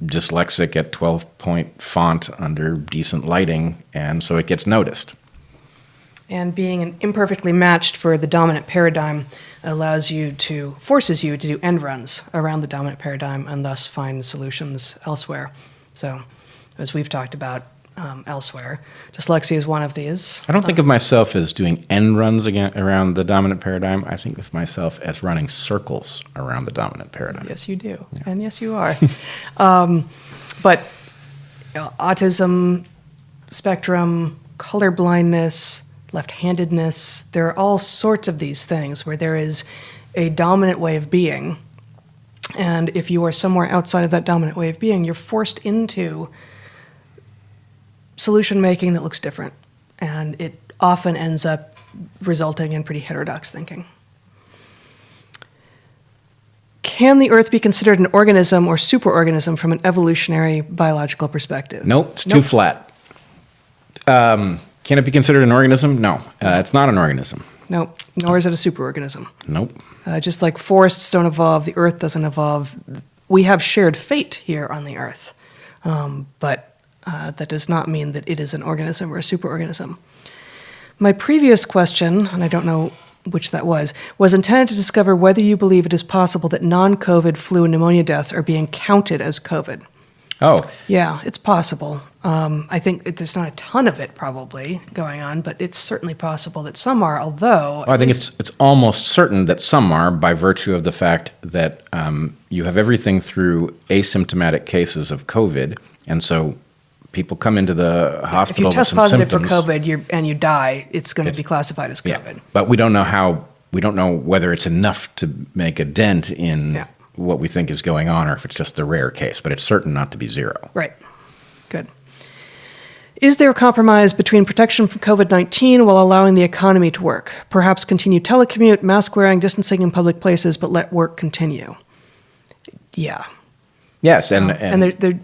dyslexic at 12-point font under decent lighting, and so it gets noticed. And being imperfectly matched for the dominant paradigm forces you to do end runs around the dominant paradigm and thus find solutions elsewhere. So, as we've talked about elsewhere, dyslexia is one of these. I don't think of myself as doing end runs around the dominant paradigm. I think of myself as running circles around the dominant paradigm. Yes, you do. Yeah. And yes, you are. But autism spectrum, colorblindness, left-handedness, there are all sorts of these things where there is a dominant way of being. And if you are somewhere outside of that dominant way of being, you're forced into solution making that looks different. And it often ends up resulting in pretty heterodox thinking. Can the Earth be considered an organism or superorganism from an evolutionary biological perspective? Nope, it's too flat. Can it be considered an organism? No, it's not an organism. Nope, nor is it a superorganism. Nope. Just like forests don't evolve, the Earth doesn't evolve. We have shared fate here on the Earth, but that does not mean that it is an organism or a superorganism. My previous question, and I don't know which that was intended to discover whether you believe it is possible that non-COVID flu and pneumonia deaths are being counted as COVID. Oh. Yeah, it's possible. I think there's not a ton of it probably going on, but it's certainly possible that some are, although... I think it's almost certain that some are by virtue of the fact that you have everything through asymptomatic cases of COVID, and so people come into the hospital with some symptoms. If you test positive for COVID and you die, it's going to be classified as COVID. Yeah, but we don't know whether it's enough to make a dent in what we think is going on or if it's just the rare case, but it's certain not to be zero. Right. Good. Is there a compromise between protection from COVID-19 while allowing the economy to work? Perhaps continue telecommute, mask wearing, distancing in public places, but let work continue. Yeah. Yes, and there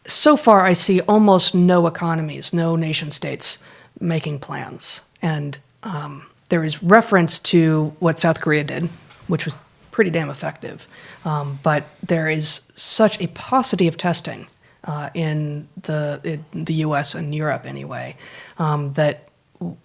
so far I see almost no economies, no nation states making plans. And there is reference to what South Korea did, which was pretty damn effective. But there is such a paucity of testing in the U.S. and Europe anyway, that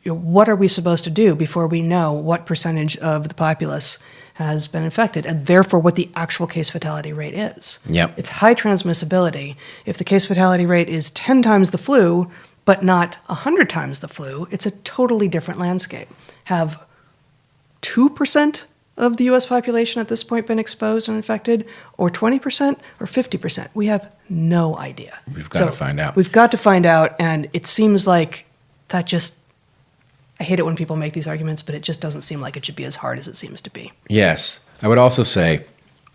what are we supposed to do before we know what percentage of the populace has been infected, and therefore what the actual case fatality rate is? Yep. It's high transmissibility. If the case fatality rate is 10 times the flu, but not 100 times the flu, it's a totally different landscape. Have 2% of the U.S. population at this point been exposed and infected, or 20%, or 50%? We have no idea. We've got to find out. We've got to find out, and it seems like that just... I hate it when people make these arguments, but it just doesn't seem like it should be as hard as it seems to be. Yes. I would also say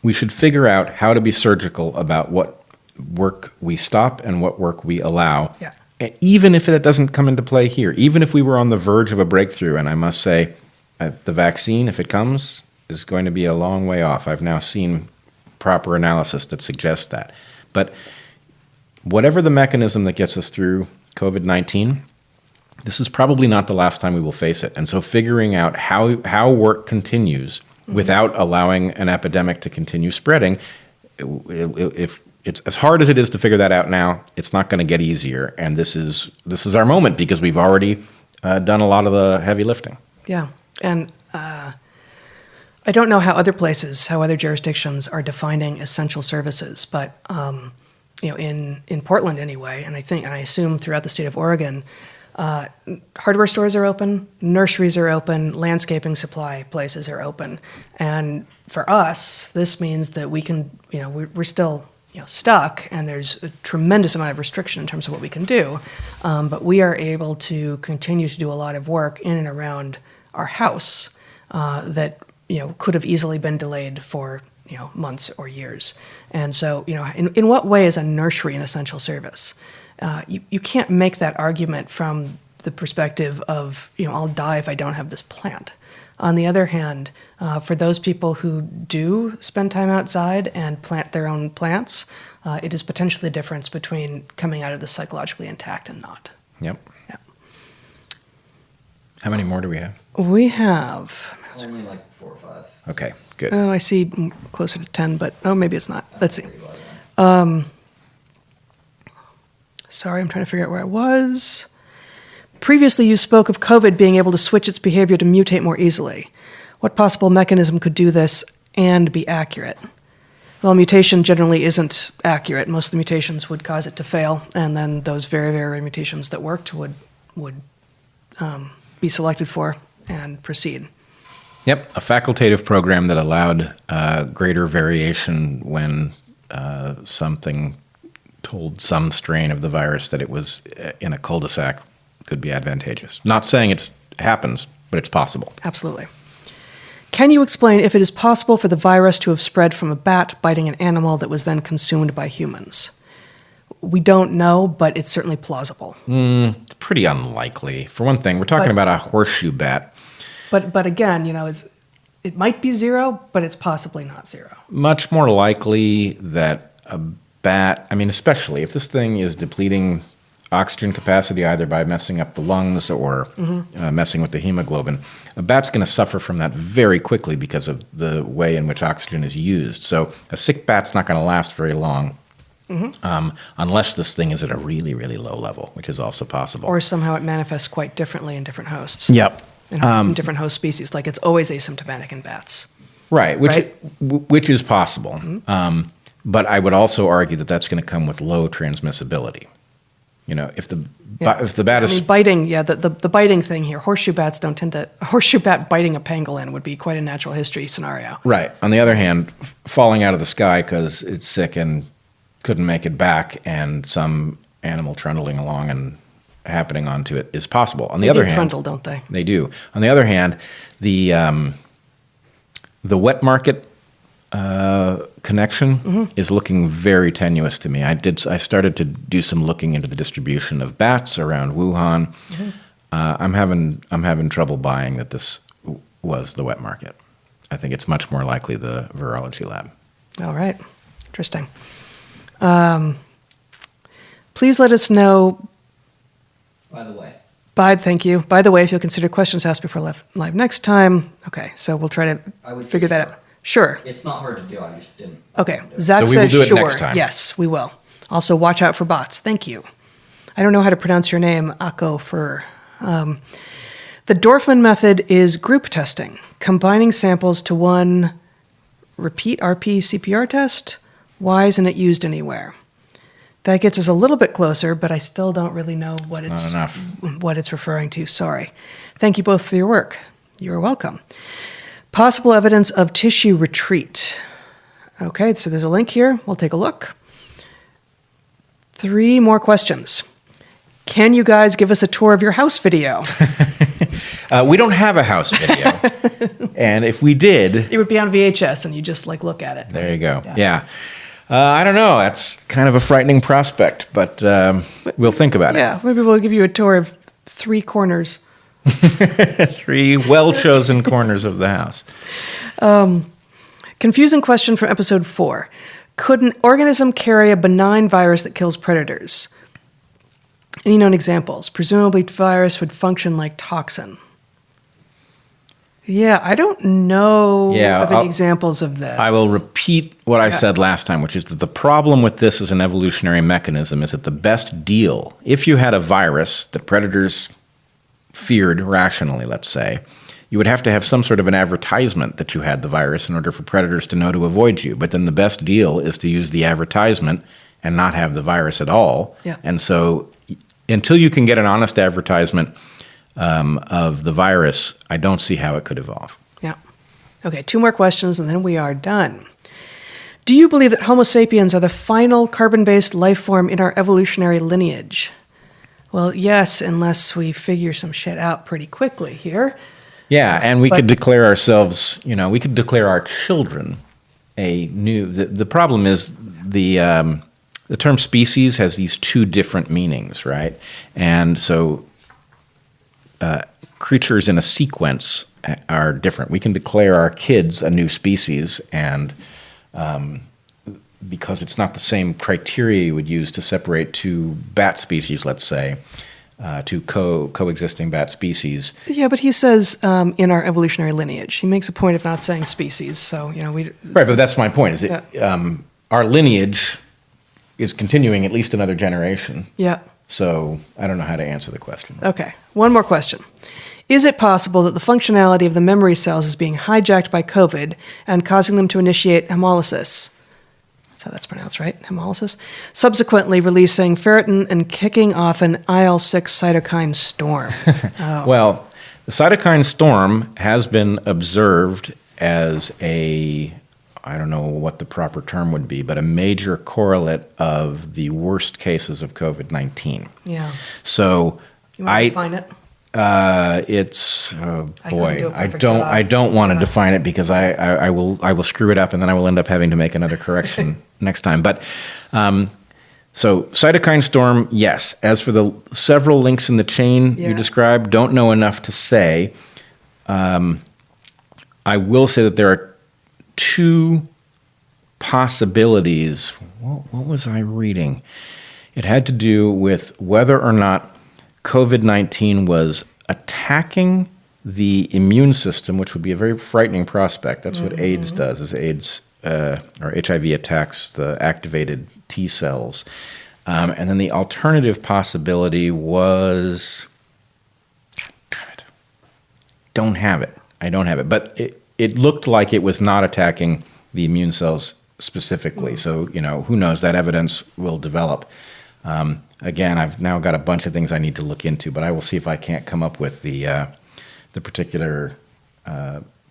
we should figure out how to be surgical about what work we stop and what work we allow. Yeah. Even if that doesn't come into play here, even if we were on the verge of a breakthrough, and I must say the vaccine, if it comes, is going to be a long way off. I've now seen proper analysis that suggests that. But whatever the mechanism that gets us through COVID-19, this is probably not the last time we will face it. And so figuring out how work continues without allowing an epidemic to continue spreading, if it's as hard as it is to figure that out now, it's not going to get easier. And this is our moment because we've already done a lot of the heavy lifting. Yeah. And I don't know how other jurisdictions are defining essential services, but in Portland anyway, and I assume throughout the state of Oregon, hardware stores are open, nurseries are open, landscaping supply places are open. And for us, this means that we can, we're still stuck, and there's a tremendous amount of restriction in terms of what we can do. But we are able to continue to do a lot of work in and around our house that could have easily been delayed for months or years. And so in what way is a nursery an essential service? You can't make that argument from the perspective of, I'll die if I don't have this plant. On the other hand, for those people who do spend time outside and plant their own plants, it is potentially the difference between coming out of this psychologically intact and not. Yep. Yeah. How many more do we have? We have, Only like 4 or 5. Okay, good. I see closer to 10, but, maybe it's not. Let's see. Pretty low, yeah. Sorry, I'm trying to figure out where I was. Previously, you spoke of COVID being able to switch its behavior to mutate more easily. What possible mechanism could do this and be accurate? Well, mutation generally isn't accurate. Most of the mutations would cause it to fail, and then those very, very rare mutations that worked would be selected for and proceed. Yep, a facultative program that allowed greater variation when something told some strain of the virus that it was in a cul-de-sac could be advantageous. Not saying it happens, but it's possible. Absolutely. Can you explain if it is possible for the virus to have spread from a bat biting an animal that was then consumed by humans? We don't know, but it's certainly plausible. It's pretty unlikely. For one thing, we're talking about a horseshoe bat. But again, it might be 0, but it's possibly not 0. Much more likely that a bat, especially if this thing is depleting oxygen capacity either by messing up the lungs or messing with the hemoglobin, a bat's going to suffer from that very quickly because of the way in which oxygen is used. So a sick bat's not going to last very long unless this thing is at a really, really low level, which is also possible. Or somehow it manifests quite differently in different hosts. Yep. In different host species, like it's always asymptomatic in bats. Right, Right? which is possible. But I would also argue that that's going to come with low transmissibility. If the bat is Biting, the biting thing here, horseshoe bats don't tend to, a horseshoe bat biting a pangolin would be quite a natural history scenario. right. On the other hand, falling out of the sky because it's sick and couldn't make it back, and some animal trundling along and happening onto it is possible. On the other hand, trundle, don't they? They do. On the other hand, the wet market connection is looking very tenuous to me. I started to do some looking into the distribution of bats around Wuhan. I'm having trouble buying that this was the wet market. I think it's much more likely the virology lab. All right. Interesting. Please let us know. By the way. Thank you. By the way, if you'll consider questions asked before live next time. Okay, so we'll try I to would figure say that out. Sure. It's not hard to do. I just didn't. Okay. do it. Zach So we will says do it sure. next time. Yes, we will. Also, watch out for bots. Thank you. I don't know how to pronounce your name, Akko Fur. The Dorfman method is group testing, combining samples to one repeat RP-CPR test. Why isn't it used anywhere? That gets us a little bit closer, but I still don't really know what it's referring to. Sorry. Thank you both for your work. You're welcome. Possible evidence of tissue retreat. Okay, so there's a link here. We'll take a look. 3 more questions. Can you guys give us a tour of your house video? We don't have a house video. And if we did... It would be on VHS, and you just look at it. There you go. Yeah. I don't know. That's kind of a frightening prospect, but we'll think about it. Yeah, maybe we'll give you a tour of 3 corners. 3 well-chosen corners of the house. Confusing question from episode 4. Could an organism carry a benign virus that kills predators? Any known examples? Presumably, virus would function like toxin. Yeah, I don't know of any examples of this. I will repeat what I said last time, which is that the problem with this as an evolutionary mechanism is that the best deal, if you had a virus that predators feared rationally, let's say, you would have to have some sort of an advertisement that you had the virus in order for predators to know to avoid you. But then the best deal is to use the advertisement and not have the virus at all. Yeah. And so until you can get an honest advertisement of the virus, I don't see how it could evolve. Yeah. Okay, 2 more questions and then we are done. Do you believe that Homo sapiens are the final carbon-based life form in our evolutionary lineage? Well, yes, unless we figure some shit out pretty quickly here. Yeah, and we could declare ourselves, we could declare our children a new... The problem is the term species has these 2 different meanings, right? And so creatures in a sequence are different. We can declare our kids a new species, and because it's not the same criteria you would use to separate 2 bat species, let's say, to coexisting bat species. Yeah, but he says in our evolutionary lineage. He makes a point of not saying species. So, we... Right, but that's my point, is our lineage is continuing at least another generation. Yeah. So I don't know how to answer the question. Okay, one more question. Is it possible that the functionality of the memory cells is being hijacked by COVID and causing them to initiate hemolysis? That's how that's pronounced, right? Hemolysis? Subsequently releasing ferritin and kicking off an IL-6 cytokine storm. Well, the cytokine storm has been observed as I don't know what the proper term would be, but a major correlate of the worst cases of COVID-19. Yeah. So You want to define it? It's boy, I couldn't do a perfect I job. don't want to define it because I will screw it up and then I will end up having to make another correction next time. But so cytokine storm, yes. As for the several links in the chain you described, don't know enough to say. I will say that there are two possibilities. What was I reading? It had to do with whether or not COVID-19 was attacking the immune system, which would be a very frightening prospect. That's what AIDS does, is AIDS or HIV attacks the activated T cells. And then the alternative possibility was, don't have it. I don't have it. But it looked like it was not attacking the immune cells specifically. So, who knows? That evidence will develop. Again, I've now got a bunch of things I need to look into, but I will see if I can't come up with the particular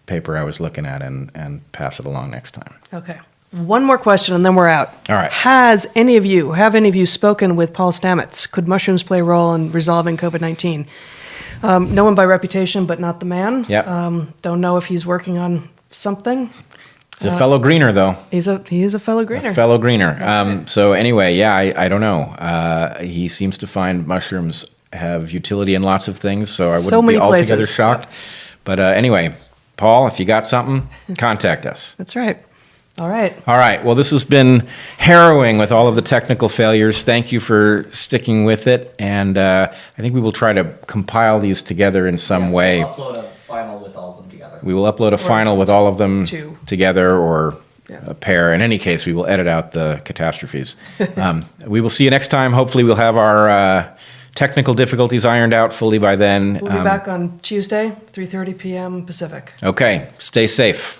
paper I was looking at and pass it along next time. Okay. One more question and then we're out. All right. Have any of you spoken with Paul Stamets? Could mushrooms play a role in resolving COVID-19? Know him by reputation, but not the man. Yep. Don't know if he's working on something. He's a fellow greener, though. He is a fellow greener. A fellow greener. So anyway, I don't know. He seems to find mushrooms have utility in lots of things, so I wouldn't be altogether shocked. But anyway, Paul, if you got something, contact us. That's right. All right. All right. Well, this has been harrowing with all of the technical failures. Thank you for sticking with it. And I think we will try to compile these together in some way. We'll upload a final with all of them together. We will upload a final with all of them two. together or a pair. In any case, we will edit out the catastrophes. We will see you next time. Hopefully, we'll have our technical difficulties ironed out fully by then. We'll be back on Tuesday, 3:30 p.m. Pacific. Okay. Stay safe.